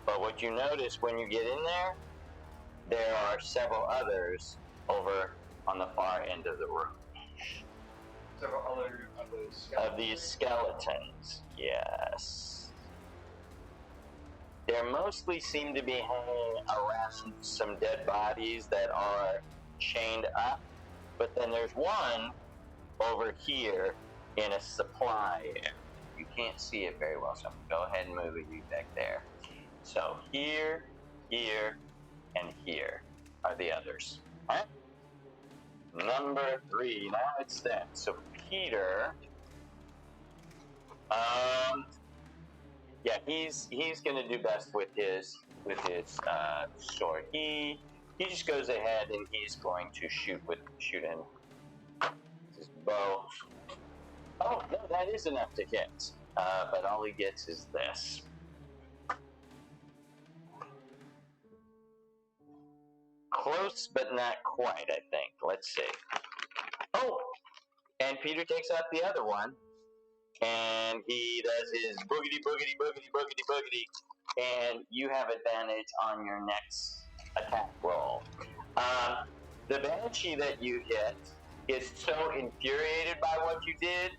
But what you notice when you get in there are several others over on the far end of the room. Several other of those skeletons. Of these skeletons, yes. They mostly seem to be hanging around some dead bodies that are chained up. But then there's one over here in a supply area. You can't see it very well, so I'm gonna go ahead and move you back there. So here, here, and here are the others. All right? Number 3, now it's them. So Peter, he's gonna do best with his sword. He just goes ahead and he's going to shoot in his bow. Oh no, that is enough to hit. but all he gets is this. Close, but not quite, I think. Let's see. Oh! And Peter takes out the other one, and he does his boogity, boogity, boogity, boogity, boogity, and you have advantage on your next attack roll. The Banshee that you hit is so infuriated by what you did.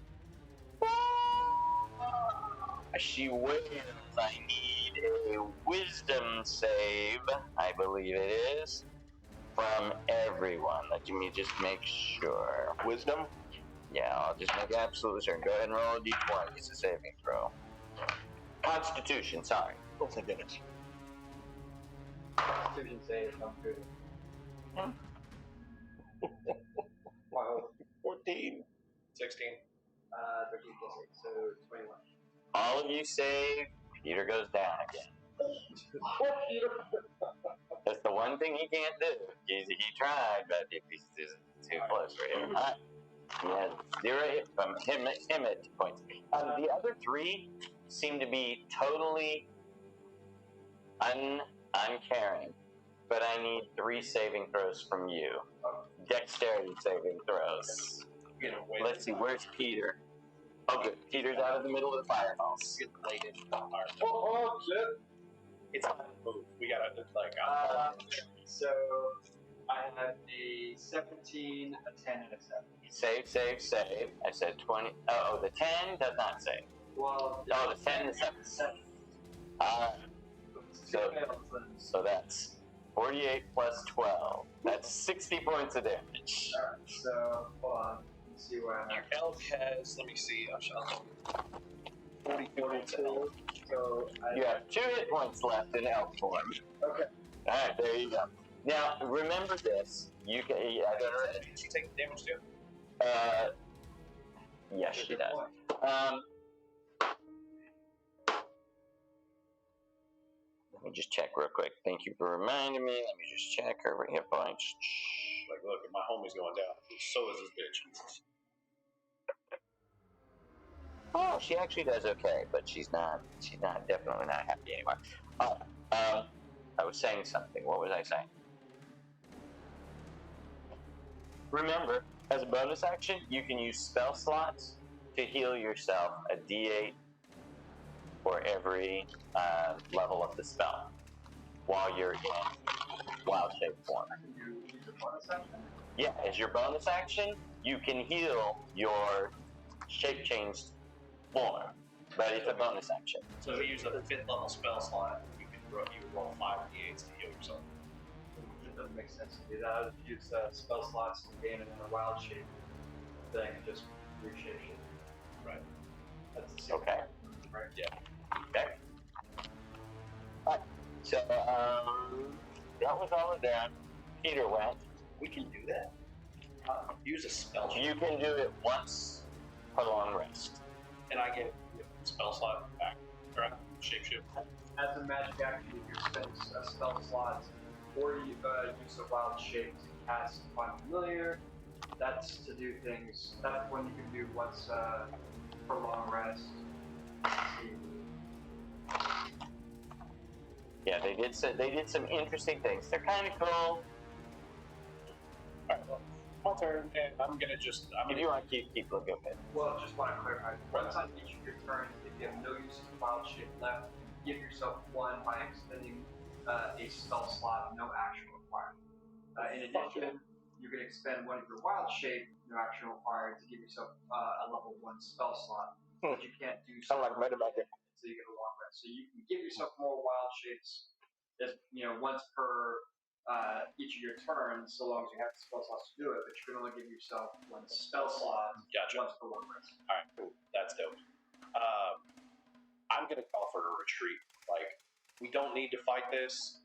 She wails. I need a wisdom save, I believe it is, from everyone. Let me just make sure. Wisdom? Yeah, I'll just make absolutely certain. Go ahead and roll a d20. It's a saving throw. Constitution, sorry. Oh, thank goodness. Constitution save, I'm good. Wow. 14. 16. 13 plus 8, so 21. All of you save. Peter goes down again. That's the one thing he can't do. He tried, but he's too close for him. He has 0 hit from him points. The other 3 seem to be totally uncaring, but I need 3 saving throws from you. Dexterity saving throws. Let's see, where's Peter? Oh, good. Peter's out of the middle of the firehouse. Get laid in the fire. Oh, shit! It's not a move. We gotta, like, So, I have a 17, a 10, and a 7. Save. I said 20. Oh, the 10 does not save. Well, No, the 10 is 7. So that's 48 plus 12. That's 60 points of damage. Alright, so, hold on. Let's see where I'm your at. elf has, let me see, 42 points of health. So, You have 2 hit points left in elf form. Okay. Alright, there you go. Now, remember this. You can. I don't know. Did she take damage too? Yes, she does. Let me just check real quick. Thank you for reminding me. Let me just check her hit points. Like, look, my homie's going down. So is this bitch. Oh, she actually does okay, but she's definitely not happy anymore. I was saying something. What was I saying? Remember, as a bonus action, you can use spell slots to heal yourself a d8 for every level of the spell while you're in wild shape form. I can use a bonus action? Yeah, as your bonus action, you can heal your shape changed form, but it's a bonus action. So if you use a 5th level spell slot, you roll 5 d8s to heal yourself. It doesn't make sense to do that. I would use spell slots to gain it in a wild shape thing and just reshape it. Right. That's the same. Okay. Right? Yeah. Okay. Alright, so that was all of that. Peter went. We can do that. Use a spell slot. You can do it once per long rest. And I get a spell slot back. Correct? Shapeshift. As a magic action, you can spend a spell slot or you use a wild shape to cast Find Familiar. That's to do things. That's one you can do once per long rest. Yeah, they did some interesting things. They're kind of cool. Alright, well, my turn, and I'm gonna just. If you want to keep looking at it. Well, just want to clarify. Once on each of your turns, if you have no use of wild shape left, give yourself one by expending a spell slot, no action required. In addition, you can expend one of your wild shape, no action required, to give yourself a level 1 spell slot. But you can't do so Sound like Metamagic. until you get a long rest. So you can give yourself more wild shapes, as once per each of your turns, so long as you have the spell slots to do it. But you can only give yourself 1 spell slot Gotcha. once per long rest. Alright, cool. That's dope. I'm gonna call for a retreat. Like, we don't need to fight this.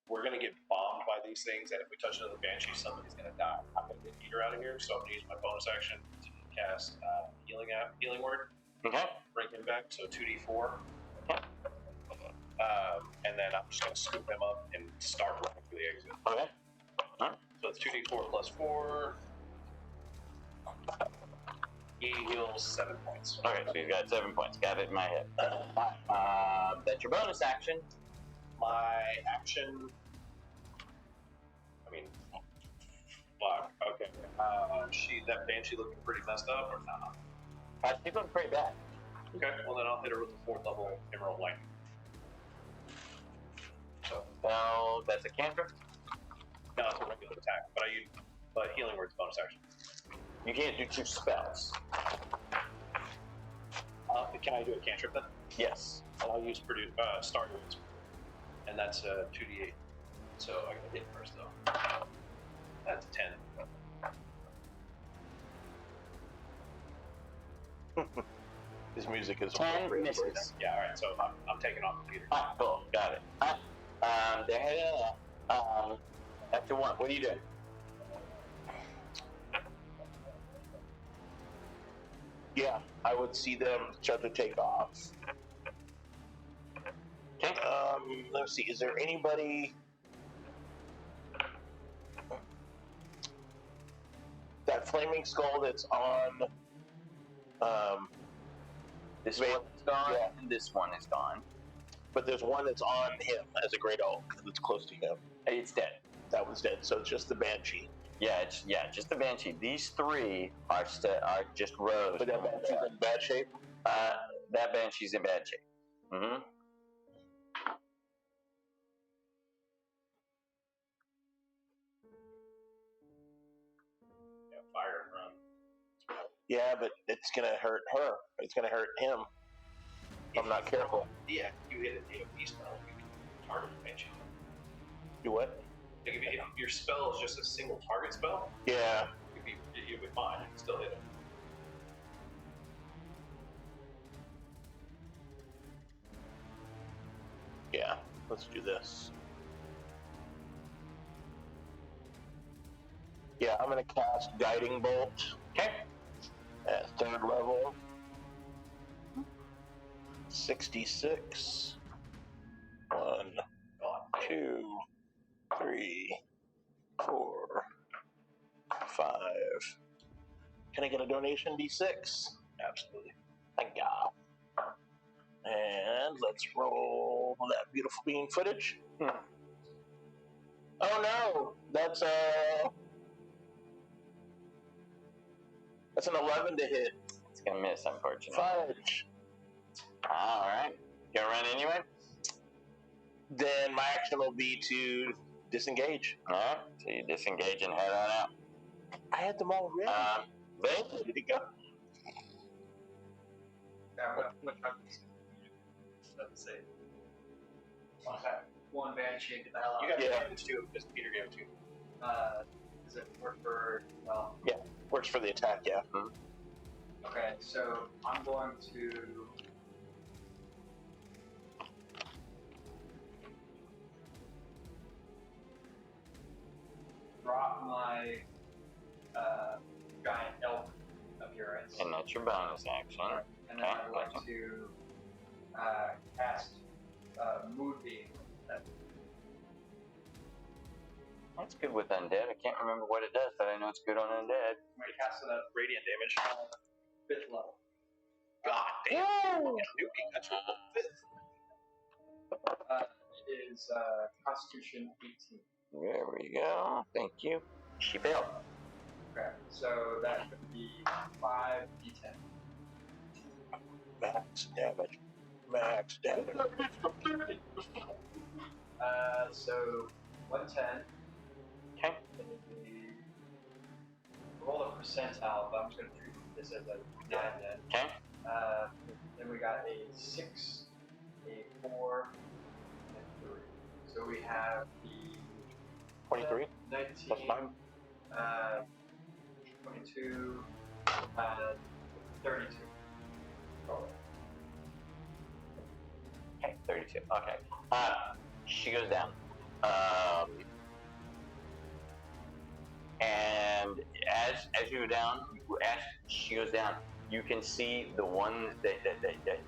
We're gonna get bombed by these things, and if we touch another Banshee, somebody's gonna die. I'm gonna get Peter out of here, so I'm gonna use my bonus action to cast Healing Word. Okay. Bring him back, so 2d4. And then I'm just gonna scoop him up and start running through the exit. Okay. So it's 2d4 plus 4. He heals 7 points. Okay, so he's got 7 points. Got it in my head. That's your bonus action. My action. I mean, fuck. Okay. That Banshee looking pretty messed up or not? She's looking pretty bad. Okay. Well, then I'll hit her with the 4th level Emerald Light. So. Well, that's a cantrip. No, it's a regular attack, but Healing Word's bonus action. You can't do 2 spells. Can I do a cantrip then? Yes. I'll use Star Wounds, and that's 2d8. So I gotta hit first though. That's 10. His music is 10 misses. Yeah, all right. So I'm taking off the Peter. Alright, cool. Got it. They're heading after 1. What are you doing? Yeah, I would see them start to take off. Okay. Let's see. Is there anybody? That flaming skull that's on. This one's gone, yeah. and this one is gone. But there's one that's on him as a great oak that's close to him. It's dead. That one's dead. So it's just the banshee. Yeah, just the Banshee. These 3 are just rows. But that banshee's in bad shape. That Banshee's in bad shape. Mm-hmm. Yeah, fire and run. Yeah, but it's gonna hurt her. It's gonna hurt him. If I'm not careful. Yeah, you hit an AoE spell, you can target the Banshee. Do what? Like if your spell is just a single target spell, Yeah. you'd be fine. You can still hit it. Yeah. Let's do this. Yeah, I'm gonna cast Guiding Bolt. Okay. At 3rd level. 66. 1, 2, 3, 4, 5. Can I get a donation? D6. Absolutely. Thank God. And let's roll that beautiful bean footage. Oh no, that's an 11 to hit. It's gonna miss, unfortunately. Fudge. All right. You gonna run anyway? Then my action will be to disengage. All right. So you disengage and head on out. I had them all ready. Vane, Did it go? Yeah, what time is it? Let's see. One Banshee, get the hell out. You got Yeah. advantage too, because Peter gave it to you. Does it work for, well, Works for the attack, yeah. okay, so I'm going to drop my giant elk appearance. and that's your bonus action. And then I'm going to cast Moonbeam. That's good with undead. I can't remember what it does, but I know it's good on undead. I'm going to cast it at Radiant damage. 5th level. God damn. That's what It is Constitution 18. There we go. Thank you. She failed. Okay, so that should be 5d10. Max damage. Max damage. So 110. Okay. Roll a percentile, but I'm just going to treat this as a 9 then. Okay. Then we got a 6, a 4, and 3. So we have the 23 19, plus 9. 22, 32. Okay, 32. Okay. She goes down. And as you go down, as she goes down, you can see the one that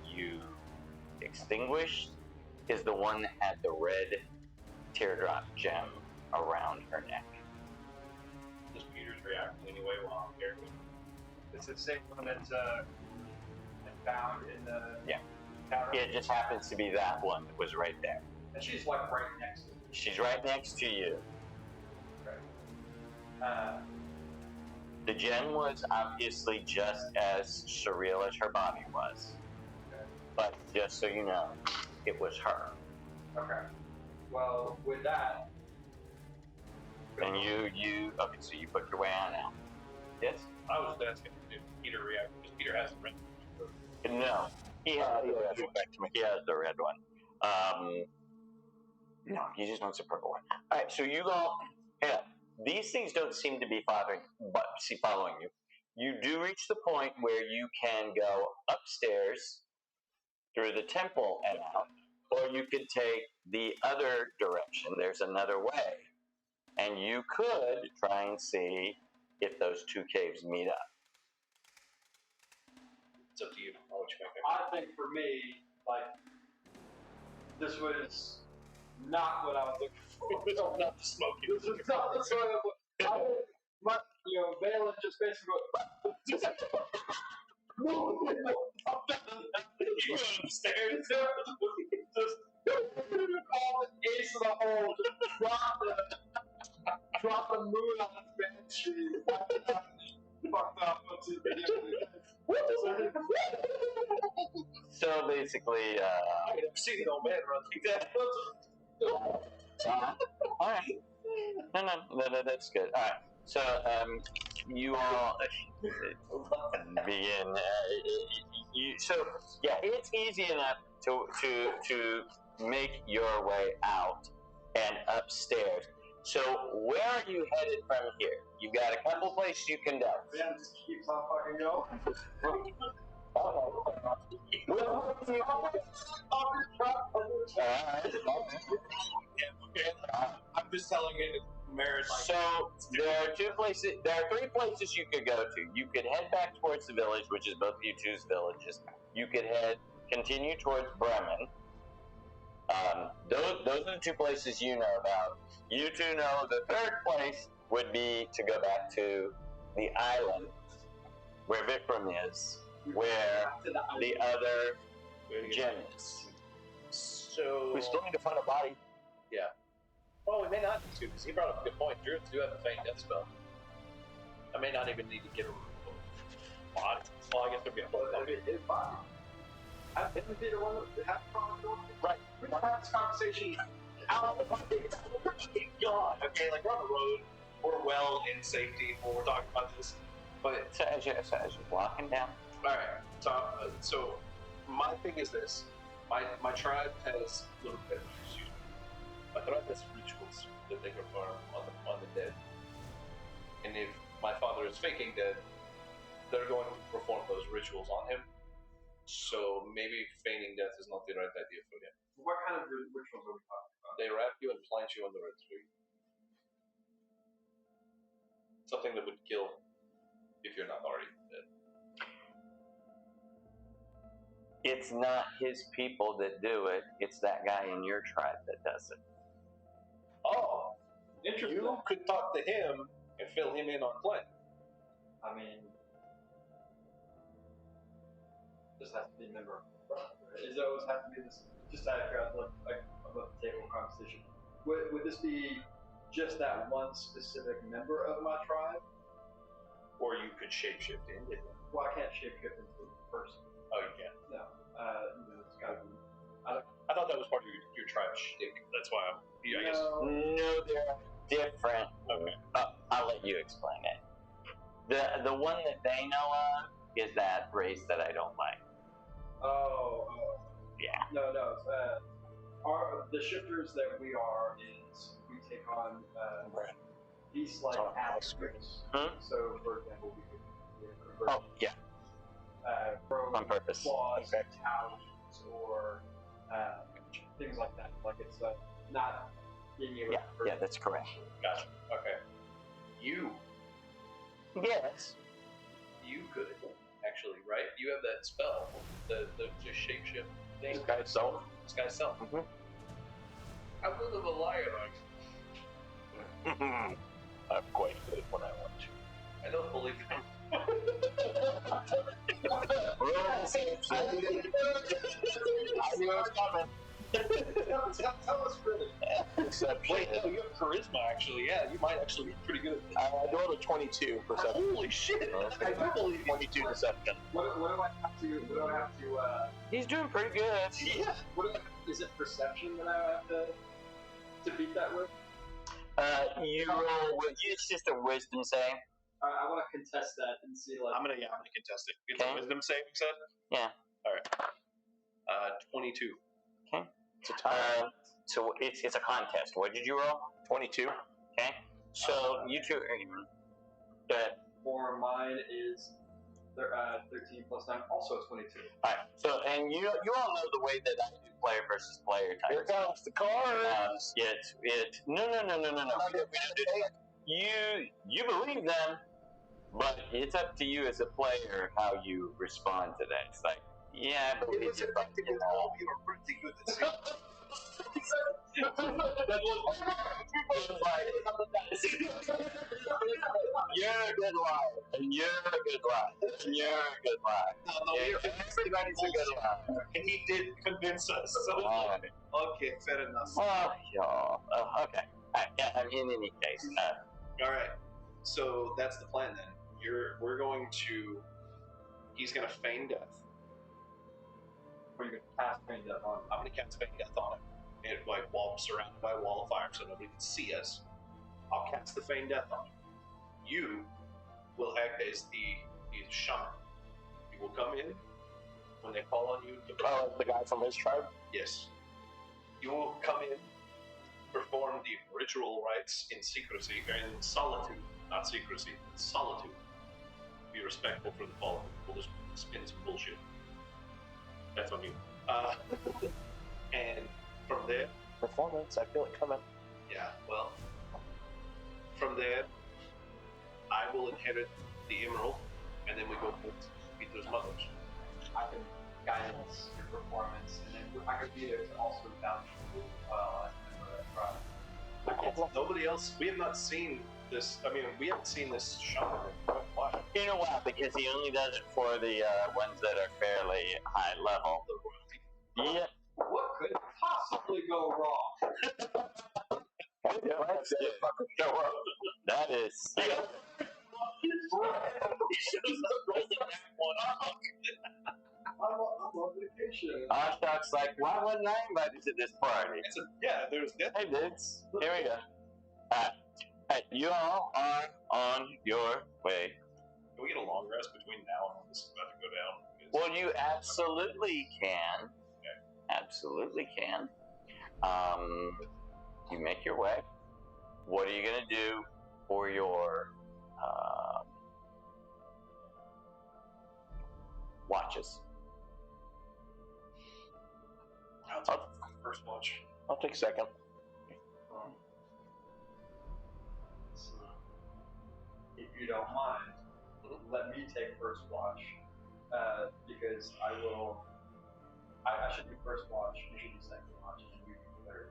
you extinguished is the one that had the red teardrop gem around her neck. Does Peter's react in any way while I'm here? It's the same one that found in the tavern. It just happens to be that one that was right there. And she's like right next to me. She's right next to you. The gem was obviously just as surreal as her body was. But just so you know, it was her. Okay. Well, with that. And you okay, so you put your way on out. Yes? I was asking if Peter reacted, because Peter has the red. No. He has the red one. No, he just wants a purple one. Alright, so you go, these things don't seem to be following you. You do reach the point where you can go upstairs through the temple and out, or you could take the other direction. There's another way. And you could try and see if those two caves meet up. It's up to you. I'll let you make it. I think for me, like, this was not what I was looking for. Not the smoking. This is not the sort of. Valen just basically goes. You go upstairs. Just call it ace of the hole. Drop the moon on the bench. Fucked up. So basically, I never seen the old man run like that. alright. No, that's good. Alright. So, you all begin. It's easy enough to make your way out and upstairs. So, where are you headed from here? You've got a couple places you can go. Man, just keeps on fucking going. I'm just telling you, marriage. So there are two places. There are three places you could go to. You could head back towards the village, which is both of you two's villages. You could continue towards Bremen. Those are the two places you know about. You two know the third place would be to go back to the island where Vikram is, where the other gem is. So We still need to find a body. yeah. Well, we may not need to, because he brought up a good point. Druids do have a faint death spell. I may not even need to get a body. Well, I guess there'd be a whole His body. I didn't be the one that had the conversation. Right. We don't have this conversation out of the fucking God. Okay, like we're on the road, we're well in safety when we're talking about this. But So as you're walking down, all right, so my thing is this: my tribe has my tribe has rituals that they perform on the dead, and if my father is faking dead, they're going to perform those rituals on him. So maybe feigning death is not the right idea for him. What kind of rituals are we talking about? They wrap you and plant you on the red tree. Something that would kill if you're not already dead. it's not his people that do it. It's that guy in your tribe that does it. Oh, Interesting. you could talk to him and fill him in on Clint. I mean, this has to be a member. Is it always have to be this? Just out of curiosity, like above the table conversation. Would this be just that one specific member of my tribe? Or you could shapeshift into him. Well, I can't shapeshift into a person. Oh, you can. No. It's gotta be. I thought that was part of your tribe shtick. That's why I guess. No, they're different. Okay. I'll let you explain it. The one that they know of is that race that I don't like. Oh. Yeah. No. The shifters that we are is we take on these like aspects. So, for example, we could convert Oh, yeah. On purpose. claws, talons, or things like that. Like it's not being able to Yeah, that's correct. Gotcha. Okay. You Yes. could actually, right? You have that spell, the just shapeshift thing. This guy's self. This guy's self. Mhm. How good of a liar are you? I'm quite good when I want to. I don't believe it. Roll deception. I knew it was coming. Tell us really. Deception. Wait, no, you have charisma, actually. Yeah, you might actually be pretty good at this. I rolled a 22 perception. Holy shit! I do believe 22 deception. What do I have to? What do I have to? He's doing pretty good. Yeah. Is it perception that I have to beat that with? You roll with. It's just a wisdom save. I want to contest that and see like. I'm gonna contest it. It's Okay. a wisdom save, you said? Yeah. All right. 22. It's a tie. So it's a contest. What did you roll? 22. Okay. So you two are even. Good. For mine is 13 plus 9, also 22. All right. So and you all know the way that I do player versus player Here types. comes the cards. No. You believe them, but it's up to you as a player how you respond to that. It's like, yeah, I believe you, but, you know. You were pretty good at saying You're a good liar, and you're a good liar, and you're a good liar. No, Everybody's a good liar. and he did convince us. So, Alright. okay, fair enough. Oh, y'all. Okay. Yeah, I mean, in any case, All right. So that's the plan then. We're going to. He's gonna feign death. Or you can cast Feign Death on. I'm gonna cast feign death on him. And like while surrounded by a wall of fire, so nobody can see us. I'll cast the feign death on him. You will act as the shaman. You will come in when they call on you. Oh, the guy from his tribe? Yes. You will come in, perform the ritual rites in secrecy, in solitude, not secrecy, solitude. Be respectful for the fallen. We'll just spin some bullshit. That's on you. And from there, Performance, I feel it coming. yeah, well, from there, I will inherit the emerald, and then we go to Peter's mother's. I can guidance your performance, and then I could be there to also vouch for you as a member of that tribe. Nobody else, we have not seen this, I mean, we haven't seen this shaman in quite a while. in a while, because he only does it for the ones that are fairly high level. Yeah. What could possibly go wrong? Show up. That is. I'm on vacation. Oshok's like, why wasn't I invited to this party? There's death. Hey, dudes. Here we go. Hey, you all are on your way. Can we get a long rest between now and when this is about to go down? Well, you absolutely can. Absolutely can. You make your way. What are you going to do for your watches? I'll take first watch. I'll take second. If you don't mind, let me take first watch, because I should do first watch, you should do second watch, and you do third.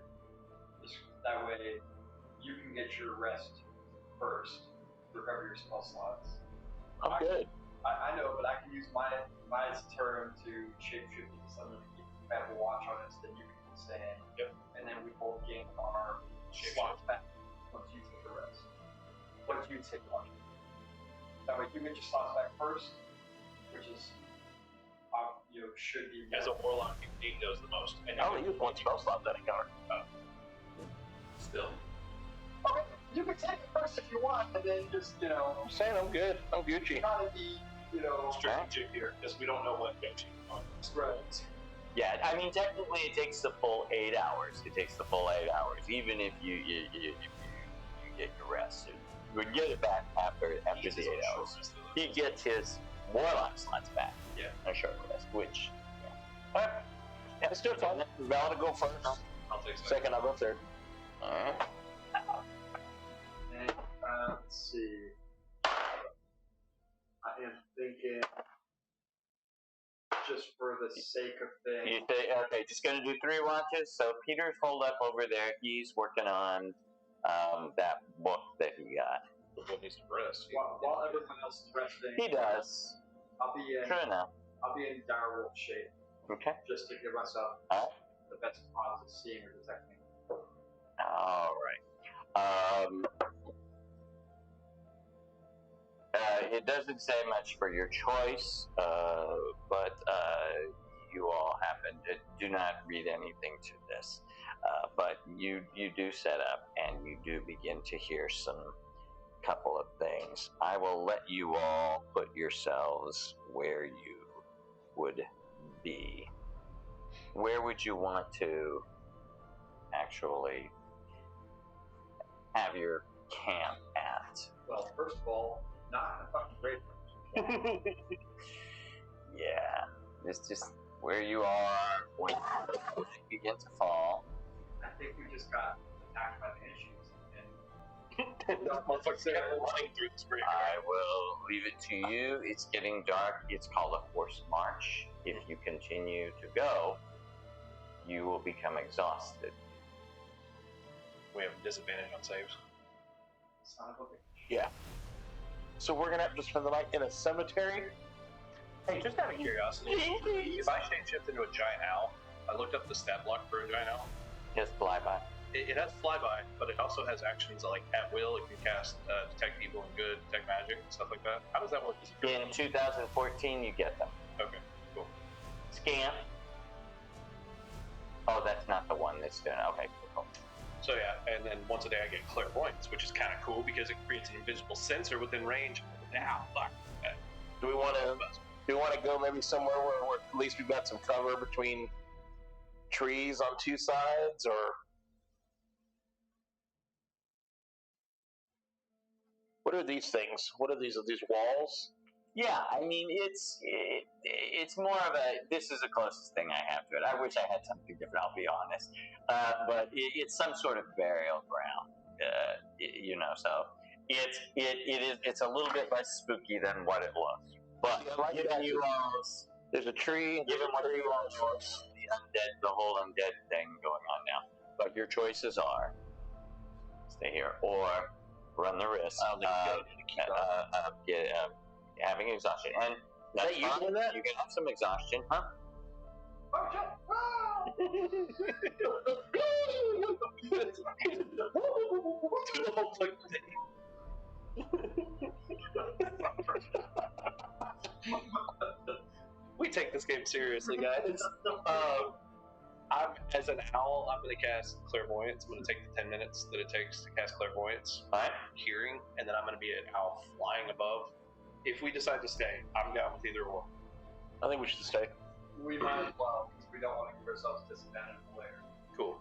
Just that way, you can get your rest first, recover your spell slots. I'm good. I know, but I can use my turn to shapeshift into something to keep a watch on us, then you can stand. Yep. And then we both gain our slots back once you take a rest. Once you take watch. That way you get your slots back first, which is should be As a warlock, he knows the most. And I only use one spell slot that encounter. still. okay, you can take it first if you want, and then just I'm saying I'm good. I'm Gucci. try to be Strategic here, because we don't know what gets you on. right. Yeah, I mean, technically it takes the full 8 hours. It takes the full 8 hours, even if you get your rest. You would get it back after the 8 hours. He gets his warlock slots back. Yeah. A short rest, which. Yeah. Alright. Yeah, Let's do it, Tom. Val to go first. I'll take Second, I'll go third. Alright. And let's see. I am thinking, just for the sake of things. You say, okay, just gonna do 3 watches. So Peter's holed up over there. He's working on that book that he got. Everyone needs to rest. While everyone else is resting, He does. I'll be in True enough. direwolf shape Okay. just to give myself All the best odds of seeing or detecting. right. It doesn't say much for your choice, but you all happen to do not read anything to this. But you do set up, and you do begin to hear some couple of things. I will let you all put yourselves where you would be. Where would you want to actually have your camp at? Well, first of all, not in a fucking graveyard. Yeah, it's just where you are when you begin to fall. I think we just got attacked by banshees. And This motherfucker's kept running through this graveyard. I will leave it to you. It's getting dark. It's called a forced march. If you continue to go, you will become exhausted. We have a disadvantage on saves. son of a bitch. Yeah. So we're gonna have to spend the night in a cemetery. Hey, just out of curiosity, if I shapeshift into a giant owl, I looked up the stat block for a giant owl. Just fly by. It has flyby, but it also has actions like at will. It can cast detect evil and good, detect magic, and stuff like that. How does that work? In 2014, you get them. Okay, cool. Scamp. Oh, that's not the one that's doing it. Okay, cool. So yeah, and then once a day I get clairvoyance, which is kind of cool because it creates an invisible sensor within range. Now, fuck. Do we want to go maybe somewhere where at least we've got some cover between trees on two sides, or what are these things? What are these? Are these walls? Yeah, I mean, it's more of a, this is the closest thing I have to it. I wish I had something different, I'll be honest. But it's some sort of burial ground, so it's a little bit less spooky than what it looks. But given you all, There's a tree. given what you all know, the whole undead thing going on now. But your choices are stay here or run the risk of having exhaustion. And that's Is that you fine. doing that? You can have some exhaustion, huh? Oh, shit! We take this game seriously, guys. As an owl, I'm going to cast clairvoyance. I'm going to take the 10 minutes that it takes to cast clairvoyance, Alright. hearing, and then I'm going to be an owl flying above. If we decide to stay, I'm down with either or. I think we should stay. We might as well, because we don't want to give ourselves disadvantage later. Cool.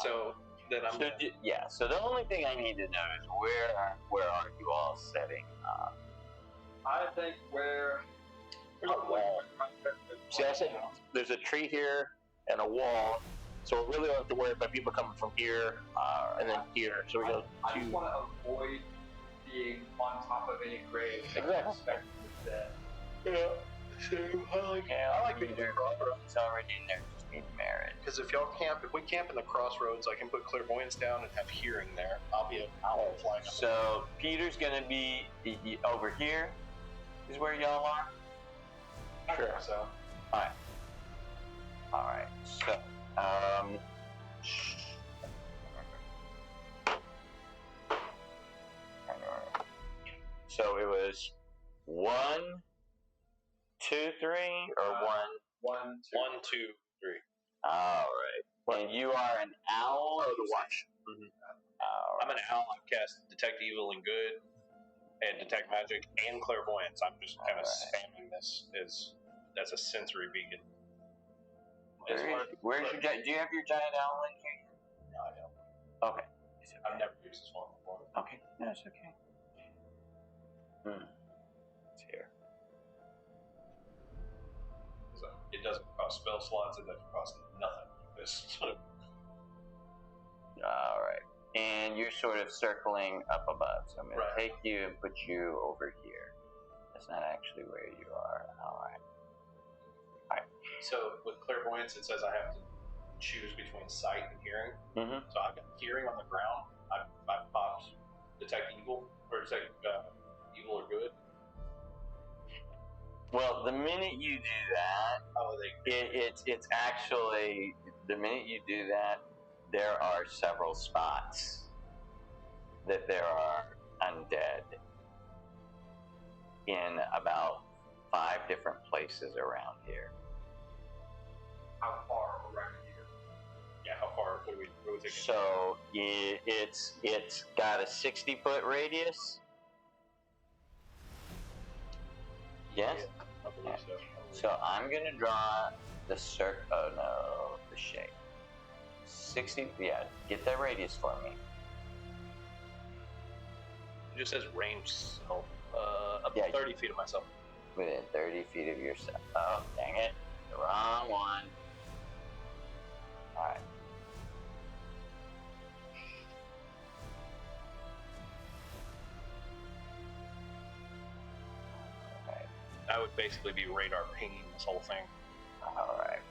So then I'm So the only thing I need to know is where are you all setting up? I think we're... There's a wall. See, I said there's a tree here and a wall, so we really don't have to worry about people coming from here and then here. So we go I just to. want to avoid being on top of any grave. Exactly. Expecting the dead. I like being there. It's already in there. Just need merit. Because if we camp in the crossroads, I can put clairvoyance down and have hearing there. I'll be an owl flying up. So Peter's gonna be over here. Is where y'all are. Sure. So All right. So, so it was 1, 2, 3, or 1. 1, 2. 1, 2, 3. All right. And you are an owl. Oh, the watch. All I'm an owl. I cast detect evil and good, and detect magic and clairvoyance. I'm just kind of spamming this as a sensory beacon. Where's your giant? Do you have your giant owl in here? No, I don't. Okay. I've never used this one before. Okay. No, it's okay. It's here. So it doesn't cost spell slots. It doesn't cost nothing. This. All right. And you're sort of circling up above. So I'm going to take you and put you over here. That's not actually where you are. All right. So with clairvoyance, it says I have to choose between sight and hearing. Mm-hmm. So I've got hearing on the ground. I've popped detect evil or detect Well, the minute you do that, it's actually the minute you do that, there are several spots that there are undead in about 5 different places around here. How far around here? Yeah, how far would we take? So it's got a 60-foot radius. Yes. I believe so. So I'm gonna draw the oh no, the shape. 60. Yeah, get that radius for me. It just says range, so up Yeah, to 30 feet of myself. Within 30 feet of yourself. Oh, dang it. The wrong one. Alright. Okay. That would basically be radar pinging this whole thing. Alright.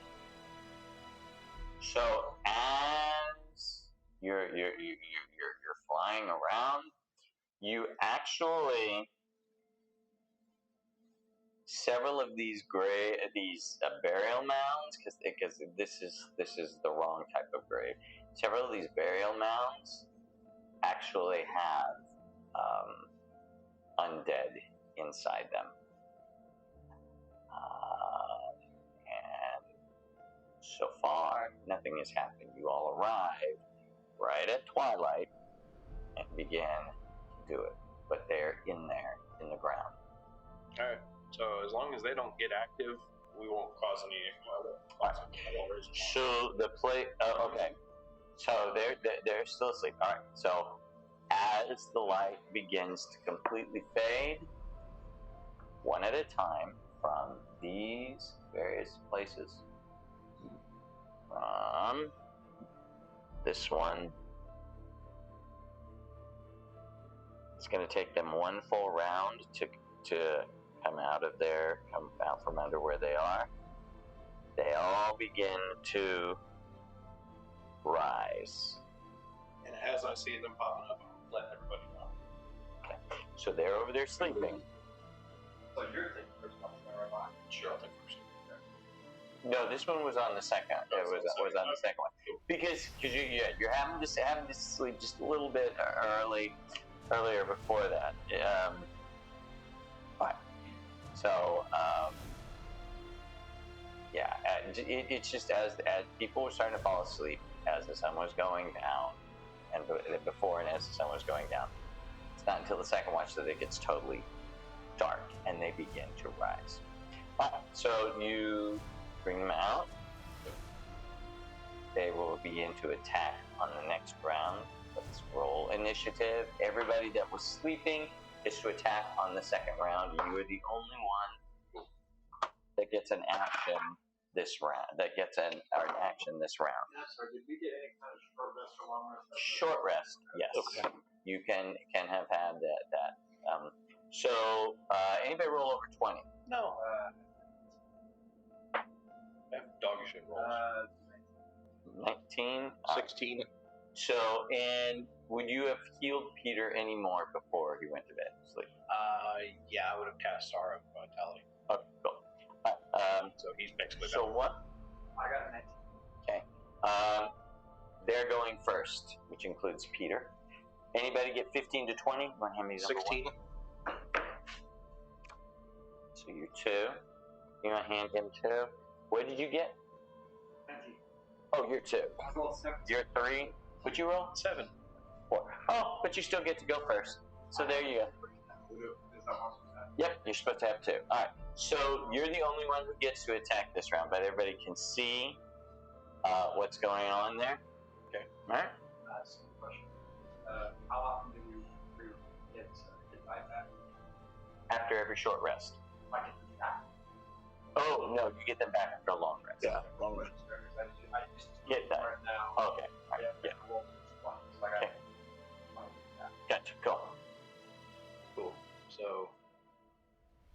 So as you're flying around, you actually several of these burial mounds, because this is the wrong type of grave. Several of these burial mounds actually have undead inside them, and so far nothing has happened. You all arrive right at twilight and begin to do it, but they're in there in the ground. All right. So as long as they don't get active, we won't cause any. So the play. Okay. So they're still asleep. All right. So as the light begins to completely fade, one at a time from these various places, from this one, it's going to take them one full round to come out of there, come out from under where they are. They all begin to rise. And as I see them popping up, I'll let everybody know. Okay. So they're over there sleeping. So you're thinking first one, right? Sure, I'll take first. No, this one was on the second. It was on the second one because you're having to sleep just a little bit earlier before that. Fine. So yeah, it's just as people were starting to fall asleep as the sun was going down, and before and as the sun was going down. It's not until the second watch that it gets totally dark and they begin to rise. So you bring them out. They will begin to attack on the next round. Let's roll initiative. Everybody that was sleeping is to attack on the second round. You are the only one that gets an action this round. That gets an action this round. Yeah, so did we get any kind of short rest or long rest? Short rest, yes. Okay. You can have had that. So anybody roll over 20? No. Doggy shit rolls. 19? 16. So, and would you have healed Peter any more before he went to bed to sleep? Yeah, I would have cast Star of Vitality. Okay, cool. So he's basically. So what? I got an 19. Okay. They're going first, which includes Peter. Anybody get 15 to 20? You want to hand me 16. So you're 2. You want to hand him 2? What did you get? 19. Oh, you're 2. I rolled 7. You're 3. What'd you roll? 7. 4. Oh, but you still get to go first. So there you go. Is that one? Yep, you're supposed to have 2. All right. So you're the only one who gets to attack this round, but everybody can see what's going on there. Okay. All right. That's a question. How often do we get life back? After every short rest. I get them back. Oh no, you get them back after a long rest. Yeah, long rest. I just Get that. right now. Okay. All right. Yeah. So I got Okay. Gotcha. Go. Cool. So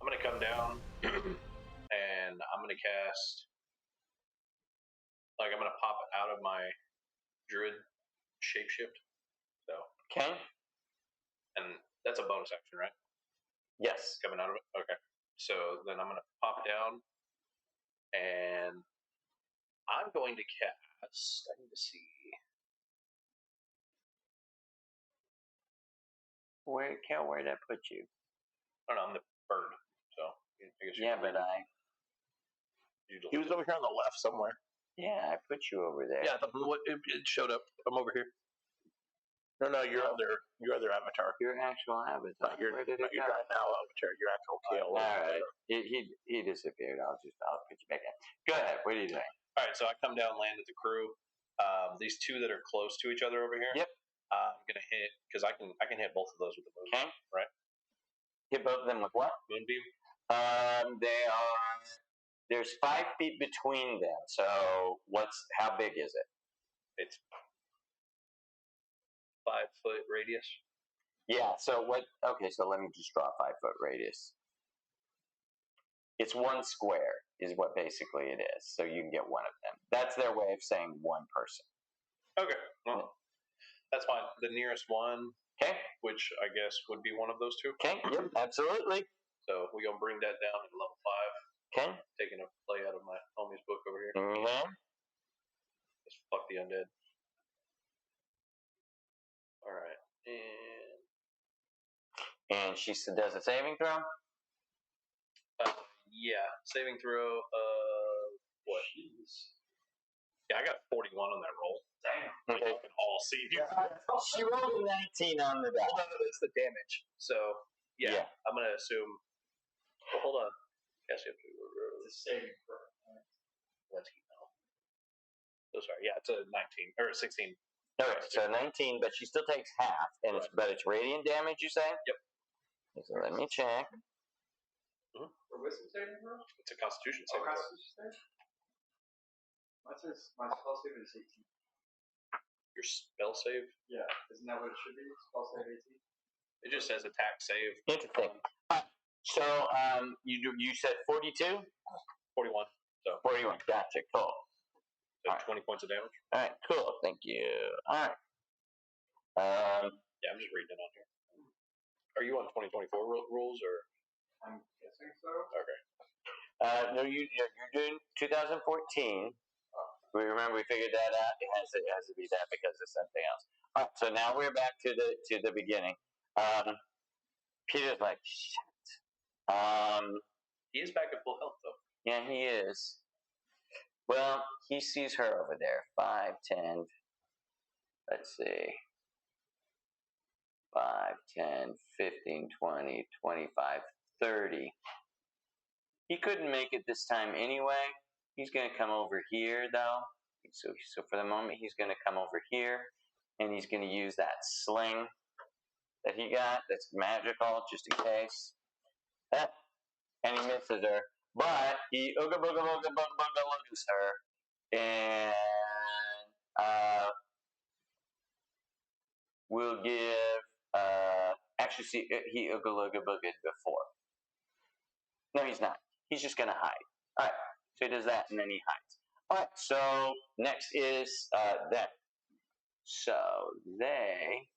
I'm gonna come down and I'm gonna cast. Like I'm gonna pop out of my druid shapeshift. So. Okay. And that's a bonus action, right? Yes. Coming out of it. Okay. So then I'm going to pop down, and I'm going to cast. I need to see. Where'd that put you? I don't know. I'm the bird, so I guess Yeah, but He was over here on the left somewhere. I put you over there. Yeah, it showed up. I'm over here. No, your other avatar. Your actual avatar. Where did it go? Your now avatar. Your actual Kale. All right. He disappeared. I'll put you back in. Go ahead. What are you doing? All right, so I come down, land at the crew. These two that are close to each other over here. Yep. I'm gonna hit because I can hit both of those with the moon. Okay. Right. Hit both of them with what? Moonbeam. There's 5 feet between them. So how big is it? It's 5-foot radius. Yeah. So okay. So let me just draw a 5-foot radius. It's 1 square is what basically it is. So you can get one of them. That's their way of saying one person. Okay. Well, that's fine. The nearest one. Okay. Which I guess would be one of those two. Okay. Yep. Absolutely. So we're gonna bring that down to level 5. Okay. Taking a play out of my homie's book over here. Mm-hmm. Just fuck the undead. All right. And she does a saving throw. Yeah, saving throw. What? Jeez. Yeah, I got 41 on that roll. Damn. Okay. You can all see. She rolled a 19 on the die. Hold on, that's the damage. So yeah, I'm gonna assume. Well, hold on. Yes, you have to. It's a saving throw. Let's keep now. So sorry. Yeah, it's a 19 or a 16. Okay, so 19, but she still takes half, and but it's radiant damage. You say? Yep. So let me check. For wisdom saving throw? It's a Constitution Oh, saving throw. Constitution saving? My spell save is 18. Your spell save? Yeah, isn't that what it should be? Spell save 18? It just says attack save. Interesting. So you said 42? 41. So 41. Gotcha. Cool. So All right. 20 points of damage. All right. Cool. Thank you. All right. Yeah, I'm just reading it on here. Are you on 2024 rules or? I'm guessing so. Okay. No, you're doing 2014. We figured that out. It has to be that because of something else. All right. So now we're back to the beginning. Peter's like, shit. He is back at full health though. Yeah, he is. Well, he sees her over there. 5, 10. Let's see. 5, 10, 15, 20, 25, 30. He couldn't make it this time anyway. He's going to come over here, though. So for the moment, he's going to come over here, and he's going to use that sling that he got that's magical, just in case. And he misses her. But he ooga booga booga booga booga looks her, and we'll give actually see he ooga booga booga'd before. No, he's not. He's just gonna hide. All right, so he does that, and then he hides. All right, so next is them. So they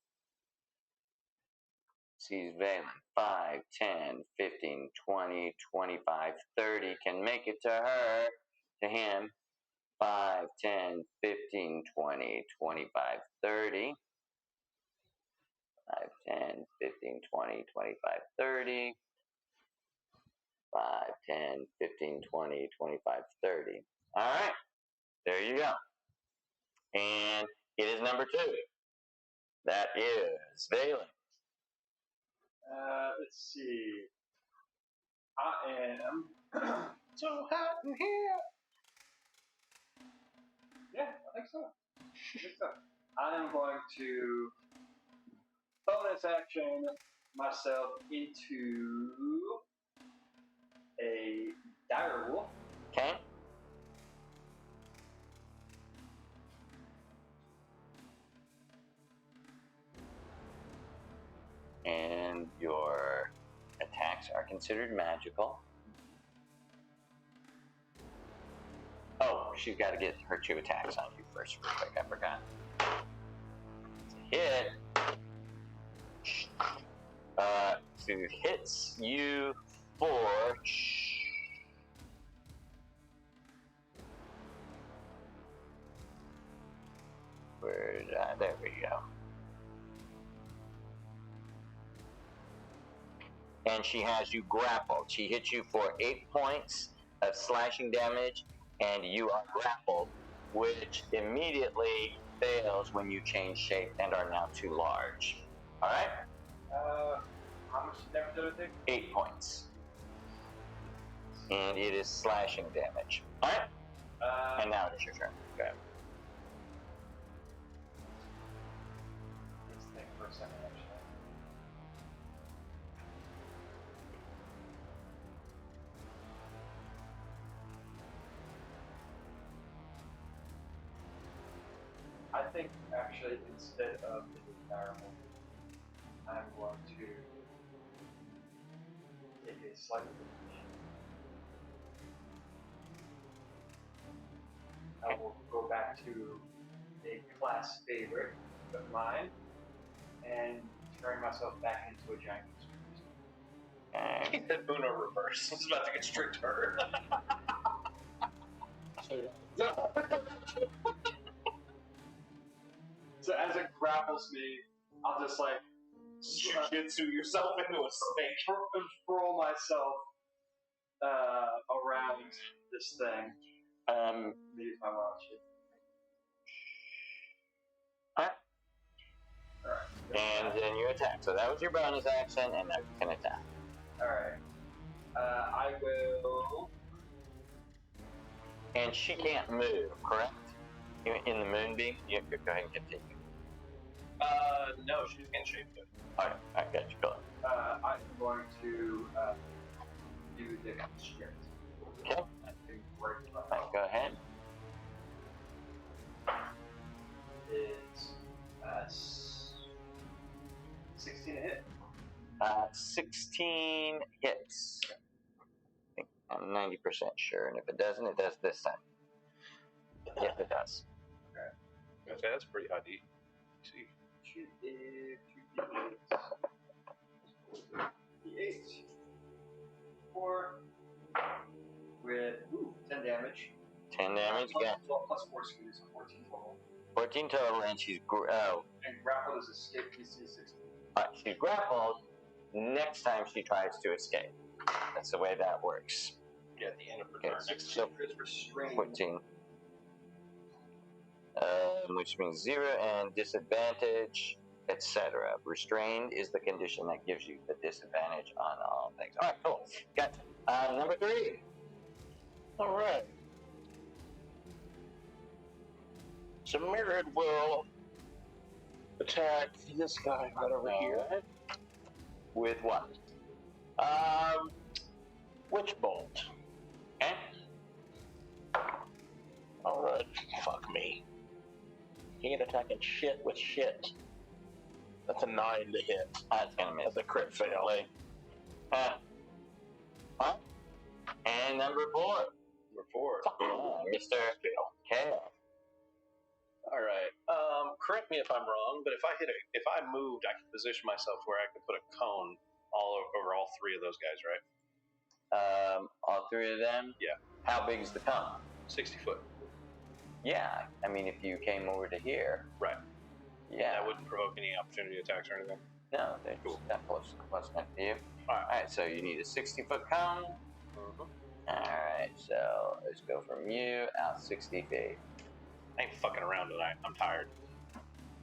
sees Valen. 5, 10, 15, 20, 25, 30 can make it to her, to him. 5, 10, 15, 20, 25, 30. 5, 10, 15, 20, 25, 30. 5, 10, 15, 20, 25, 30. All right. There you go. And it is number 2. That is Valen. Let's see. I am so hot in here. Yeah, I think so. I am going to bonus action myself into a dire wolf. Okay. And your attacks are considered magical. Oh, she's got to get her 2 attacks on you first, real quick. I forgot. It's a hit. So hits you 4. There we go. And she has you grappled. She hits you for 8 points of slashing damage, and you are grappled, which immediately fails when you change shape and are now too large. All right? How much damage did it take? 8 points. And it is slashing damage. All right? And now it is your turn. Okay. Let's think for a second, actually. I think actually instead of the environment, I'm going to take a slightly different shape. I will go back to a class favorite of mine and turn myself back into a giant monster. He said Uno reverse. It's about to get stricter. So as it grapples me, I'll just like Jujitsu yourself into a snake. throw myself around this thing. Use my wild shape. Alright. And then you attack. So that was your bonus action, and now you can attack. Alright. I will. And she can't move, correct? In the moonbeam? You go ahead and continue. No, she's getting shaped good. Alright, I got you, go on. I'm going to do the constrict. Okay. I think right. Alright, go ahead. Is 16 a hit. 16 hits. I'm 90% sure, and if it doesn't, it does this time. Yes, it does. Okay, that's pretty high D. See. 2d8. 4 with 10 damage. 10 damage again. Plus 4 speed, so 14 total. 14 total, and she's And grappled is escape DC 16. she's grappled. Next time she tries to escape. That's the way that works. Yeah, at the end of her Okay, turn. Next so is restrained. 14. Which means 0 and disadvantage, etc. Restrained is the condition that gives you the disadvantage on all things. All right, cool. Got number 3. All right. So Mirrid will attack this guy right over here. With what? Witch Bolt. Okay. All right. Fuck me. He ain't attacking shit with shit. That's a 9 to hit. That's gonna miss. That's a crit fail. And number 4. Number 4. Mr. K. All right. Correct me if I'm wrong, but if I moved, I could position myself where I could put a cone over all 3 of those guys, right? All 3 of them? Yeah. How big is the cone? 60 foot. Yeah, I mean, if you came over to here. Right. Yeah. That wouldn't provoke any opportunity attacks or anything. No, they're Cool. that close enough to you. Alright, so you need a 60-foot cone. Mm-hmm. Alright, so let's go from you out 60 feet. I ain't fucking around tonight. I'm tired.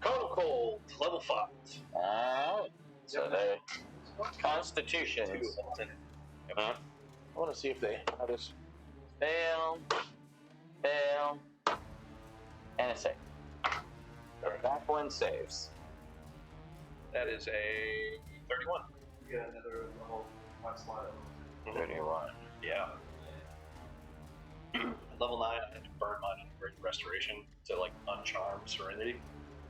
Cone of Cold, level 5. Alright, so the Constitution. 2 levels in it. Yep. I want to see if they have this. Fail, and a save. That one saves. That is a 31. You get another level 1 slot. 31. Yeah. Level 9, I had to burn mine on Great Restoration to like uncharm Serenity.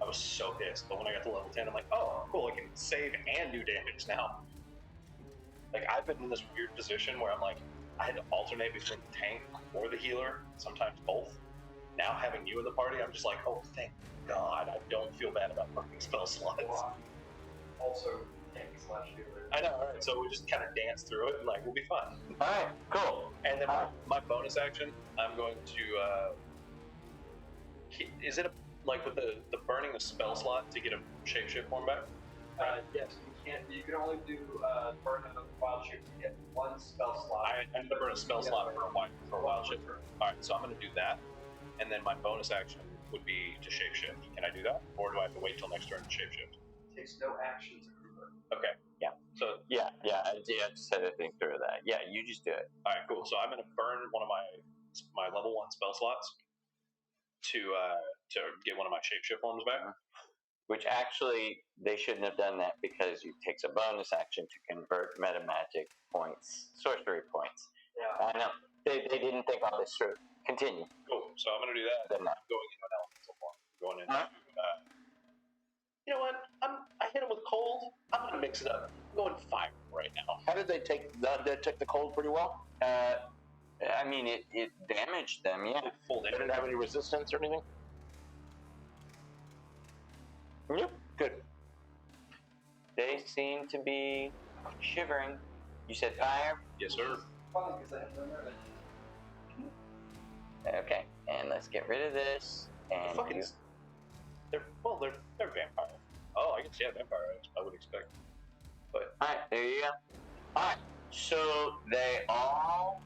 I was so pissed, but when I got to level 10, I'm like, oh, cool, I can save and do damage now. Like, I've been in this weird position where I'm like, I had to alternate between the tank or the healer, sometimes both. Now having you in the party, I'm just like, oh, thank God, I don't feel bad about burning spell slots. Also, tank/healer. I know. All right, so we just kind of dance through it, and like we'll be fine. All right, cool. And then my bonus action, I'm going to. Is it like with the burning the spell slot to get a shapeshift form back? Yes, you can only do burn a wild shape to get one spell slot. I have to burn a spell slot for a wild shift. All right, so I'm going to do that, and then my bonus action would be to shapeshift. Can I do that, or do I have to wait till next turn to shapeshift? It takes no action to convert. Okay. Yeah. So Yeah, I just had to think through that. Yeah, you just do it. all right, cool. So I'm going to burn one of my level 1 spell slots to get one of my shapeshift forms back. Which actually, they shouldn't have done that because it takes a bonus action to convert meta magic points, sorcery points. Yeah. I know. They didn't think all this through. Continue. Cool. So I'm going to do that. Then I'm going into an elemental form. Going into. You know what? I hit him with cold. I'm going to mix it up. I'm going fire right now. How did they take the cold pretty well? I mean, it damaged them, yeah. Full They damage. didn't have any resistance or anything? Yep. Good. They seem to be shivering. You said fire? Yes, sir. Funny because I have no merit. Okay, and let's get rid of this. And Fucking. They're vampire. Oh, I guess vampire. I would expect. But all right, there you go. All right, so they all.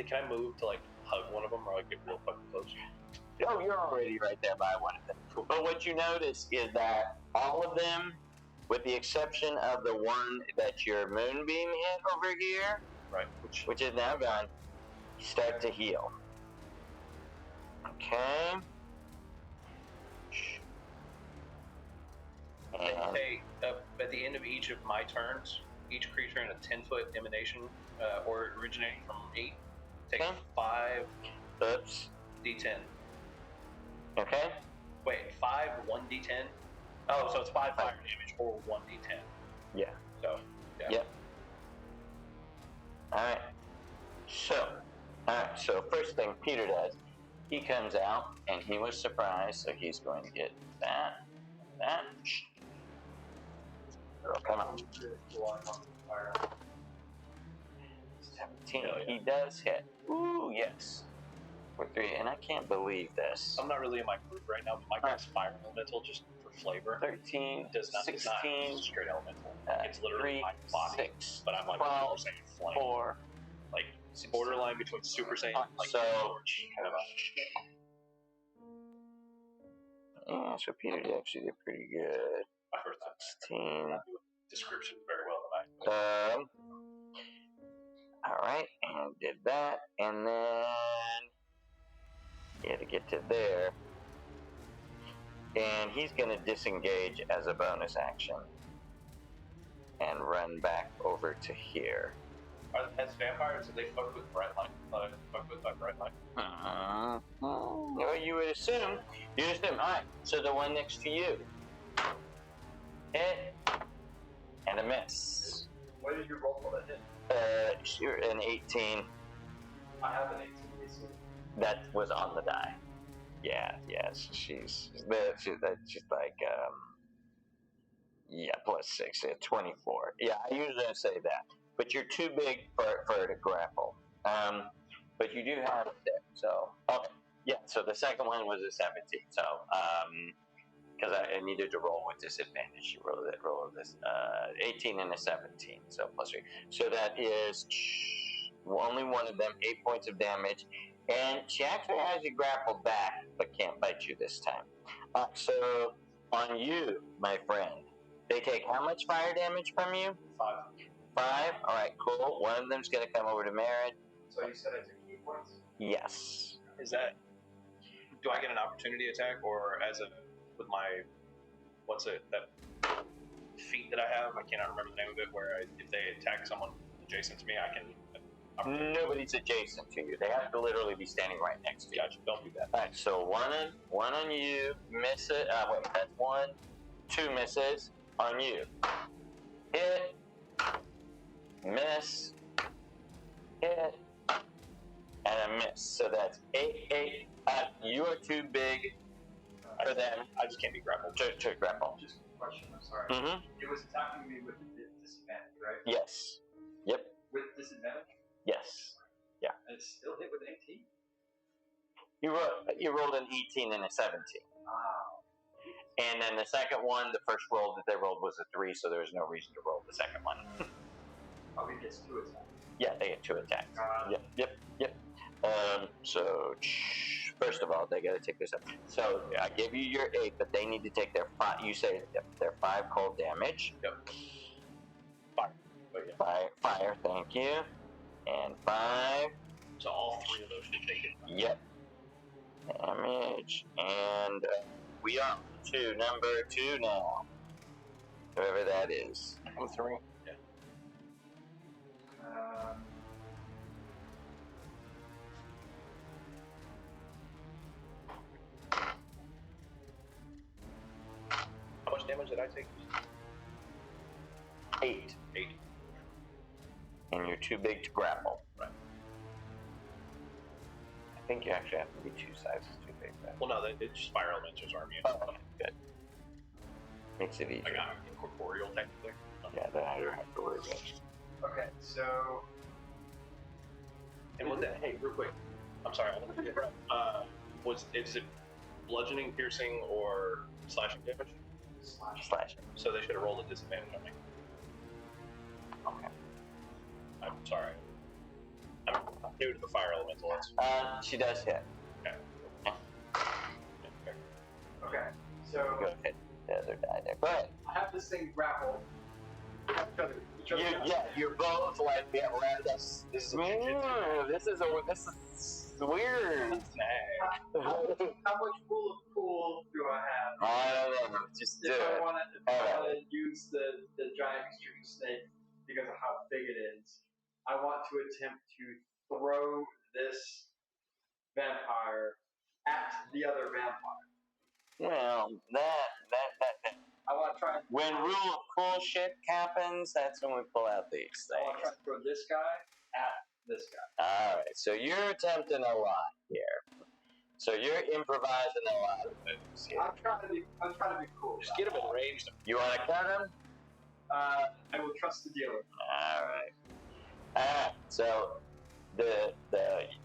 can I move to like hug one of them or like get real fucking close? Oh, you're already right there by one of them. But what you notice is that all of them, with the exception of the one that your moonbeam hit over here, Right. which is now gone, start to heal. Okay. And Hey, at the end of each of my turns, each creature in a 10-foot emanation or originating from 8 takes Okay. 5 oops. d10. Okay. Wait, 5 1d10? Oh, so it's 5 fire damage or 1d10. Yeah. So, yeah. Yep. Alright. So first thing Peter does, he comes out and he was surprised, so he's going to get that. Oh, come on. 17. Hell yeah. He does hit. Ooh, yes. For 3, and I can't believe this. I'm not really in my group right now, but my guy's fire elemental just for flavor. 13, Does not, 16, it's not straight elemental. It's literally 3, my body. 6, But I'm like 12, Super Saiyan flame. 4. Like borderline between Super Saiyan and like So- kind of a. Yeah, so Peter actually did pretty good. My first time. 16. Description very well tonight. Alright, and did that, and then he had to get to there. And he's gonna disengage as a bonus action and run back over to here. As vampires, do they fuck with bright light? Fuck with bright light? Well, you would assume. Alright, so the one next to you. Hit. And a miss. What did you roll for that hit? You're an 18. I have an 18 AC. That was on the die. Yeah, she's like, yeah, plus 6, 24. Yeah, I usually don't say that. But you're too big for her to grapple. But you do have it there, so, okay. Yeah, so the second one was a 17, so, because I needed to roll with disadvantage. You roll this 18 and a 17, so plus 3. So that is only one of them, 8 points of damage. And she actually has you grappled back, but can't bite you this time. So on you, my friend, they take how much fire damage from you? 5. 5? All right, cool. One of them's going to come over to Merritt. So you said I took 8 points? Yes. Is that? Do I get an opportunity attack, or as a with my what's it that feat that I have? I cannot remember the name of it. Where if they attack someone adjacent to me, I can. Nobody's adjacent to you. They have to literally be standing right next to you. Gotcha. Don't do that. All right, so one on you, miss it. Wait, that's 1. 2 misses on you. Hit, miss, hit, and a miss. So that's 8. You are too big for them I just can't be grappled. to grapple. Just a question, I'm sorry. Mm-hmm. It was attacking me with the right? Yes. Yep. With disadvantage? Yes. And it's still hit with an 18? You rolled an 18 and a 17. Wow. And then the second one, the first roll that they rolled was a 3, so there was no reason to roll the second one. Oh, he gets 2 attacks. Yeah, they get 2 attacks. Yep. So, first of all, they got to take this up. So, I give you your 8, but they need to take their 5. You say their 5 cold damage. Yep. Fire. Oh, yeah. Fire, thank you. And 5. So all 3 of those should take it. Yep. Damage. And we are to number 2 now. Whoever that is. I'm 3. Yeah. How much damage did I take? 8. 8. And you're too big to grapple. Right. I think you actually have to be 2 sizes too big. Then. Well, no, it's just fire elementals are immune. Oh, good. Makes it easier. I got incorporeal technically. Yeah, then I don't have to worry about it. Okay, so. And what that? Hey, real quick. I'm sorry. I want to interrupt. Is it bludgeoning, piercing, or slashing damage? Slash. So they should have rolled a disadvantage on me. Okay. I'm sorry. I'm new to the fire elemental. She does hit. Okay. Okay, so. Go ahead. The other die there. Go ahead. I have this thing grappled. You're both like, yeah, this is weird. How much rule of cool do I have? I don't know. Just do If I it. want to use the giant extreme snake because of how big it is, I want to attempt to throw this vampire at the other vampire. Well, that. I want to try. When rule of cool shit happens, that's when we pull out these I want to try things. to throw this guy at this guy. Alright, so you're attempting a lot here. So you're improvising a lot of moves here. I'm trying to be cool. Just get him in range. You want to cut him? I will trust the dealer. Alright. So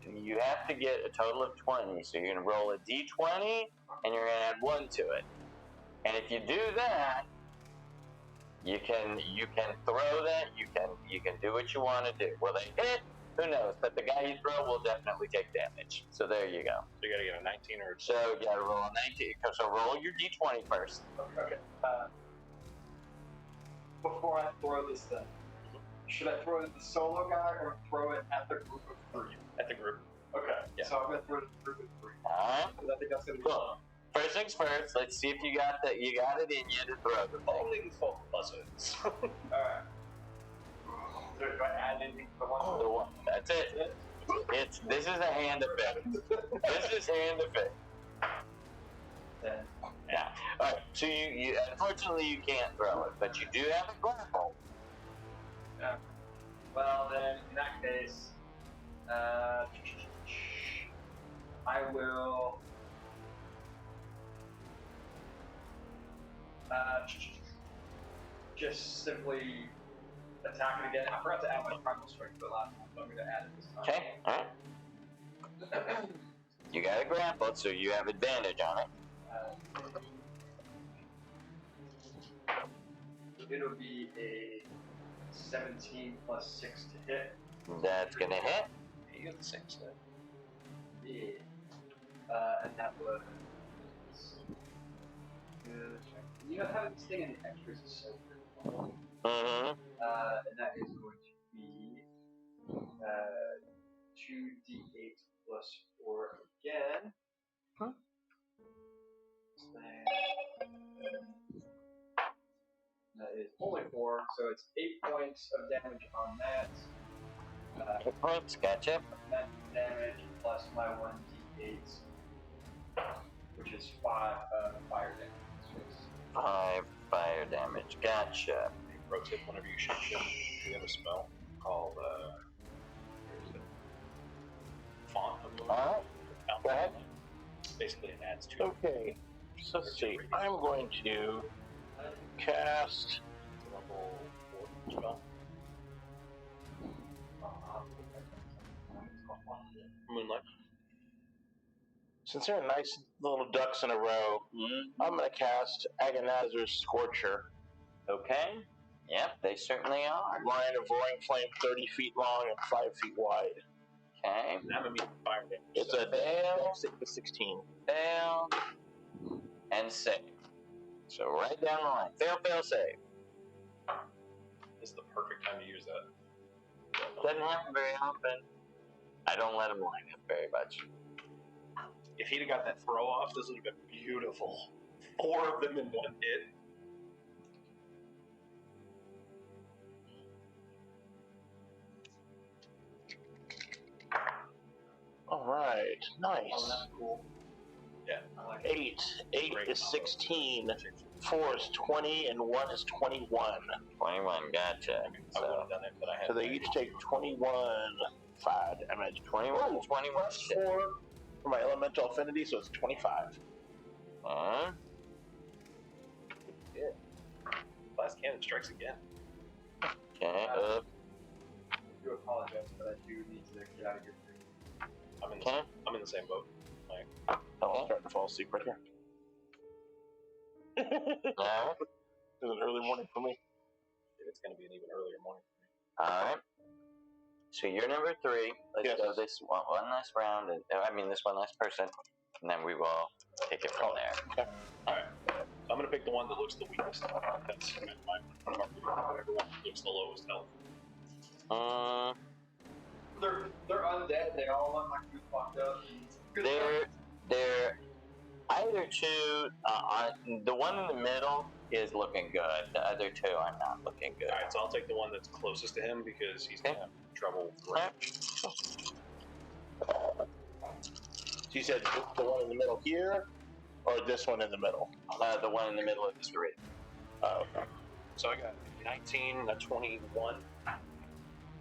you have to get a total of 20. So you're gonna roll a d20 and you're gonna add 1 to it. And if you do that, you can throw that. You can do what you want to do. Will they hit? Who knows? But the guy you throw will definitely take damage. So there you go. So you gotta get a 19 or So you gotta roll a 19. So roll your d20 first. Okay. Before I throw this thing, should I throw it at the solo guy or throw it at the group of 3? at the group. Okay. Yeah. So I'm gonna throw it at the group of 3. Alright. Because I think that's gonna be Cool. First things first, let's see if you got it in you to throw the thing. Only default buzzards. Alright. So do I add anything to the one? The one. That's it. This is a hand effect. This is hand effect. Then. Yeah. Alright, so you unfortunately you can't throw it, but you do have a grapple. Yeah. Well then, in that case, I will. Just simply attack it again. I forgot to add my primal strength for the last time, so I'm going to add it this time. Okay, alright. You got a grapple, so you have advantage on it. It'll be a 17 plus 6 to hit. That's gonna hit. You get the same set. Yeah. And that was. You know, having this thing in the extras is so good. Mm-hmm. And that is going to be 2d8 plus 4 again. Huh? That is only 4, so it's 8 points of damage on that. 8 points, gotcha. Net damage plus my 1d8, which is 5 fire damage. 5 fire damage, gotcha. Rotate whenever you shoot him. We have a spell called where is it? Font of the Alright, go ahead. Basically, it adds 2. Okay, so let's see. I'm going to cast level 4 spell. Since they're nice little ducks in a row, I'm going to cast Agonizer's Scorcher. Okay. Yep, they certainly are. Line of roaring flame 30 feet long and 5 feet wide. Okay. I'm gonna be fire damage. It's a fail. 16. Fail. And save. So right down the line. Fail, fail, save. This is the perfect time to use that. Doesn't happen very often. I don't let them line up very much. If he'd have got that throw off, this would have been beautiful. 4 of them in one hit. All right, nice. Oh, that's cool. Yeah. I like it. 8 Great is combo. 16, 4 is 20, and 1 is 21. 21, gotcha. I would So have done it, but I had So they each take 21 5 damage. 21, 21. 4 for my elemental affinity, so it's 25. Blast cannon strikes again. Okay, up. I do apologize, but I do need to get out of here. Okay. I'm in the same boat. Oh, I'm starting to fall asleep right here. Alright. It's an early morning for me. It's going to be an even earlier morning. Alright. So you're number 3. Let's Yes. go this one last round, and this one last person, and then we will take it from there. Alright. I'm going to pick the one that looks the weakest. That's my everyone looks the lowest health. They're undead. They all look like we fucked up. They're either two. The one in the middle is looking good. The other two are not looking good. Alright, so I'll take the one that's closest to him because he's going to have trouble. So you said the one in the middle here, or this one in the middle? The one in the middle of the street. Oh, okay. So I got 19, a 21,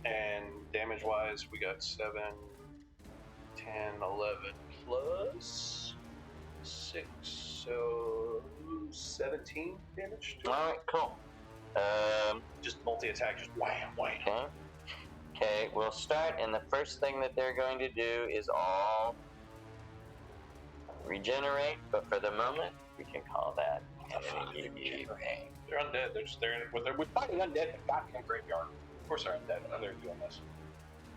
and damage-wise, we got 7, 10, 11, plus 6, so 17 damage to it. All right, cool. Just multi-attack, just wham, wham. Okay. Okay, we'll start, and the first thing that they're going to do is all regenerate, but for the moment, we can call that immediate pain. They're undead. We're fighting undead in a goddamn graveyard. Of course they're undead. I know they're doing this.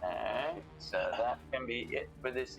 Alright, so that can be it for this